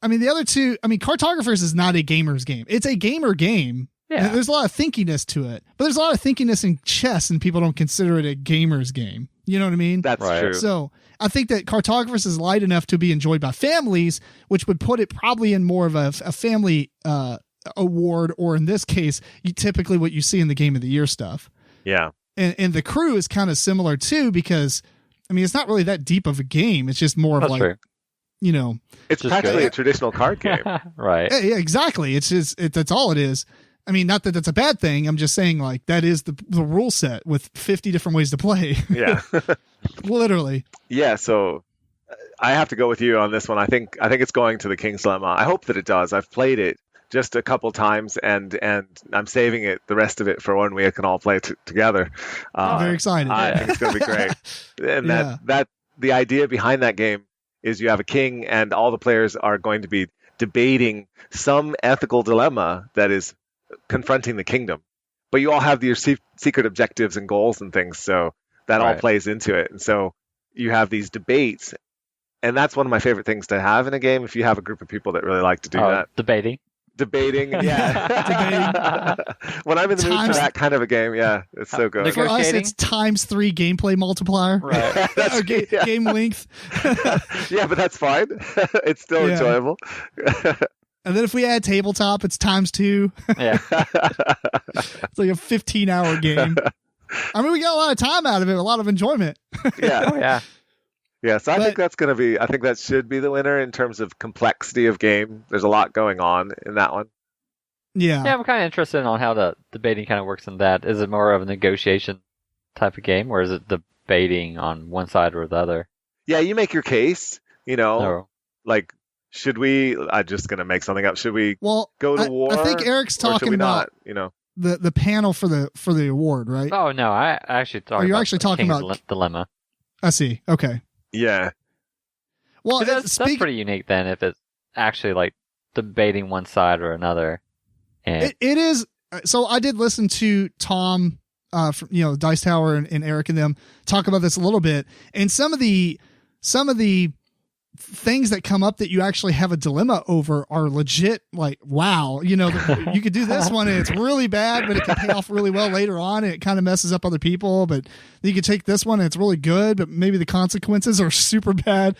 I mean, the other two, Cartographers is not a gamer's game. It's a gamer game. Yeah. There's a lot of thinkiness to it, but there's a lot of thinkiness in chess, and people don't consider it a gamer's game. You know what I mean? That's true. So I think that Cartographers is light enough to be enjoyed by families, which would put it probably in more of a family award, or in this case, typically what you see in the Game of the Year stuff. Yeah. And The Crew is kind of similar too, because it's not really that deep of a game. It's just more of like, it's practically a traditional card game. Right. Yeah, exactly. It's just, that's all it is. I mean, not that that's a bad thing. I'm just saying, like, that is the rule set with 50 different ways to play. Yeah. Literally. Yeah, so I have to go with you on this one. I think it's going to The King's Dilemma. I hope that it does. I've played it just a couple times, and I'm saving the rest of it for when we can all play together. I'm very excited. I think it's going to be great. And that the idea behind that game is you have a king, and all the players are going to be debating some ethical dilemma that is confronting the kingdom, but you all have your secret objectives and goals and things, so that all plays into it. And so you have these debates, and that's one of my favorite things to have in a game, if you have a group of people that really like to do that. Debating, yeah. When I'm in the mood for that kind of a game, yeah, it's so good. For us, it's ×3 gameplay multiplier. Right. Game length. Yeah, but that's fine. It's still enjoyable. And then if we add tabletop, it's ×2. Yeah. It's like a 15-hour game. We got a lot of time out of it, a lot of enjoyment. Yeah. Oh, yeah. Yeah, so I think that should be the winner in terms of complexity of game. There's a lot going on in that one. Yeah. Yeah, I'm kind of interested in how the debating kind of works in that. Is it more of a negotiation type of game, or is it debating on one side or the other? Yeah, you make your case, like, should we, I'm just going to make something up. Should we go to war? I think Eric's talking about, the panel for the award, right? Oh, no, I actually talking you're about actually talking about Dilemma. I see. Okay. Yeah. Well, that's pretty unique then, if it's actually like debating one side or another. And it is. So I did listen to Tom, from, Dice Tower and Eric and them talk about this a little bit, and some of the things that come up that you actually have a dilemma over are legit. Like, wow, you could do this one and it's really bad, but it can pay off really well later on. And it kind of messes up other people, but you could take this one and it's really good, but maybe the consequences are super bad.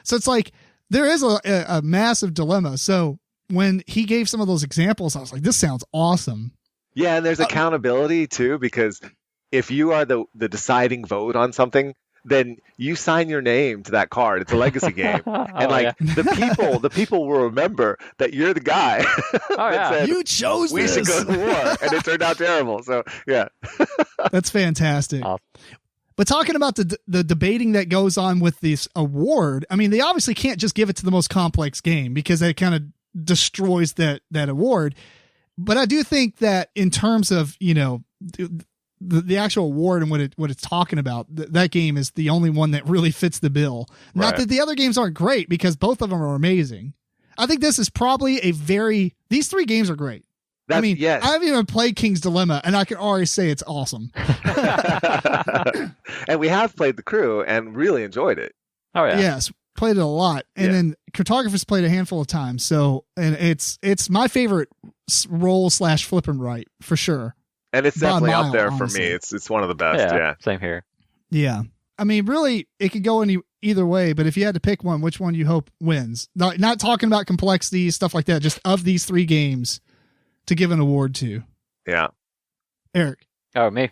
So it's like, there is a massive dilemma. So when he gave some of those examples, I was like, this sounds awesome. Yeah. And there's accountability too, because if you are the deciding vote on something, then you sign your name to that card. It's a legacy game, and the people will remember that you're the guy that said, you chose we this. should go to war, and it turned out terrible. So yeah, that's fantastic. Awesome. But talking about the debating that goes on with this award, I mean, they obviously can't just give it to the most complex game because that kind of destroys that award. But I do think that in terms of, the actual award and what it's talking about, that game is the only one that really fits the bill. Right. Not that the other games aren't great, because both of them are amazing. I think this is probably these three games are great. Yes. I haven't even played King's Dilemma, and I can already say it's awesome. And we have played The Crew and really enjoyed it. Oh yeah. Yes, played it a lot, and then Cartographers played a handful of times. So, and it's my favorite roll / flip and write for sure. And it's definitely up there honestly. For me. It's one of the best. Yeah, same here. Yeah, I mean, really, it could go either way. But if you had to pick one, which one you hope wins? Not talking about complexity, stuff like that. Just of these three games to give an award to. Yeah. Eric. Oh, me?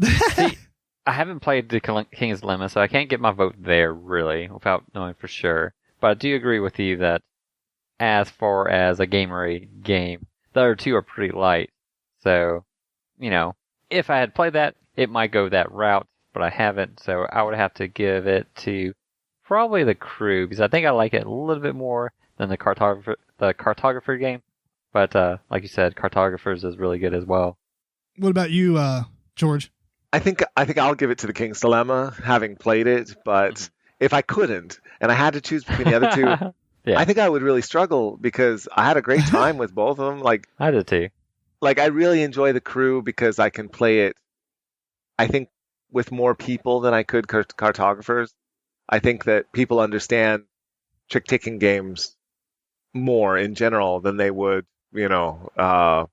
See, I haven't played the King's Dilemma, so I can't get my vote there, really, without knowing for sure. But I do agree with you that as far as a gamery game, the other two are pretty light. So, if I had played that, it might go that route, but I haven't, so I would have to give it to probably The Crew, because I think I like it a little bit more than the cartographer game. But like you said, Cartographers is really good as well. What about you, George? I think I'll give it to the King's Dilemma, having played it. But if I couldn't, and I had to choose between the other two, I think I would really struggle, because I had a great time with both of them. Like I did too. Like I really enjoy The Crew because I can play it, I think, with more people than I could Cartographers. I think that people understand trick-taking games more in general than they would, a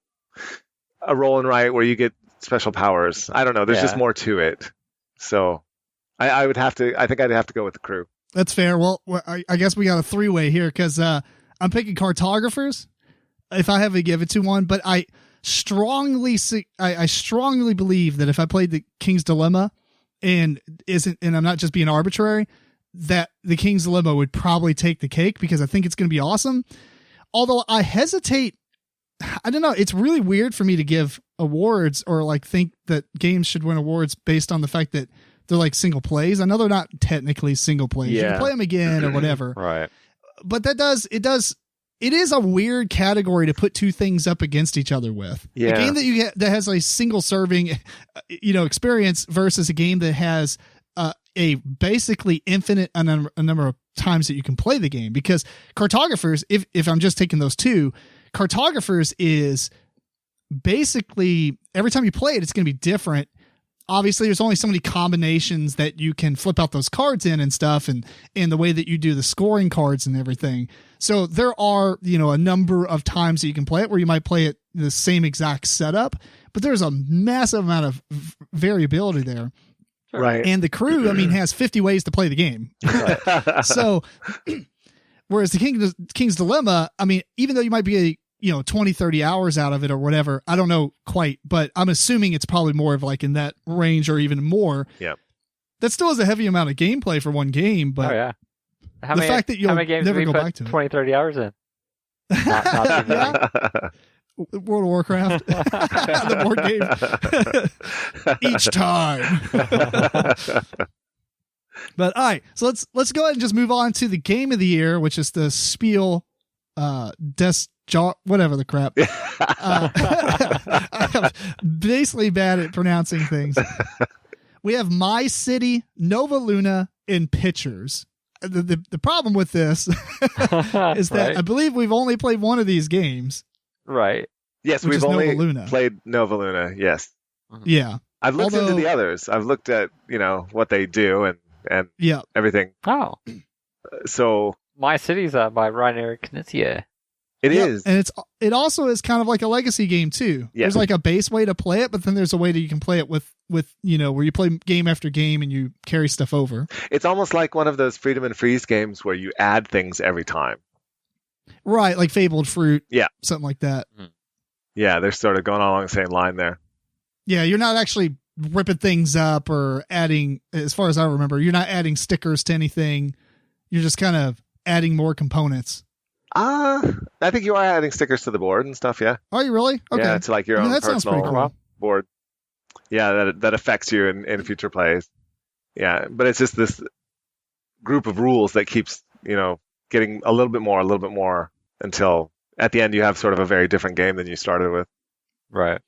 roll and write where you get special powers. I don't know. There's just more to it. So I think I'd have to go with The Crew. That's fair. Well, I guess we got a three-way here, because I'm picking Cartographers if I have to give it to one, but I strongly believe that if I played the King's Dilemma and I'm not just being arbitrary, that the King's Dilemma would probably take the cake, because I think it's going to be awesome. Although I hesitate, I don't know. It's really weird for me to give awards or think that games should win awards based on the fact that they're like single plays. I know they're not technically single plays. You can play them again or whatever. Right. But it is a weird category to put two things up against each other with. Yeah. A game that has a single serving, experience versus a game that has a basically infinite a number of times that you can play the game. Because Cartographers, if I'm just taking those two, Cartographers is basically every time you play it, it's going to be different. Obviously, there's only so many combinations that you can flip out those cards in and stuff, and the way that you do the scoring cards and everything. So there are, a number of times that you can play it where you might play it the same exact setup, but there's a massive amount of variability there. Right. And The Crew, has 50 ways to play the game. Right. So, whereas the King's Dilemma, even though you might be 20, 30 hours out of it or whatever, I don't know quite, but I'm assuming it's probably more of in that range or even more. Yeah. That still is a heavy amount of gameplay for one game, but fact that you'll never go back to 20, 30 hours in. Not too many. World of Warcraft, the board game, each time. But all right, so let's go ahead and just move on to the game of the year, which is the Spiel Des Jahres, whatever the crap. I'm basically bad at pronouncing things. We have My City, Nova Luna, and Pictures. The problem with this is that I believe we've only played one of these games. Right. Yes, we've only played Nova Luna. Yes. Yeah. I've looked into the others. I've looked at, what they do and everything. Oh. So My City's by Rainer Knizia. It is. And it also is kind of like a legacy game too. Yeah. There's a base way to play it, but then there's a way that you can play it with where you play game after game and you carry stuff over. It's almost like one of those Freedom and Freeze games where you add things every time. Right, like Fabled Fruit. Yeah. Something like that. Yeah, they're sort of going along the same line there. Yeah, you're not actually ripping things up or adding, as far as I remember, you're not adding stickers to anything. You're just kind of adding more components. I think you are adding stickers to the board and stuff, yeah. Are you really? Okay. Yeah, it's like your own that sounds pretty personal cool. board. Yeah, that affects you in future plays. Yeah, but it's just this group of rules that keeps, getting a little bit more until at the end you have sort of a very different game than you started with. Right.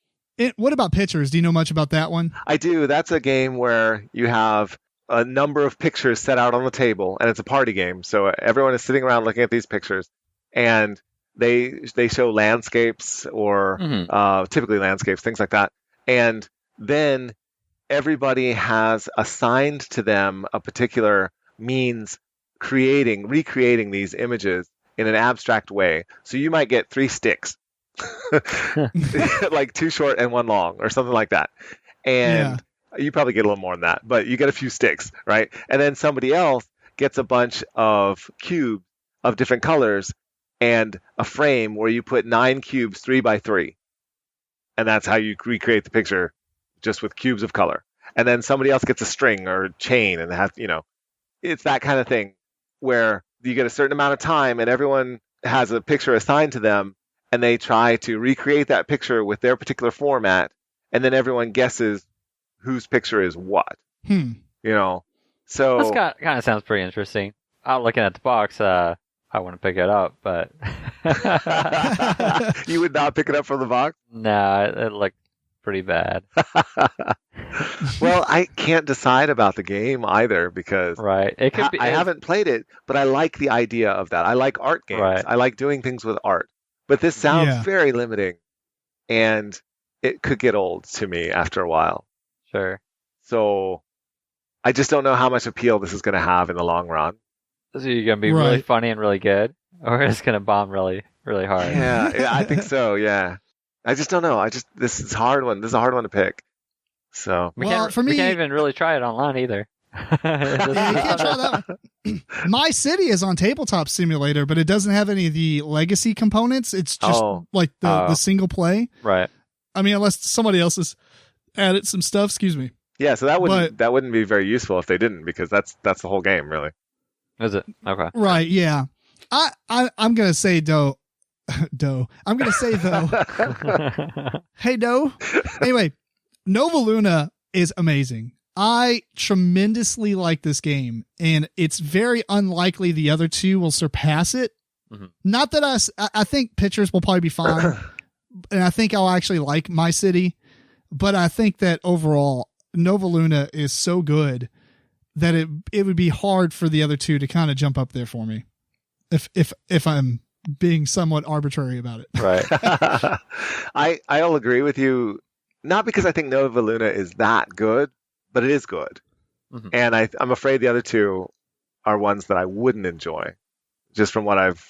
What about pictures? Do you know much about that one? I do. That's a game where you have a number of pictures set out on the table, and it's a party game. So everyone is sitting around looking at these pictures, and they show landscapes or typically landscapes, things like that. And then everybody has assigned to them a particular means recreating these images in an abstract way. So you might get 3 sticks, like 2 short and 1 long or something like that. And you probably get a little more than that, but you get a few sticks, right? And then somebody else gets a bunch of cubes of different colors and a frame where you put 9 cubes 3 by 3. And that's how you recreate the picture, just with cubes of color. And then somebody else gets a string or chain and it's that kind of thing where you get a certain amount of time and everyone has a picture assigned to them and they try to recreate that picture with their particular format. And then everyone guesses whose picture is what. So That kind of sounds pretty interesting. I'm looking at the box. I want to pick it up, but you would not pick it up from the box? No, it looked pretty bad. Well, I can't decide about the game either because right. It could be, I haven't played it, but I like the idea of that. I like art games. Right. I like doing things with art. But this sounds very limiting, and it could get old to me after a while. Sure. So I just don't know how much appeal this is going to have in the long run. Is it going to be really funny and really good, or is it going to bomb really, really hard? Yeah, I think so, yeah. I just don't know. This is a hard one. This is a hard one to pick. So we can't even really try it online either. You can't try that one. My City is on Tabletop Simulator, but it doesn't have any of the legacy components. It's just the single play. Right. I mean, unless somebody else has added some stuff. Excuse me. Yeah, so that wouldn't be very useful if they didn't, because that's the whole game, really. Is it? Okay. Right. Yeah. I'm gonna say Doe. I'm gonna say though. Hey Doe. Anyway, Nova Luna is amazing. I tremendously like this game, and it's very unlikely the other two will surpass it. Mm-hmm. Not that I think pictures will probably be fine, and I think I'll actually like My City, but I think that overall Nova Luna is so good that it would be hard for the other two to kind of jump up there for me, if I'm being somewhat arbitrary about it. Right. I'll agree with you, not because I think Nova Luna is that good, but it is good. Mm-hmm. And I'm afraid the other two are ones that I wouldn't enjoy, just from what I've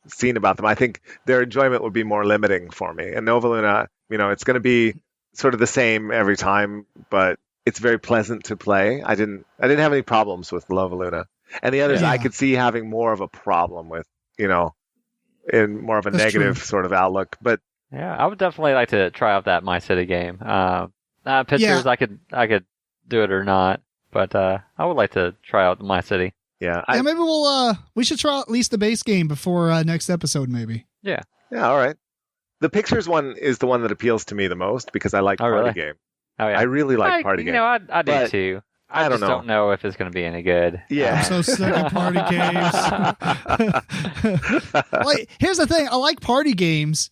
seen about them. I think their enjoyment would be more limiting for me. And Nova Luna, it's going to be sort of the same every time, but it's very pleasant to play. I didn't have any problems with Nova Luna, and the others I could see having more of a problem with, in more of a negative sort of outlook. But yeah, I would definitely like to try out that My City game. Pictures, I could do it or not, but I would like to try out My City. Yeah, maybe we should try out at least the base game before next episode, maybe. Yeah, all right. The pictures one is the one that appeals to me the most because I like party game. Oh yeah, I really like party game. I do too. I don't know if it's going to be any good. Yeah, I'm so sick of party games. Like, here's the thing: I like party games,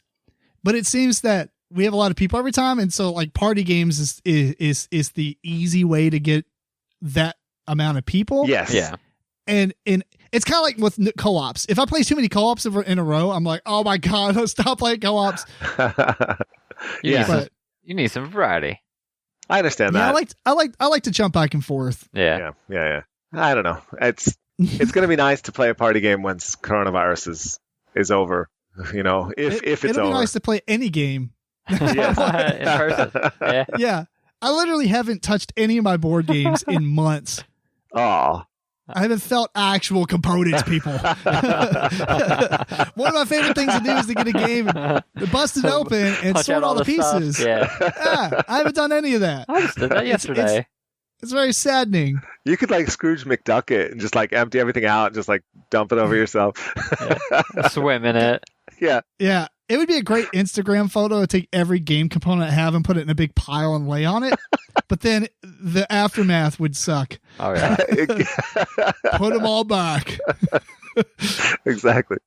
but it seems that we have a lot of people every time, and so like party games is the easy way to get that amount of people. Yes. Yeah. And it's kind of like with co-ops. If I play too many co-ops in a row, I'm like, oh my god, let's stop playing co-ops. You need some variety. I understand that. I like to jump back and forth. Yeah. I don't know. It's going to be nice to play a party game once coronavirus is over. If it's it'll over. be nice to play any game. Yes. In person. Yeah. Yeah. I literally haven't touched any of my board games in months. Oh. I haven't felt actual components, people. One of my favorite things to do is to get a game, bust it open, and sort all the pieces. Yeah. I haven't done any of that. I just did that yesterday. It's very saddening. You could like Scrooge McDuck it and just like empty everything out and just like dump it over yourself. Swim in it. Yeah. Yeah. It would be a great Instagram photo to take every game component I have and put it in a big pile and lay on it. But then the aftermath would suck. Oh, yeah. Put them all back. Exactly.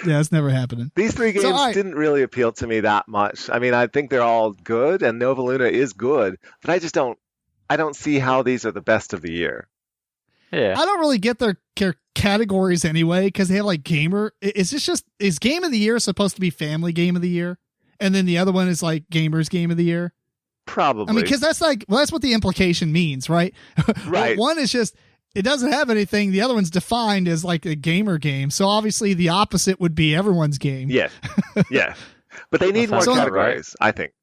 Yeah, it's never happening. These three games didn't really appeal to me that much. I mean, I think they're all good, and Nova Luna is good, but I don't see how these are the best of the year. Yeah. I don't really get their categories anyway, because they have like gamer. Is game of the year supposed to be family game of the year? And then the other one is like gamers game of the year? Probably. I mean, because that's what the implication means, right? Right. One is just, it doesn't have anything. The other one's defined as like a gamer game. So obviously the opposite would be everyone's game. Yeah. Yeah. But they need more categories, I think.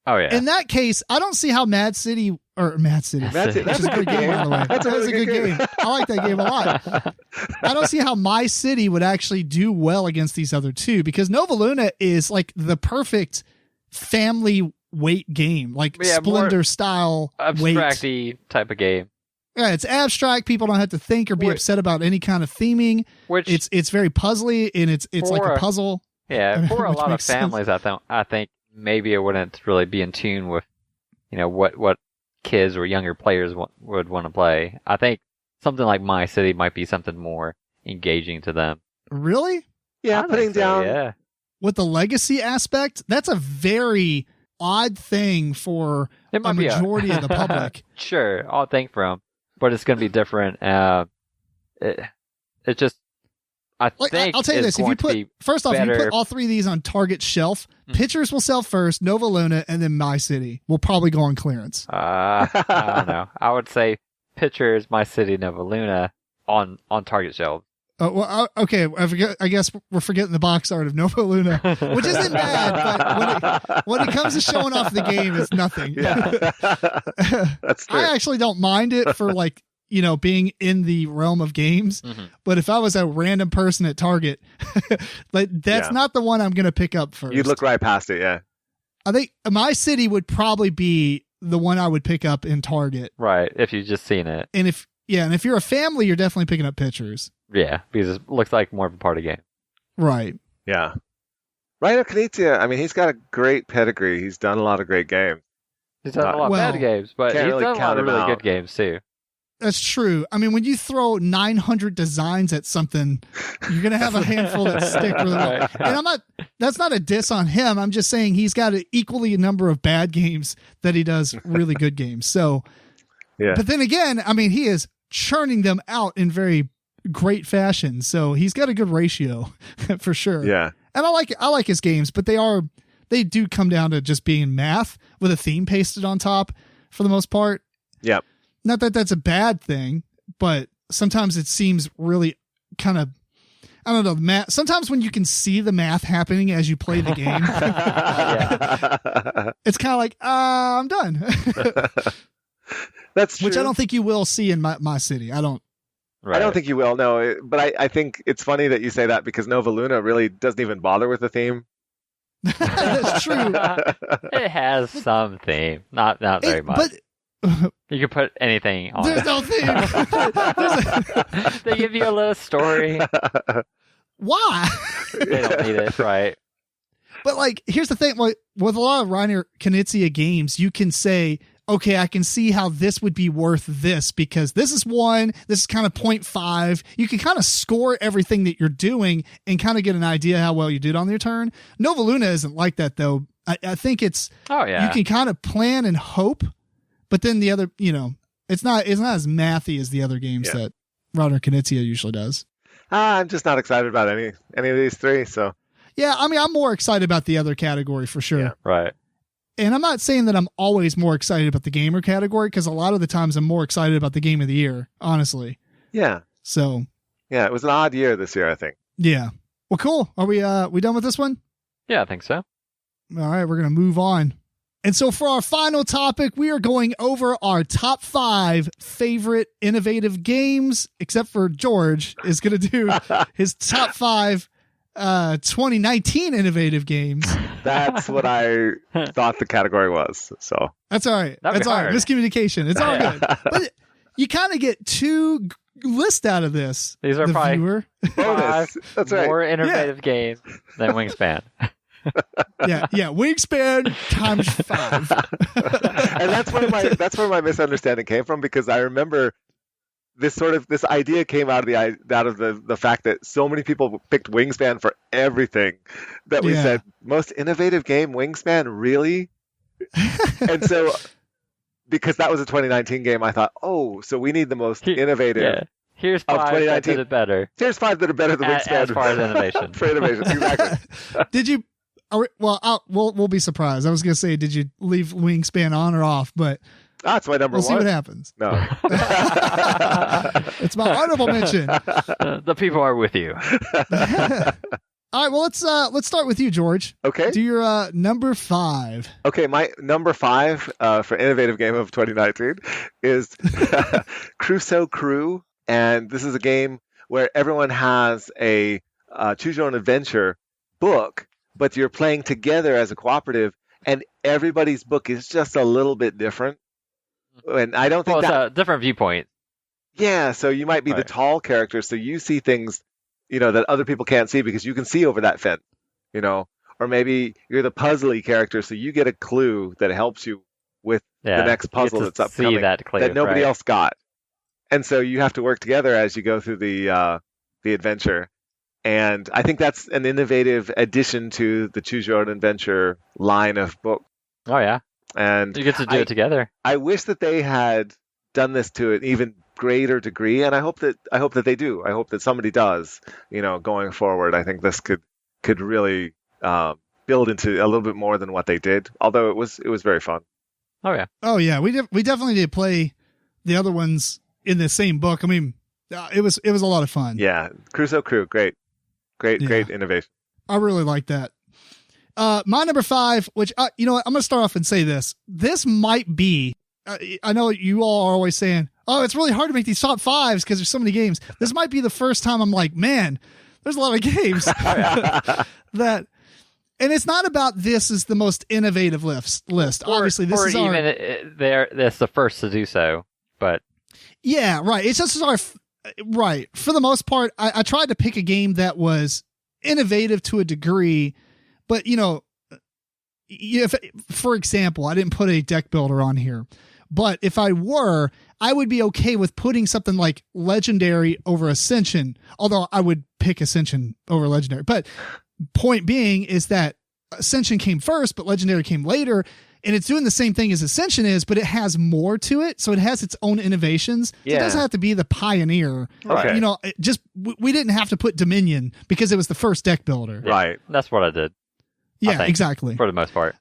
Oh, yeah. In that case, I don't see how Mad City, which is a good game, by the way. That's a good game. I like that game a lot. I don't see how My City would actually do well against these other two, because Nova Luna is like the perfect family weight game, like Splendor style abstract-y type of game. Yeah, it's abstract. People don't have to think or be upset about any kind of theming. It's very puzzly, and it's like a puzzle. Yeah, for a lot of families, I think maybe it wouldn't really be in tune with, what kids or younger players would want to play. I think something like My City might be something more engaging to them. Really? Yeah, putting down. Yeah. With the legacy aspect, that's a very odd thing for a majority of the public. Sure, odd thing for them, but it's going to be different. It just. I'll tell you this: if you put all three of these on Target's shelf, Pitchers will sell first, Nova Luna, and then My City will probably go on clearance. I don't know. I would say Pitchers, My City, Nova Luna on Target shelves. Okay. I guess we're forgetting the box art of Nova Luna, which isn't bad, but when it comes to showing off the game, it's nothing. Yeah. That's true. I actually don't mind it for being in the realm of games. Mm-hmm. But if I was a random person at Target, that's not the one I'm going to pick up first. You'd look right past it. Yeah. I think My City would probably be the one I would pick up in Target. Right. If you've just seen it. And if you're a family, you're definitely picking up Pitchers. Yeah. Because it looks like more of a party game. Right. Yeah. Rhino Knizia, I mean, he's got a great pedigree. He's done a lot of great games. He's done a lot of bad games, but he's done a lot of really good games too. That's true. I mean, when you throw 900 designs at something, you're going to have a handful that stick really well. And that's not a diss on him. I'm just saying he's got equally a number of bad games that he does really good games. So, yeah. But then again, I mean, he is churning them out in very great fashion. So he's got a good ratio for sure. Yeah. And I like his games, but they do come down to just being math with a theme pasted on top for the most part. Yeah. Not that that's a bad thing, but sometimes it seems really kind of, I don't know, math. Sometimes when you can see the math happening as you play the game, it's kind of like, I'm done. That's true. Which I don't think you will see in My City. I don't think you will, no. But I think it's funny that you say that, because Nova Luna really doesn't even bother with the theme. That's true. It has some theme, not very much. But you can put anything on. There's no theme. They give you a little story. Why? They don't need it, right? But here's the thing: with a lot of Rhino Knizia games, you can say, okay, I can see how this would be worth this, because this is 1, this is kind of 0.5. You can kind of score everything that you're doing and kind of get an idea how well you did on your turn. Nova Luna isn't like that, though. I think it's, you can kind of plan and hope, but then the other, it's not as mathy as the other games that Rhino Knizia usually does. I'm just not excited about any of these three, so. Yeah, I mean, I'm more excited about the other category for sure. Yeah, right. And I'm not saying that I'm always more excited about the gamer category, because a lot of the times I'm more excited about the game of the year, honestly. Yeah. So. Yeah, it was an odd year this year, I think. Yeah. Well, cool. Are we done with this one? Yeah, I think so. All right, we're going to move on And so for our final topic, we are going over our top 5 favorite innovative games, except for George is going to do his top 5 2019 innovative games. That's what I thought the category was. So that's all right. That's all right. Miscommunication. It's all good. But you kind of get 2 lists out of this. These are probably viewer. 5 That's right. more innovative games than Wingspan. yeah, Wingspan times 5. And that's where my misunderstanding came from, because I remember this idea came out of the fact that so many people picked Wingspan for everything that we said, most innovative game, Wingspan, really? And so because that was a 2019 game, I thought, so we need the most innovative. Yeah. Here's 5 that did it better. Here's 5 that are better than Wingspan. As far as innovation. For innovation, exactly. Did you? Well, we'll be surprised. I was going to say, did you leave Wingspan on or off? But that's my number 1. We'll see what happens. No. It's my honorable mention. The people are with you. All right, well, let's start with you, George. Okay. Do your number 5. Okay, my number 5 for innovative game of 2019 is Crusoe Crew, and this is a game where everyone has a choose your own adventure book, but you're playing together as a cooperative, and everybody's book is just a little bit different. And I don't think it's a different viewpoint. Yeah, so you might be the tall character, so you see things, that other people can't see because you can see over that fence, or maybe you're the puzzly character, so you get a clue that helps you with the next puzzle that's upcoming that nobody else got. And so you have to work together as you go through the adventure. And I think that's an innovative addition to the Choose Your Own Adventure line of books. Oh, yeah. And you get to do it together. I wish that they had done this to an even greater degree, and I hope that they do. I hope that somebody does, going forward. I think this could really build into a little bit more than what they did, although it was very fun. Oh yeah. We definitely did play the other ones in the same book. I mean, it was a lot of fun. Yeah. Crusoe Crew. Great innovation. I really like that. My number 5, which, I'm going to start off and say this. This might be, I know you all are always saying, it's really hard to make these top 5s because there's so many games. This might be the first time I'm like, man, there's a lot of games that, and it's not about this is the most innovative list. Obviously, this is that's the first to do so, but. Yeah, right. It's just right. For the most part, I tried to pick a game that was innovative to a degree, but if, for example, I didn't put a deck builder on here, but if I were, I would be okay with putting something like Legendary over Ascension, although I would pick Ascension over Legendary. But point being is that Ascension came first, but Legendary came later, and it's doing the same thing as Ascension is, but it has more to it. So it has its own innovations. So it doesn't have to be the pioneer. Okay. We didn't have to put Dominion because it was the first deck builder. Yeah, right. That's what I did. Yeah, exactly. For the most part.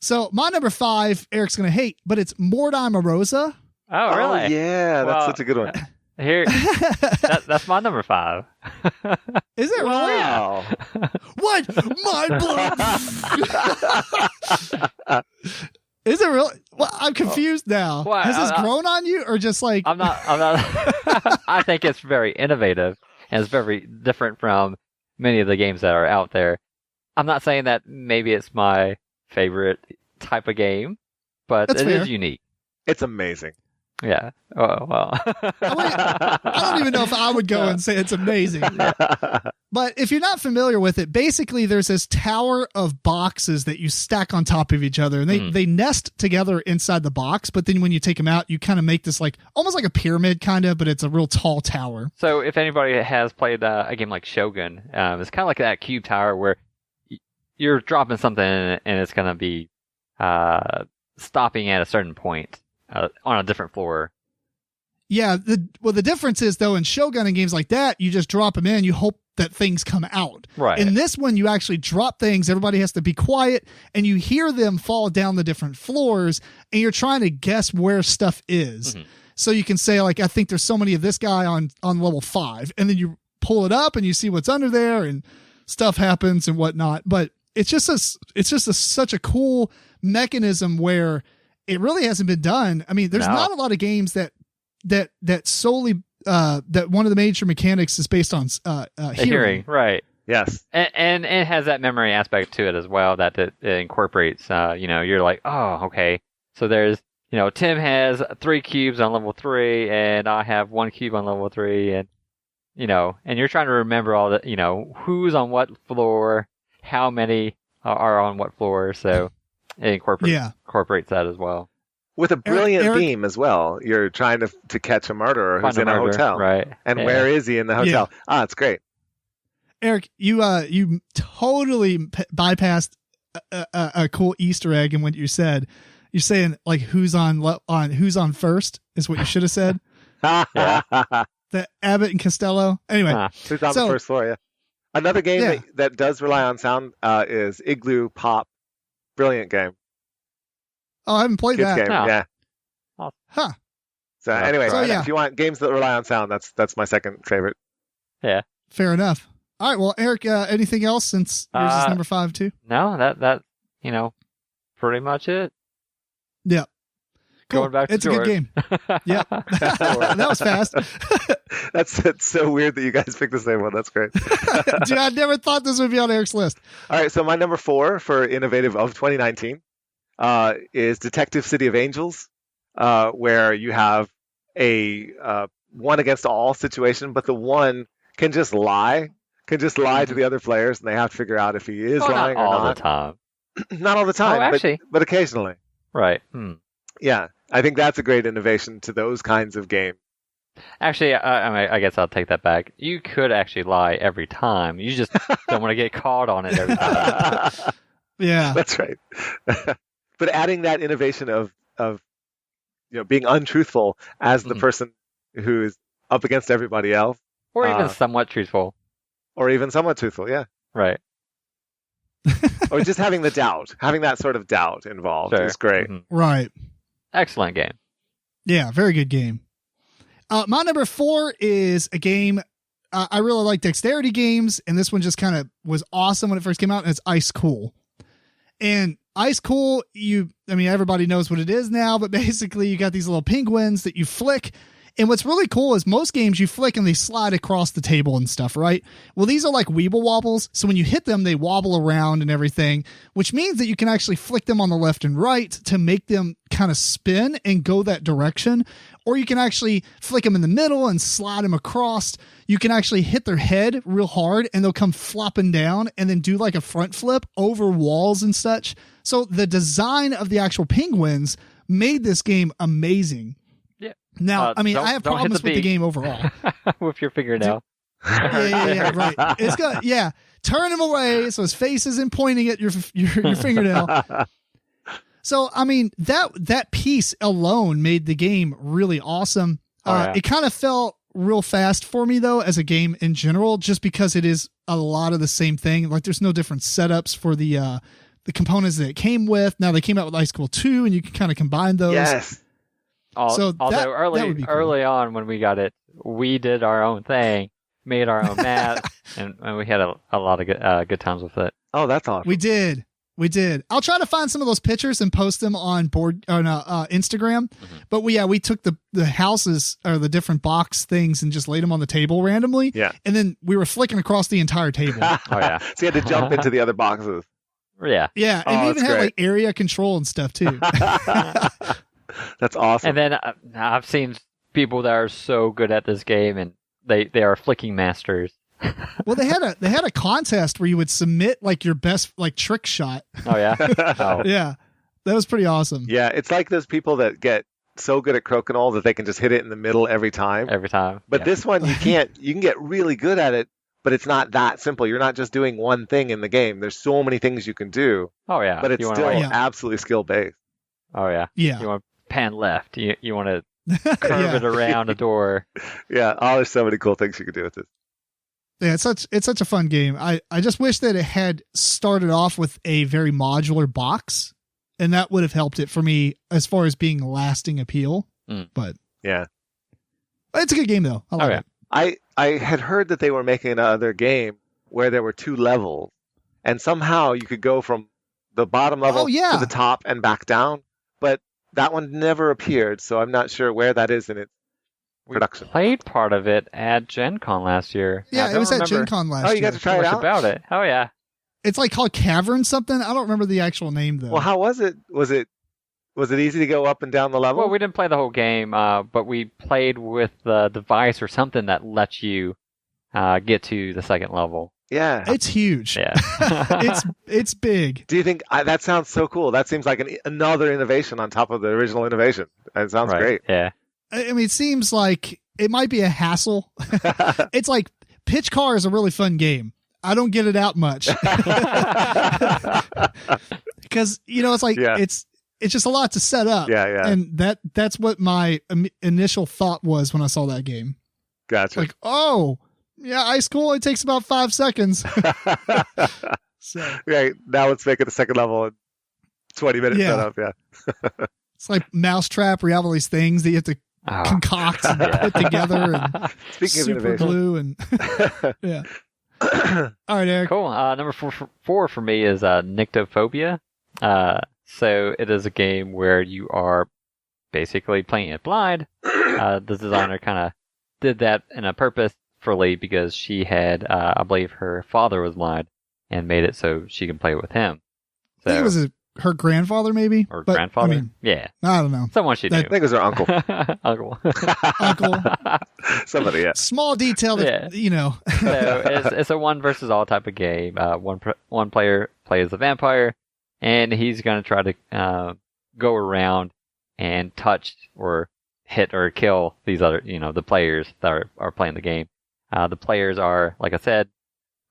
So my number 5, Eric's going to hate, but it's Mordheim Arosa. Oh, really? Oh, yeah, that's such a good one. Here, that's my number 5. Is it really? Wow. What? Mind blown. Is it really? Well, I'm confused now. Well, has this grown on you, or just like? I'm not. I think it's very innovative and it's very different from many of the games that are out there. I'm not saying that maybe it's my favorite type of game, but it is unique. It's amazing. Yeah. Oh, well. I don't even know if I would go and say it's amazing. But if you're not familiar with it, basically there's this tower of boxes that you stack on top of each other, and they nest together inside the box, but then when you take them out, you kind of make this like almost like a pyramid kind of, but it's a real tall tower. So if anybody has played a game like Shogun, it's kind of like that cube tower where you're dropping something and it's going to be stopping at a certain point. On a different floor. Yeah, the difference is, though, in Shogun and games like that, you just drop them in, you hope that things come out. Right. In this one, you actually drop things, everybody has to be quiet, and you hear them fall down the different floors, and you're trying to guess where stuff is. Mm-hmm. So you can say, like, I think there's so many of this guy on level 5, and then you pull it up, and you see what's under there, and stuff happens and whatnot. But it's just such a cool mechanism where it really hasn't been done. I mean, there's not a lot of games that solely that one of the major mechanics is based on hearing. Right. Yes. And it has that memory aspect to it as well that it incorporates. You're like, oh, okay. So there's, Tim has 3 cubes on level 3, and I have 1 cube on level 3, and and you're trying to remember all the, who's on what floor, how many are on what floor. So it incorporates that as well. With a brilliant theme as well. You're trying to catch a murderer who's in a hotel. Right. And where is he in the hotel? Yeah. It's great. Eric, you totally bypassed a cool Easter egg in what you said. You're saying like who's on first is what you should have said. The Abbott and Costello. Anyway, who's on the first floor? Yeah. Another game that does rely on sound is Igloo Pop. Brilliant game. Oh, I haven't played that. Game, yeah. Huh. So anyway, if you want games that rely on sound, that's my second favorite. Yeah. Fair enough. All right. Well, Eric, anything else since yours is number 5 too? No, that pretty much it. Yeah. Cool. Going back to it's George. A good game. Yeah. That was fast. That's so weird that you guys picked the same one. That's great. Dude, I never thought this would be on Eric's list. All right. So my number 4 for innovative of 2019 is Detective City of Angels, where you have a one against all situation, but the one can just lie to the other players, and they have to figure out if he is lying or not. Not all the time. Not all the time, actually. but occasionally. Right. Yeah, I think that's a great innovation to those kinds of games. Actually, I guess I'll take that back. You could actually lie every time. You just don't want to get caught on it every time. Yeah, that's right. But adding that innovation of being untruthful as the person who is up against everybody else, or even somewhat truthful, yeah, right. Or just having that sort of doubt involved is great. Right. Excellent game. Yeah, very good game. My number 4 is a game I really like dexterity games, and this one just kind of was awesome when it first came out, and it's Ice Cool. And Ice Cool, everybody knows what it is now, but basically you got these little penguins that you flick. And what's really cool is most games you flick and they slide across the table and stuff, right? Well, these are like Weeble Wobbles. So when you hit them, they wobble around and everything, which means that you can actually flick them on the left and right to make them kind of spin and go that direction. Or you can actually flick them in the middle and slide them across. You can actually hit their head real hard and they'll come flopping down and then do like a front flip over walls and such. So the design of the actual penguins made this game amazing. Now, I have problems with the game overall. With your fingernail. Yeah, right. It's got, turn him away so his face isn't pointing at your fingernail. So, that piece alone made the game really awesome. It kind of felt real fast for me, though, as a game in general, just because it is a lot of the same thing. Like, there's no different setups for the components that it came with. Now, they came out with Ice Cool 2, and you can kind of combine those. Yes. Although early on when we got it, we did our own thing, made our own map, and we had a lot of good times with it. Oh, that's awesome. We did. I'll try to find some of those pictures and post them on Instagram. But we took the houses or the different box things and just laid them on the table randomly. Yeah. And then we were flicking across the entire table. Oh yeah. So you had to jump into the other boxes. Yeah. Yeah, and we even had like area control and stuff too. That's awesome. And then I've seen people that are so good at this game, and they are flicking masters. Well, they had a contest where you would submit like your best like trick shot. Oh yeah, yeah, that was pretty awesome. Yeah, it's like those people that get so good at crokinole that they can just hit it in the middle every time. But this one you can't. You can get really good at it, but it's not that simple. You're not just doing one thing in the game. There's so many things you can do. Oh yeah, but it's still absolutely skill based. Oh yeah, yeah. You want pan left. You want to curve it around a door. Yeah. Oh, there's so many cool things you can do with this. Yeah, it's such a fun game. I just wish that it had started off with a very modular box, and that would have helped it for me as far as being lasting appeal. But yeah, it's a good game though. I like it. I had heard that they were making another game where there were 2 levels, and somehow you could go from the bottom level to the top and back down, but that one never appeared, so I'm not sure where that is in its production. We played part of it at Gen Con last year. Yeah, it was at Gen Con last year. Oh, you got to try it out? About it. Oh, yeah. It's like called Cavern something. I don't remember the actual name, though. Well, how was it? Was it easy to go up and down the level? Well, we didn't play the whole game, but we played with the device or something that lets you get to the second level. Yeah. It's huge. Yeah. it's big. Do you think that sounds so cool? That seems like another innovation on top of the original innovation. It sounds great. Yeah. I mean, it seems like it might be a hassle. It's like Pitch Car is a really fun game. I don't get it out much. Because, it's like, it's just a lot to set up. Yeah. And that's what my initial thought was when I saw that game. Gotcha. Like, oh, yeah, Ice Cool, it takes about 5 seconds. So. Right. Now let's make it the second level in 20 minutes setup. Yeah. It's like Mousetrap, where you have all these things that you have to concoct and put together. And Speaking of super innovation. glue and yeah. All right, Eric. Cool. Number four for me is Nyctophobia. So it is a game where you are basically playing it blind. The designer kind of did that in a purposefully because she had, I believe her father was blind and made it so she can play with him. So, I think it was her grandfather, maybe? Or grandfather? I mean, yeah. I don't know. Someone she knew. I think it was her uncle. Uncle. Somebody, yeah. Small detail that, So it's a one versus all type of game. One player plays the vampire, and he's going to try to go around and touch or hit or kill these other, the players that are playing the game. The players are, like I said,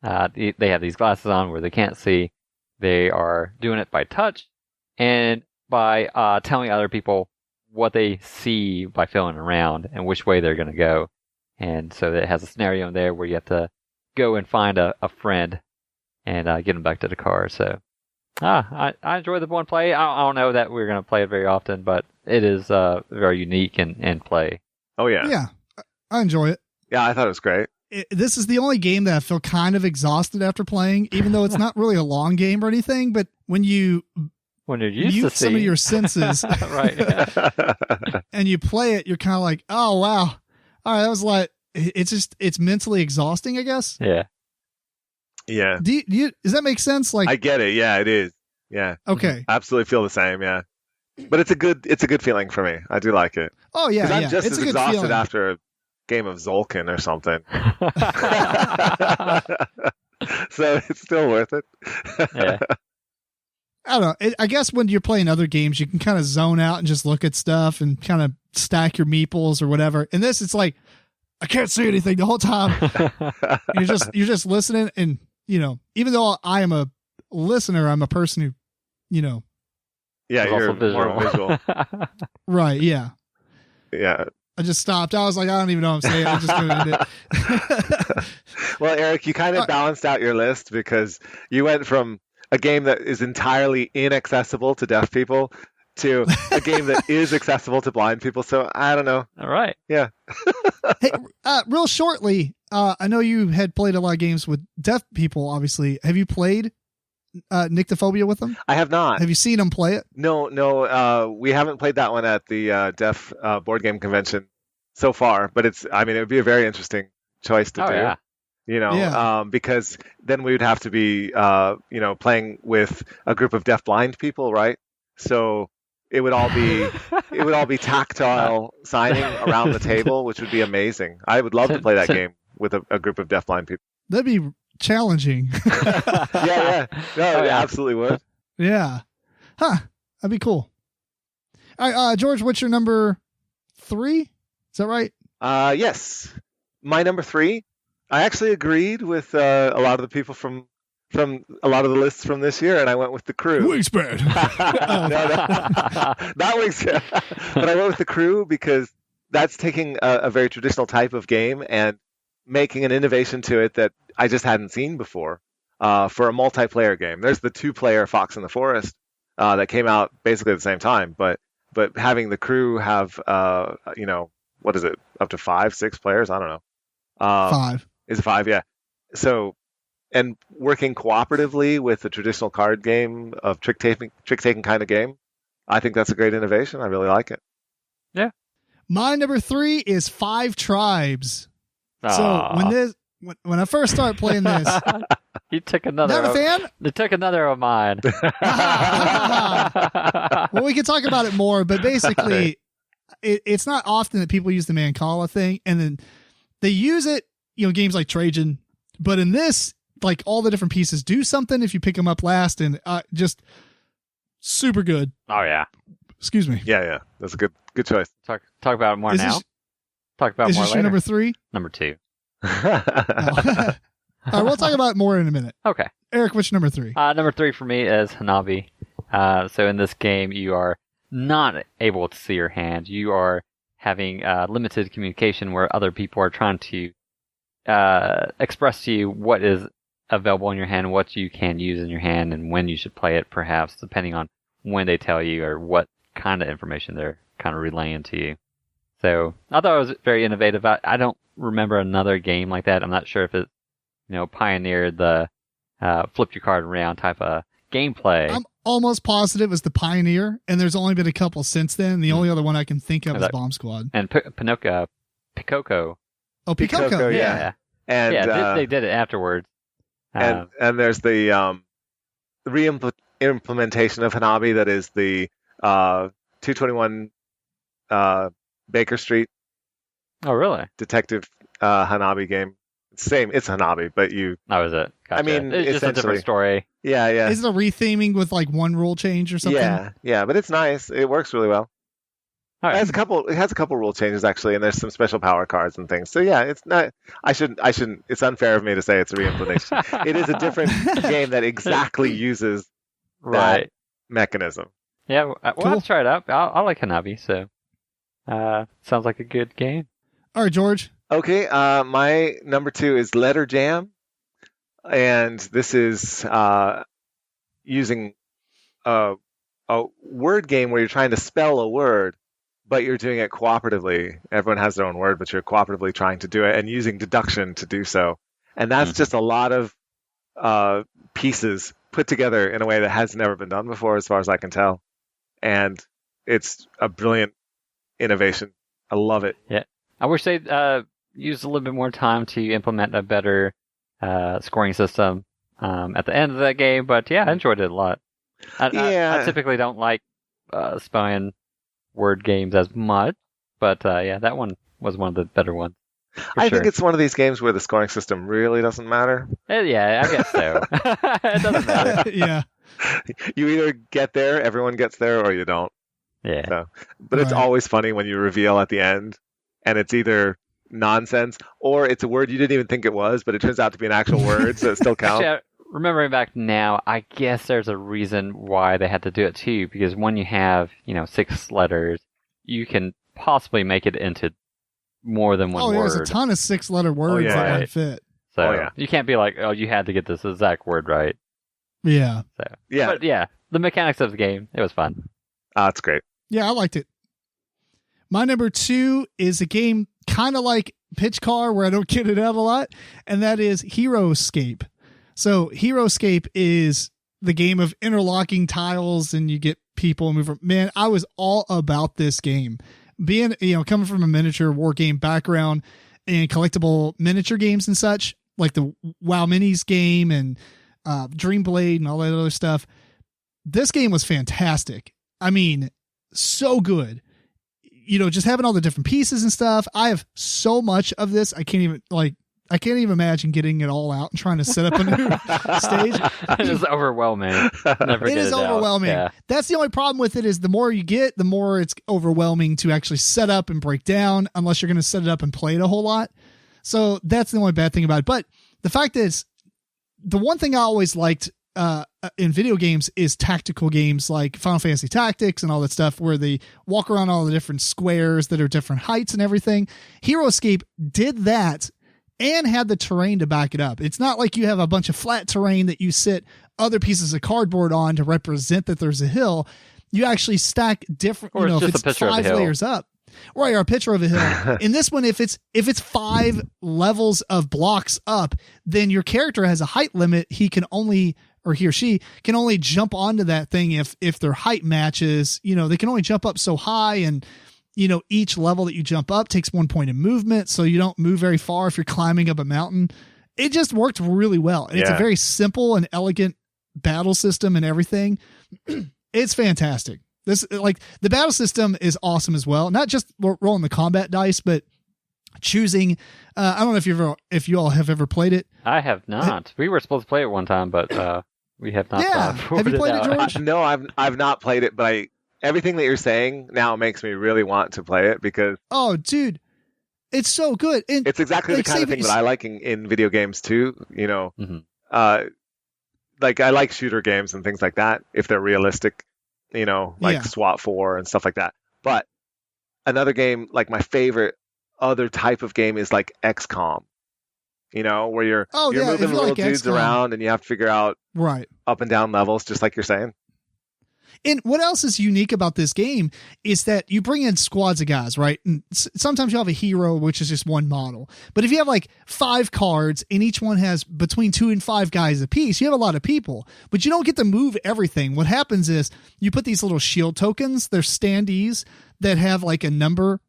they have these glasses on where they can't see. They are doing it by touch and by telling other people what they see by feeling around and which way they're going to go. And so it has a scenario in there where you have to go and find a friend and get them back to the car. So I enjoy the one play. I don't know that we're going to play it very often, but it is very unique in play. Oh, yeah. Yeah, I enjoy it. Yeah, I thought it was great. This is the only game that I feel kind of exhausted after playing, even though it's not really a long game or anything. But when you're used to some of your senses, right, and you play it, you're kind of like, oh wow, all right, that was like, it's mentally exhausting, I guess. Yeah. Yeah. Does that make sense? Like, I get it. Yeah, it is. Yeah. Okay. I absolutely feel the same. Yeah. But it's a good feeling for me. I do like it. Oh yeah, I'm just it's as exhausted after a game of Zolkin or something. So it's still worth it. Yeah. I don't know. I guess when you're playing other games, you can kind of zone out and just look at stuff and kind of stack your meeples or whatever. And this, it's like, I can't see anything the whole time. You're just listening, and even though I am a listener, I'm a person who, Yeah, you're more visual. Right, yeah. Yeah. I just stopped. I was like, I don't even know what I'm saying. I'm just going to end it. Well, Eric, you kind of balanced out your list because you went from a game that is entirely inaccessible to deaf people to a game that is accessible to blind people. So I don't know. All right. Yeah. Hey, real shortly, I know you had played a lot of games with deaf people, obviously. Have you played Nyctophobia with them? I have not. Have you seen them play it? No. We haven't played that one at the deaf board game convention so far, but it would be a very interesting choice to do. Yeah. Because then we would have to be, playing with a group of deaf-blind people, right? So it would all be tactile signing around the table, which would be amazing. I would love to play that game with a group of deaf-blind people. That'd be challenging. Yeah. No, it absolutely would. Yeah. Huh. That'd be cool. All right, George, what's your number 3? Is that right? Yes. My number 3. I actually agreed with a lot of the people from a lot of the lists from this year, and I went with The Crew. Wingspan. Not Wingspan. But I went with The Crew because that's taking a very traditional type of game and making an innovation to it that I just hadn't seen before for a multiplayer game. There's the 2-player Fox in the Forest that came out basically at the same time, but having The Crew have what is it, up to 5, 6 players? I don't know. 5. Is it 5? Yeah. So and working cooperatively with the traditional card game of trick taking kind of game. I think that's a great innovation. I really like it. Yeah. My number 3 is 5 Tribes. So when I first started playing this, you took another. Not a fan? You took another of mine. Well, we can talk about it more, but basically, it's not often that people use the Mancala thing, and then they use it. Games like Trajan, but in this, like all the different pieces do something if you pick them up last, and just super good. Oh yeah. Excuse me. Yeah. That's a good choice. Talk about it more now. Talk about is more this later. Your number 3? Number 2. All right, we'll talk about it more in a minute. Okay. Eric, what's number 3? Number 3 for me is Hanabi. So in this game, you are not able to see your hand. You are having limited communication where other people are trying to express to you what is available in your hand, what you can use in your hand, and when you should play it, perhaps, depending on when they tell you or what kind of information they're kind of relaying to you. So I thought it was very innovative. I don't remember another game like that. I'm not sure if it, pioneered the flip your card around type of gameplay. I'm almost positive it was the pioneer, and there's only been a couple since then. The only other one I can think of is Bomb Squad. And Picoko. Oh, Picoko, yeah. And they did it afterwards. And there's the re-implementation of Hanabi that is the 221 Baker Street. Oh, really? Detective Hanabi game. Same, it's Hanabi, but you. That was it. Gotcha. I mean, it's just a different story. Yeah. Is it a retheming with like one rule change or something? Yeah, but it's nice. It works really well. All right. It has a couple rule changes actually, and there's some special power cards and things. So yeah, it's not. I shouldn't. It's unfair of me to say it's a re-implementation. It is a different game that exactly uses that mechanism. Yeah, well, let's try it out. I like Hanabi, so sounds like a good game. All right, George. Okay, my number 2 is Letter Jam, and this is using a word game where you're trying to spell a word, but you're doing it cooperatively. Everyone has their own word, but you're cooperatively trying to do it and using deduction to do so. And that's just a lot of pieces put together in a way that has never been done before, as far as I can tell. And it's a brilliant innovation. I love it. Yeah. I wish they'd used a little bit more time to implement a better scoring system at the end of that game, but yeah, I enjoyed it a lot. I typically don't like spelling word games as much, but that one was one of the better ones. I think it's one of these games where the scoring system really doesn't matter. Yeah, I guess so. It doesn't matter. Yeah. You either get there, everyone gets there, or you don't. Yeah. So, but it's always funny when you reveal at the end, and it's either nonsense or it's a word you didn't even think it was, but it turns out to be an actual word, so it still counts. Actually, remembering back now, I guess there's a reason why they had to do it too, because when you have, 6 letters, you can possibly make it into more than one word. Oh, there's a ton of 6-letter words that might fit. So you can't be like, you had to get this exact word right. Yeah. So, yeah. But yeah, the mechanics of the game, it was fun. It's great. Yeah, I liked it. My number 2 is a game kind of like Pitch Car, where I don't get it out a lot, and that is Heroescape. So Heroescape is the game of interlocking tiles, and you get people move. Man, I was all about this game. Being, coming from a miniature war game background and collectible miniature games and such, like the WoW Minis game and Dream Blade and all that other stuff, this game was fantastic. I mean, so good. Just having all the different pieces and stuff. I have so much of this. I can't even imagine getting it all out and trying to set up a new stage. It is overwhelming. It is overwhelming. Yeah. That's the only problem with it, is the more you get, the more it's overwhelming to actually set up and break down, unless you're going to set it up and play it a whole lot. So that's the only bad thing about it. But the fact is, the one thing I always liked in video games is tactical games like Final Fantasy Tactics and all that stuff, where they walk around all the different squares that are different heights and everything. Heroescape did that and had the terrain to back it up. It's not like you have a bunch of flat terrain that you sit other pieces of cardboard on to represent that there's a hill. You actually stack different, or if just it's a picture 5 of the hill. layers up. Right, or a picture of a hill. In this one, if it's 5 levels of blocks up, then your character has a height limit. He or she can only jump onto that thing if their height matches. They can only jump up so high, and each level that you jump up takes 1 point of movement, so you don't move very far if you're climbing up a mountain. It just worked really well. And It's a very simple and elegant battle system and everything. It's fantastic. This, like, the battle system is awesome as well. Not just rolling the combat dice, but choosing. I don't know if you all have ever played it. I have not. We were supposed to play it one time, but we have not. Yeah, have you played it, George? No, I've not played it, but everything that you're saying now makes me really want to play it because. Oh, dude, it's so good. And it's exactly the kind of thing that I like in video games too. Mm-hmm. Like I like shooter games and things like that if they're realistic. SWAT 4 and stuff like that. But another game, like my favorite other type of game is like XCOM, where you're moving little dudes XCOM around and you have to figure out up and down levels, just like you're saying. And what else is unique about this game is that you bring in squads of guys, right? And sometimes you have a hero, which is just one model. But if you have like 5 cards and each one has between 2 and 5 guys apiece, you have a lot of people, but you don't get to move everything. What happens is you put these little shield tokens, they're standees that have like a number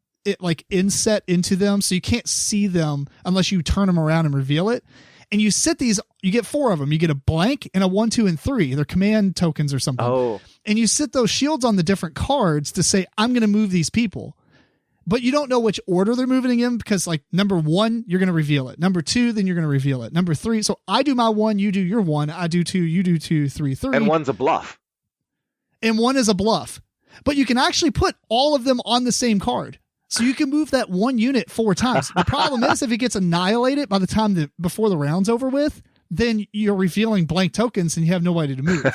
inset into them. So you can't see them unless you turn them around and reveal it. And you sit these, you get 4 of them. You get a blank and a 1, 2, and 3. They're command tokens or something. Oh. And you sit those shields on the different cards to say, I'm going to move these people. But you don't know which order they're moving in because, like, number 1, you're going to reveal it. Number 2, then you're going to reveal it. Number 3. So I do my 1, you do your 1. I do 2, you do 2, 3, 3. And 1's a bluff. And 1 is a bluff. But you can actually put all of them on the same card. So you can move that 1 unit 4 times. The problem is if it gets annihilated by the time before the round's over with, then you're revealing blank tokens and you have nobody to move.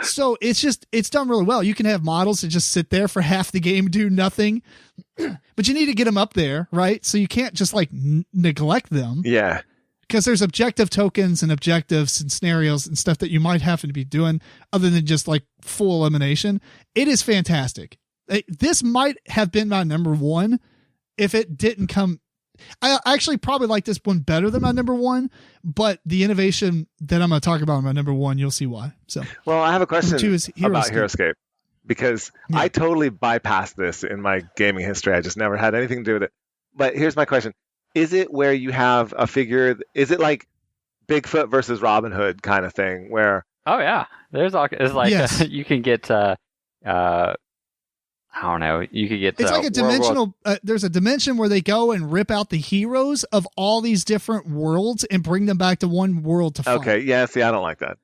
So it's done really well. You can have models that just sit there for half the game, do nothing, but you need to get them up there, right? So you can't just like neglect them. Yeah. Because there's objective tokens and objectives and scenarios and stuff that you might happen to be doing other than just like full elimination. It is fantastic. This might have been my number 1 if it didn't come. I actually probably like this one better than my number 1, but the innovation that I'm going to talk about in my number 1, you'll see why. So, well, I have a question about HeroScape. HeroScape because I totally bypassed this in my gaming history. I just never had anything to do with it. But here's my question. Is it where you have a figure? Is it like Bigfoot versus Robin Hood kind of thing where? Oh yeah. It's like yes. You can get I don't know. You could get. It's like a dimensional. There's a dimension where they go and rip out the heroes of all these different worlds and bring them back to one world to fight. Okay. Yeah. See, I don't like that.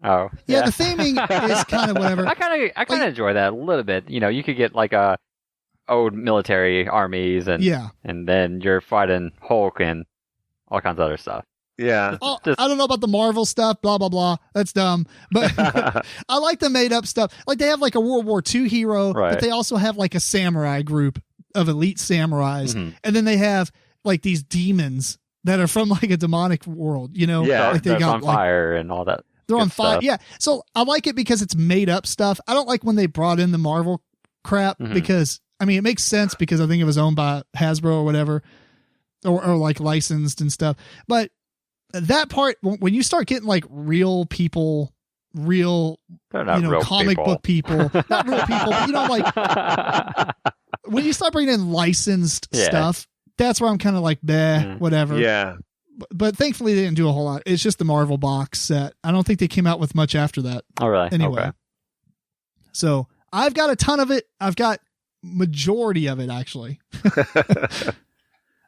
Oh. Yeah. The theming is kind of whatever. I kind of enjoy that a little bit. You could get like old military armies and then you're fighting Hulk and all kinds of other stuff. Yeah. I don't know about the Marvel stuff, blah, blah, blah. That's dumb. But I like the made up stuff. Like they have like a World War II hero, but they also have like a samurai group of elite samurais. Mm-hmm. And then they have like these demons that are from like a demonic world, Yeah. Like they got on fire and all that. They're on fire. Stuff. Yeah. So I like it because it's made up stuff. I don't like when they brought in the Marvel crap because, I mean, it makes sense because I think it was owned by Hasbro or whatever, or like licensed and stuff. But that part, when you start getting like real people, real comic book people, not real people, but like when you start bringing in licensed stuff, that's where I'm kind of like, whatever. Yeah. But thankfully they didn't do a whole lot. It's just the Marvel box set. I don't think they came out with much after that. Oh, really? Anyway. Okay. So I've got a ton of it. I've got majority of it actually.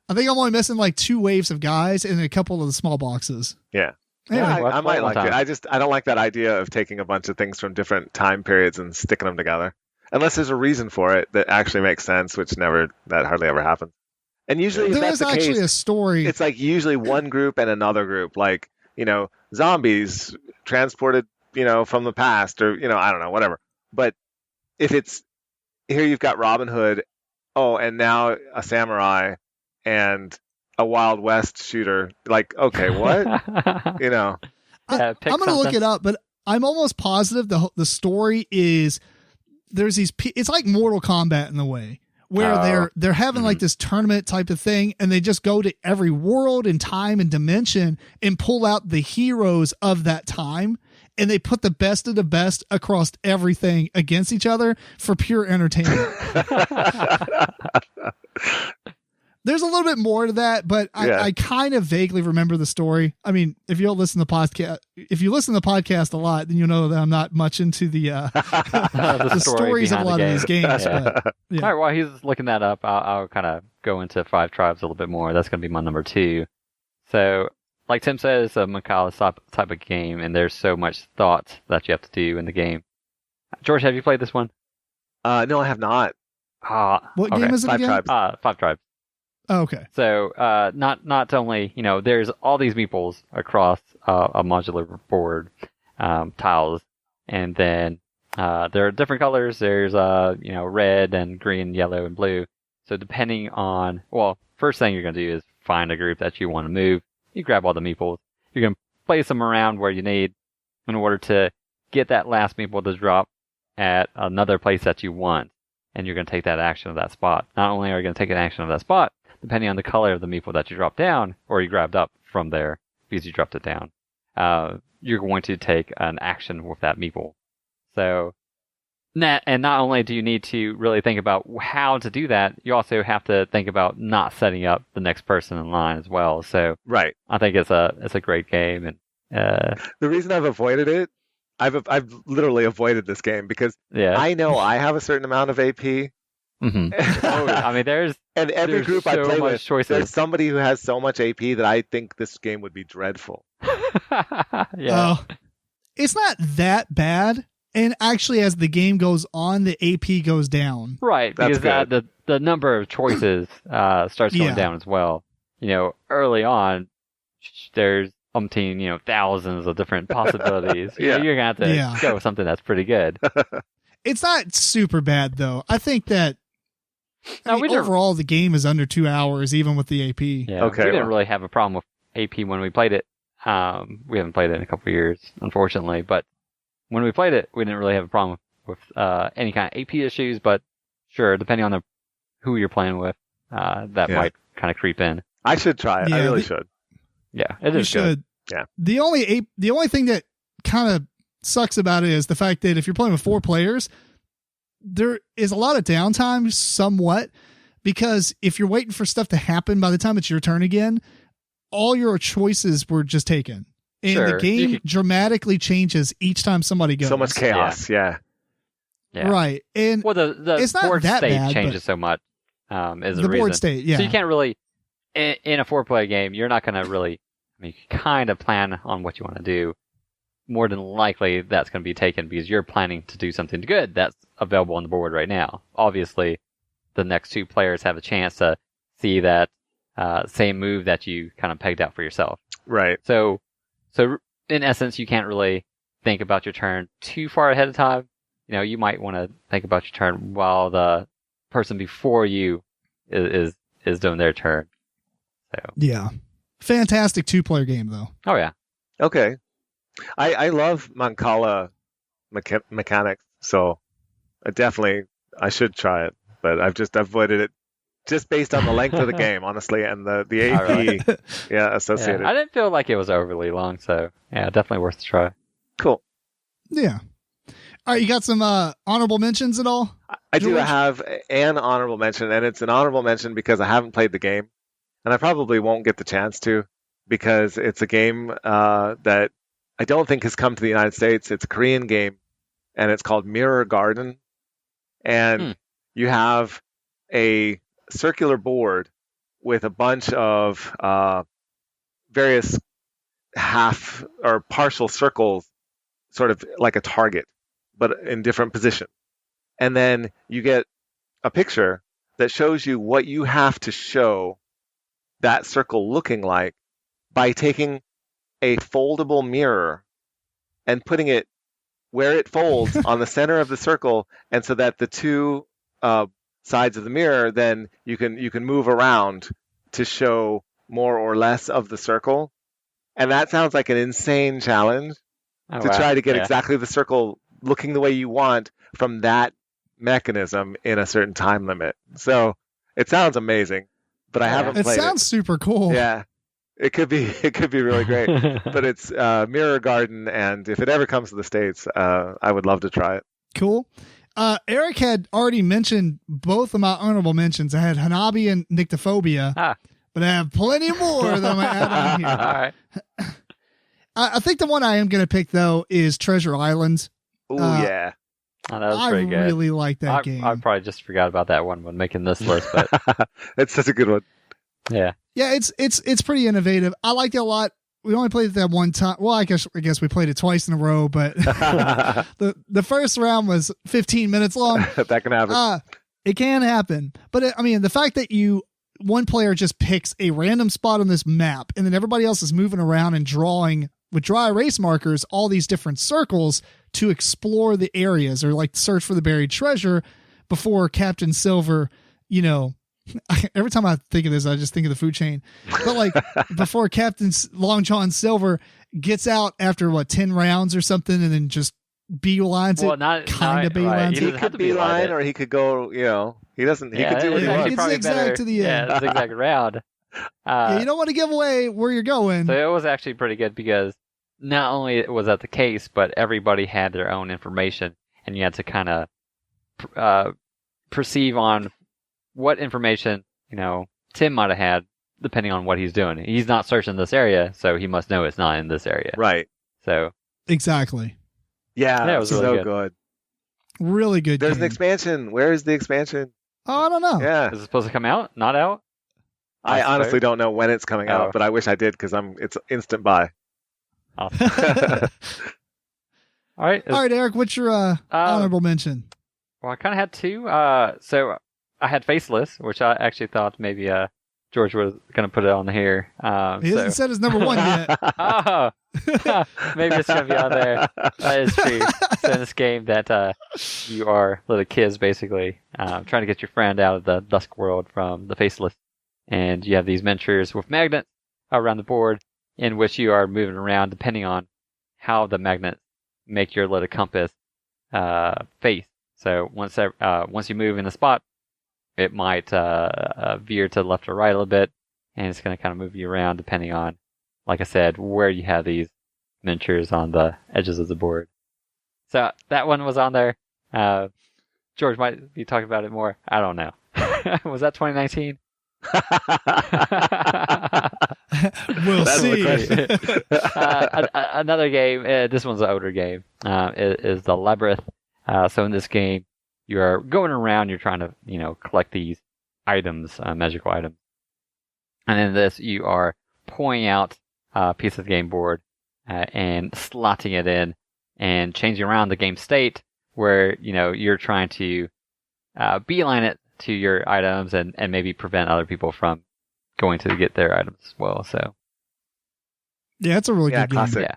I think I'm only missing like 2 waves of guys and a couple of the small boxes. Yeah. Anyway, I might like it. I don't like that idea of taking a bunch of things from different time periods and sticking them together. Unless there's a reason for it that actually makes sense, which that hardly ever happens. And usually if that's the case, actually a story. It's like usually one group and another group, like, zombies transported, from the past or, I don't know, whatever. But if it's here, you've got Robin Hood. Oh, and now a samurai. And a Wild West shooter, like, okay, what? I'm going to look it up, but I'm almost positive the story is there's these, it's like Mortal Kombat in the way where they're having like this tournament type of thing, and they just go to every world and time and dimension and pull out the heroes of that time, and they put the best of the best across everything against each other for pure entertainment. There's a little bit more to that, but I kind of vaguely remember the story. I mean, if you listen to the podcast a lot, then you know that I'm not much into the stories of a lot of these games. But, yeah. All right, while he's looking that up, I'll kind of go into Five Tribes a little bit more. That's going to be my number 2. So, like Tim said, it's a Macala type of game, and there's so much thought that you have to do in the game. George, have you played this one? No, I have not. What game is it again? Five Tribes. Oh, okay. So, not only, there's all these meeples across a modular board, tiles, and then there are different colors. There's, red and green, yellow, and blue. So depending on, first thing you're going to do is find a group that you want to move. You grab all the meeples. You're going to place them around where you need in order to get that last meeple to drop at another place that you want. And you're going to take that action of that spot. Not only are you going to take an action of that spot, depending on the color of the meeple that you dropped down, or you grabbed up from there because you dropped it down, you're going to take an action with that meeple. So, not only do you need to really think about how to do that, you also have to think about not setting up the next person in line as well. So, right. I think it's a great game, and the reason I've avoided it, I've literally avoided this game because I know I have a certain amount of AP. Mm-hmm. I mean, there's every group I play with, choices. There's somebody who has so much AP that I think this game would be dreadful. It's not that bad, and actually, as the game goes on, the AP goes down. Right, because the number of choices starts going down as well. Early on, there's thousands of different possibilities. You're gonna have to go with something that's pretty good. It's not super bad though. I think that. Overall, the game is under 2 hours, even with the AP. Yeah, we didn't really have a problem with AP when we played it. We haven't played it in a couple of years, unfortunately. But when we played it, we didn't really have a problem with any kind of AP issues. But sure, depending on who you're playing with, that might kind of creep in. I should try it. Yeah, I really should. Yeah, it is good. Yeah. The only thing that kind of sucks about it is the fact that if you're playing with 4 players, there is a lot of downtime somewhat, because if you're waiting for stuff to happen by the time it's your turn again, all your choices were just taken. And the game dramatically changes each time somebody goes. So much chaos. Yeah. Right. And the it's not board that state bad, changes so much is the a reason. Board state, yeah. So you can't really, in a 4-player game, you're not going to really, you kind of plan on what you want to do. More than likely, that's going to be taken because you're planning to do something good that's available on the board right now. Obviously, the next 2 players have a chance to see that same move that you kind of pegged out for yourself. Right. So in essence, you can't really think about your turn too far ahead of time. You might want to think about your turn while the person before you is doing their turn. So yeah, fantastic 2-player game though. Oh yeah. Okay. I love Mancala mechanics, so I should try it, but I've just avoided it just based on the length of the game, honestly, and the AP associated. I didn't feel like it was overly long, so definitely worth a try. Cool. Yeah. All right, you got some honorable mentions at all? I do have an honorable mention, and it's an honorable mention because I haven't played the game, and I probably won't get the chance to, because it's a game that I don't think has come to the United States. It's a Korean game, and it's called Mirror Garden. And you have a circular board with a bunch of various half or partial circles, sort of like a target, but in different positions. And then you get a picture that shows you what you have to show that circle looking like by taking a foldable mirror and putting it where it folds on the center of the circle, and so that the 2 sides of the mirror, then you can move around to show more or less of the circle. And that sounds like an insane challenge to try to get exactly the circle looking the way you want from that mechanism in a certain time limit. So it sounds amazing, but I haven't played it. It sounds super cool. Yeah. It could be really great, but it's Mirror Garden, and if it ever comes to the States, I would love to try it. Cool. Eric had already mentioned both of my honorable mentions. I had Hanabi and Nyctophobia, but I have plenty more that I'm going to add on here. All right. I think the one I am going to pick, though, is Treasure Island. Oh, yeah. Oh, that was pretty good. I really like that game. I probably just forgot about that one when making this list, but it's such a good one. Yeah. Yeah, it's pretty innovative. I liked it a lot. We only played it that one time. Well, I guess we played it twice in a row, but the first round was 15 minutes long. That can happen. It can happen. But the fact that one player just picks a random spot on this map and then everybody else is moving around and drawing with dry erase markers all these different circles to explore the areas or like search for the buried treasure before Captain Silver, every time I think of this, I just think of the food chain. But like before Captain Long John Silver gets out after 10 rounds or something, and then just beelines it. Not kind of beelines it. He could beeline, or he could go. He doesn't. He could do what he wants. He could zigzag to the end. Yeah, zigzag around. You don't want to give away where you're going. So it was actually pretty good because not only was that the case, but everybody had their own information, and you had to kind of perceive on what information, Tim might have had, depending on what he's doing. He's not searching this area, so he must know it's not in this area. Right. So. Exactly. Yeah, it was really so good. Really good. There's an expansion. Where is the expansion? Oh, I don't know. Yeah. Is it supposed to come out? Not out? I honestly don't know when it's coming out, but I wish I did because it's instant buy. Awesome. All right, Eric, what's your honorable mention? Well, I kind of had two. So I had Faceless, which I actually thought maybe George was going to put it on here. He hasn't said his number one yet. Oh, maybe it's going to be on there. That is true. So in this game that you are little kids, basically, trying to get your friend out of the Dusk World from the Faceless. And you have these miniatures with magnets around the board in which you are moving around depending on how the magnets make your little compass face. So once you move in a spot, it might veer to the left or right a little bit, and it's going to kind of move you around depending on, like I said, where you have these miniatures on the edges of the board. So that one was on there. George might be talking about it more. I don't know. Was that 2019? We'll see. Another game, this one's an older game, is the Labyrinth. So in this game, you are going around, you're trying to, collect these items, magical items. And in this, you are pulling out a piece of game board and slotting it in and changing around the game state where, you're trying to beeline it to your items and maybe prevent other people from going to get their items as well. So, yeah, it's a really good classic. game.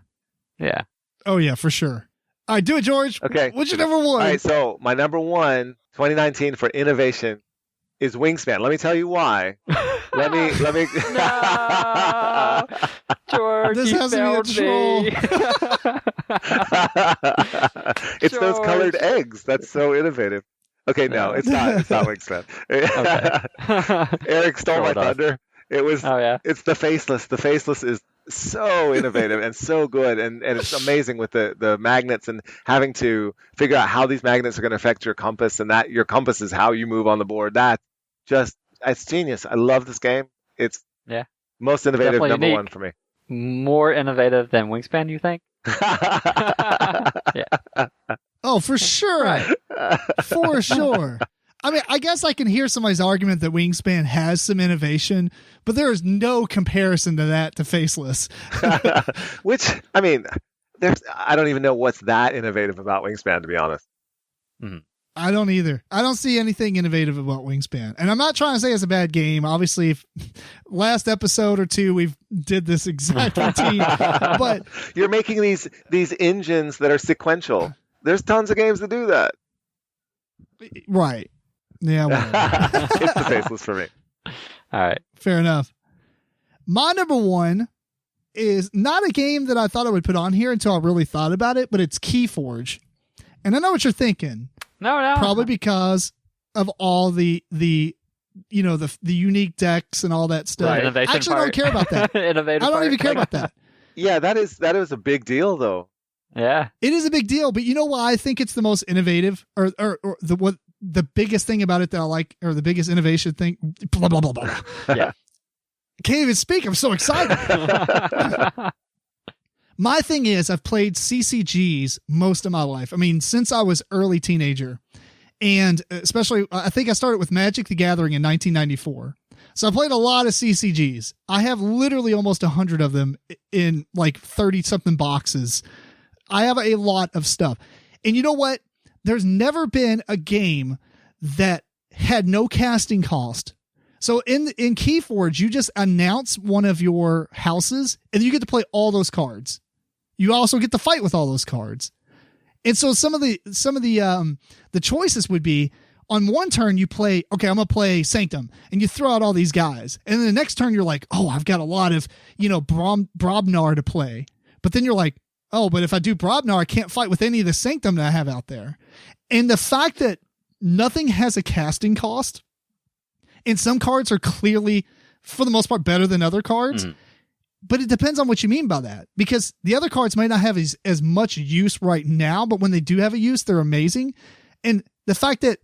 Yeah. Oh, yeah, for sure. All right, do it, George. Okay. What's your number one? All right, so my number one, 2019 for innovation is Wingspan. Let me tell you why. Let me. No! George, this has to be a troll. It's those colored eggs. That's so innovative. Okay, no, it's not. It's not Wingspan. Eric stole my thunder. It was. Oh yeah. It's the Faceless. The Faceless is so innovative and so good, and it's amazing with the magnets and having to figure out how these magnets are going to affect your compass, and that your compass is how you move on the board. It's genius. I love this game. It's most innovative. Definitely number unique. one for me. More innovative than Wingspan, you think? Yeah. Oh, for sure. Right. For sure. I mean, I guess I can hear somebody's argument that Wingspan has some innovation, but there is no comparison to that to Faceless. Which, I mean, I don't even know what's that innovative about Wingspan, to be honest. Mm-hmm. I don't either. I don't see anything innovative about Wingspan. And I'm not trying to say it's a bad game. Obviously, if last episode or two, we've did this exact routine. But you're making these engines that are sequential. There's tons of games that do that. Right. Yeah. It's the Faceless for me. All right. Fair enough. My number one is not a game that I thought I would put on here until I really thought about it, but it's Keyforge. And I know what you're thinking. No. Probably because of all the unique decks and all that stuff. Right. Innovation Actually, I don't care about that. I don't even care about that. Yeah, that is a big deal, though. Yeah, it is a big deal. But you know why I think it's the most innovative, or the biggest thing about it that I like, or the biggest innovation thing? Blah blah blah blah. Yeah, can't even speak. I'm so excited. My thing is, I've played CCGs most of my life. I mean, since I was early teenager. And especially, I think I started with Magic the Gathering in 1994. So I played a lot of CCGs. I have literally almost 100 of them in like 30-something boxes. I have a lot of stuff. And you know what? There's never been a game that had no casting cost. So in Keyforge, you just announce one of your houses, and you get to play all those cards. You also get to fight with all those cards. And so some of the choices would be, on one turn you play, okay, I'm going to play Sanctum, and you throw out all these guys. And then the next turn you're like, oh, I've got a lot of, Brobnar to play. But then you're like, oh, but if I do Brobnar, I can't fight with any of the Sanctum that I have out there. And the fact that nothing has a casting cost, and some cards are clearly, for the most part, better than other cards. Mm. But it depends on what you mean by that, because the other cards might not have as much use right now, but when they do have a use, they're amazing. And the fact that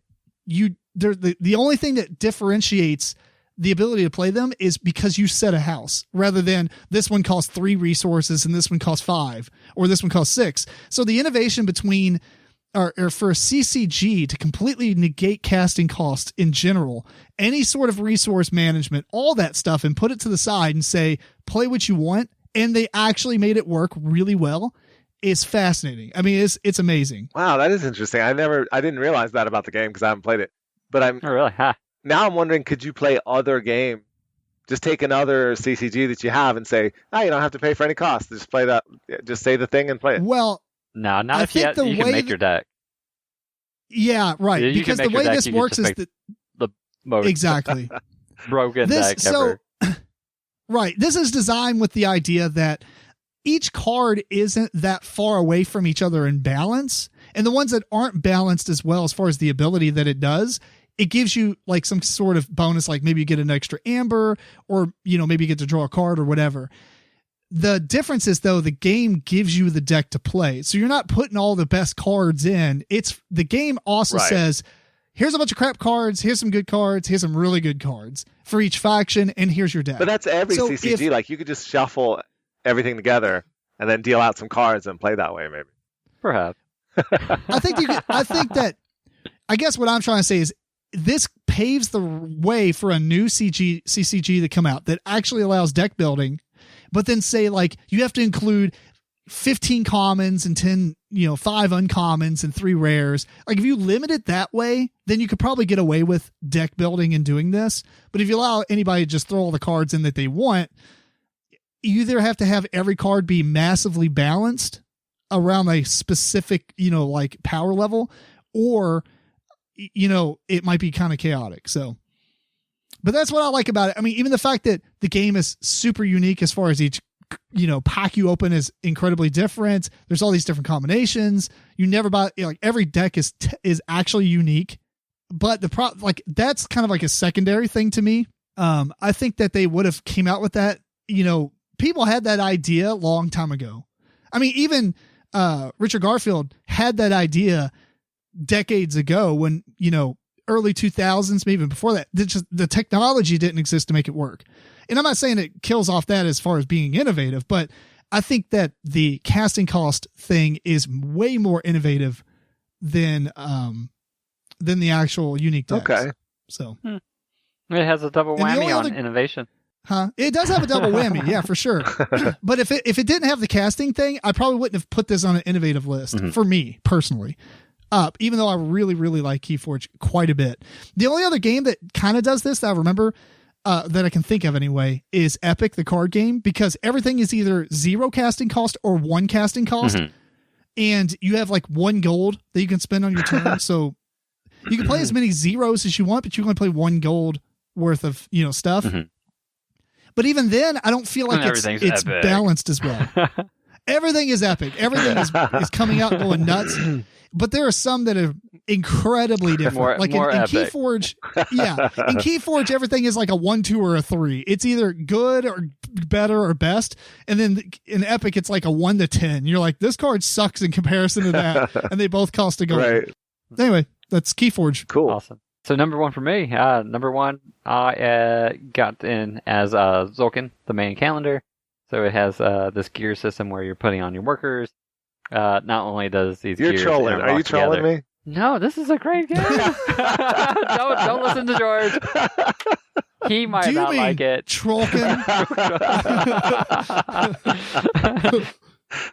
the only thing that differentiates the ability to play them is because you set a house, rather than this one costs 3 resources and this one costs 5, or this one costs 6. So the innovation between, or for a CCG to completely negate casting costs in general, any sort of resource management, all that stuff, and put it to the side and say, play what you want, and they actually made it work really well, is fascinating. I mean, it's amazing. Wow, that is interesting. I didn't realize that about the game because I haven't played it. But now I'm wondering, could you play other game? Just take another CCG that you have and say, you don't have to pay for any cost. Just play that. Just say the thing and play it. Well, no, not if you can make your deck. Yeah, right. You because the way this works is that the most exactly broken deck ever. Right. This is designed with the idea that each card isn't that far away from each other in balance, and the ones that aren't balanced as well as far as the ability that it does, it gives you like some sort of bonus, like maybe you get an extra amber, or maybe you get to draw a card or whatever. The difference is, though, the game gives you the deck to play. So you're not putting all the best cards in. The game also says, here's a bunch of crap cards, here's some good cards, here's some really good cards for each faction, and here's your deck. But that's every CCG. Like, you could just shuffle everything together and then deal out some cards and play that way, maybe. Perhaps. I guess what I'm trying to say is, this paves the way for a new CCG to come out that actually allows deck building, but then say, like, you have to include 15 commons and 5 uncommons and 3 rares. Like, if you limit it that way, then you could probably get away with deck building and doing this. But if you allow anybody to just throw all the cards in that they want, you either have to have every card be massively balanced around a specific, power level, or, it might be kind of chaotic. So, but that's what I like about it. I mean, even the fact that the game is super unique as far as each, pack you open is incredibly different. There's all these different combinations. You never buy, every deck is actually unique, but that's kind of like a secondary thing to me. I think that they would have came out with that, people had that idea a long time ago. I mean, even Richard Garfield had that idea decades ago when, early 2000s, maybe even before that. The technology didn't exist to make it work. And I'm not saying it kills off that as far as being innovative, but I think that the casting cost thing is way more innovative than the actual unique decks. Okay. So it has a double whammy on innovation. Huh? It does have a double whammy, yeah, for sure. But if it didn't have the casting thing, I probably wouldn't have put this on an innovative list for me personally. Even though I really, really like Keyforge quite a bit. The only other game that kind of does this that I remember, that I can think of anyway, is Epic, the card game, because everything is either 0 casting cost or 1 casting cost. Mm-hmm. And you have like 1 gold that you can spend on your turn. So you can play as many zeros as you want, but you can only play 1 gold worth of, stuff. Mm-hmm. But even then, I don't feel like it's balanced as well. Everything is epic. Everything is coming out going nuts. But there are some that are incredibly different. More in epic. Keyforge, in Keyforge, everything is like a 1, 2, or a 3. It's either good or better or best. And then in Epic, it's like a 1 to 10. You're like, this card sucks in comparison to that. And they both cost a gold. Right. Anyway, that's Keyforge. Cool. Awesome. So number one for me, number one, I got in as Zulkin, the main calendar. So it has this gear system where you're putting on your workers. Not only does these You're gears trolling. Are you trolling me? No, this is a great game. don't listen to George. He might not like it. Trollkin?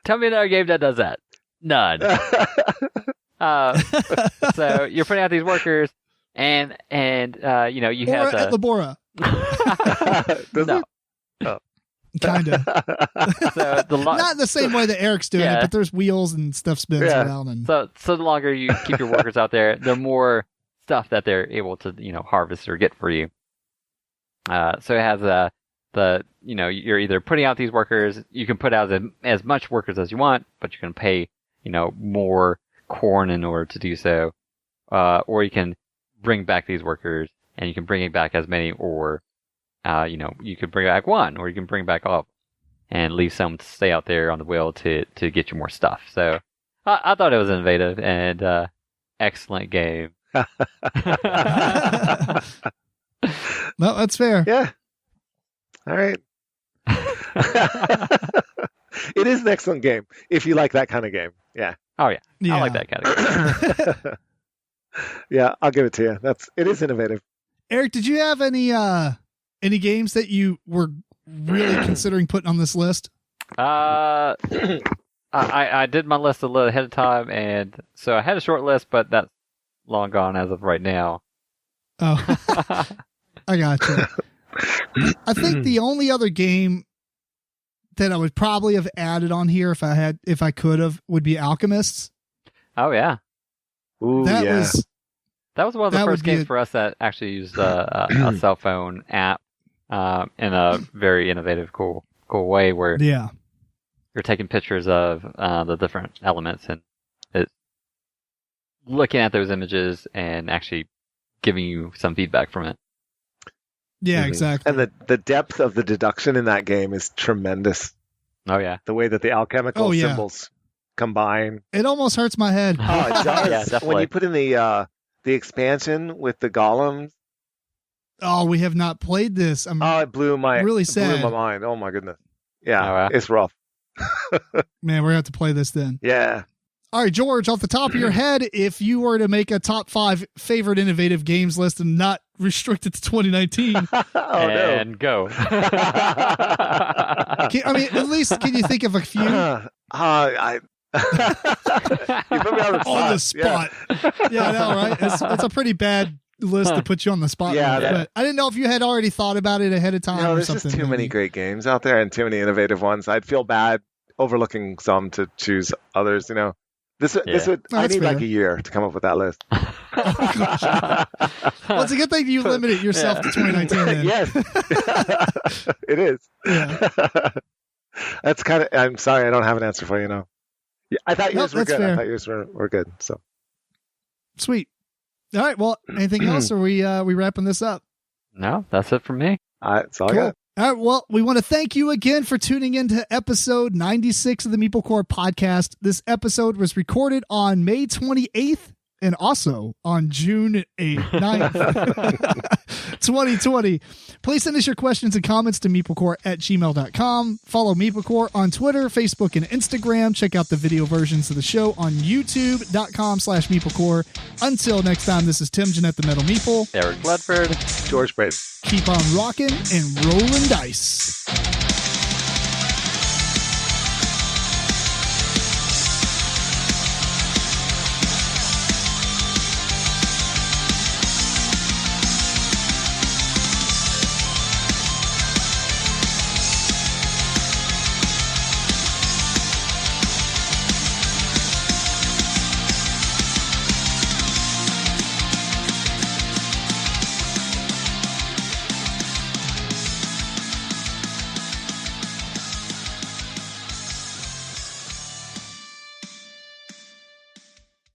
Tell me another game that does that. None. So you're putting out these workers, and you have at Labora. No. Kinda. So not the same way that Eric's doing it, but there's wheels and stuff spins around. And so the longer you keep your workers out there, the more stuff that they're able to harvest or get for you. So it has you're either putting out these workers, you can put out as much workers as you want, but you're going to pay more corn in order to do so, or you can bring back these workers and you can bring back as many, or you could bring back one, or you can bring back all, and leave some to stay out there on the wheel to get you more stuff. So I thought it was innovative and excellent game. No, that's fair. Yeah. All right. It is an excellent game if you like that kind of game. Yeah. Oh yeah. I like that kind of game. Yeah, I'll give it to you. It is innovative. Eric, did you have any games that you were really considering putting on this list? I did my list a little ahead of time, and so I had a short list, but that's long gone as of right now. Oh, I got you. I think the only other game that I would probably have added on here if I could have would be Alchemists. Oh yeah. Ooh, that was one of the first games for us that actually used a cell phone app in a very innovative, cool way where you're taking pictures of the different elements and looking at those images and actually giving you some feedback from it. Yeah, exactly. And the depth of the deduction in that game is tremendous. Oh yeah. The way that the alchemical symbols combine. It almost hurts my head. Oh, it does. Yeah, definitely. When you put in the expansion with the golems. Oh, we have not played this. It blew my mind. Oh my goodness. Yeah, it's rough. Man, we're going to have to play this then. Yeah. All right, George, off the top of your head, if you were to make a top 5 favorite innovative games list and not restrict it to 2019. Go. At least can you think of a few? You put me on the spot. Yeah, I know, right? It's a pretty bad list to put you on the spot. Yeah, but I didn't know if you had already thought about it ahead of time or there's something. Just too many great games out there and too many innovative ones. I'd feel bad overlooking some to choose others, This would I need like a year to come up with that list. Well, it's a good thing you limited yourself to 2019 then. Yes. It is. Yeah. That's I'm sorry I don't have an answer for you now. Yeah, I thought yours were good. Fair. I thought yours were good. So sweet. All right. Well, anything else? Or we wrapping this up? No, that's it for me. That's all I got. All right, well, we want to thank you again for tuning in to episode 96 of the MeepleCore podcast. This episode was recorded on May 28th and also on June 9th, 2020. Please send us your questions and comments to MeepleCore@gmail.com. Follow MeepleCore on Twitter, Facebook, and Instagram. Check out the video versions of the show on YouTube.com/MeepleCore. Until next time, this is Tim Jennette, the Metal Meeple. Eric Ledford. George Breden. Keep on rocking and rolling dice.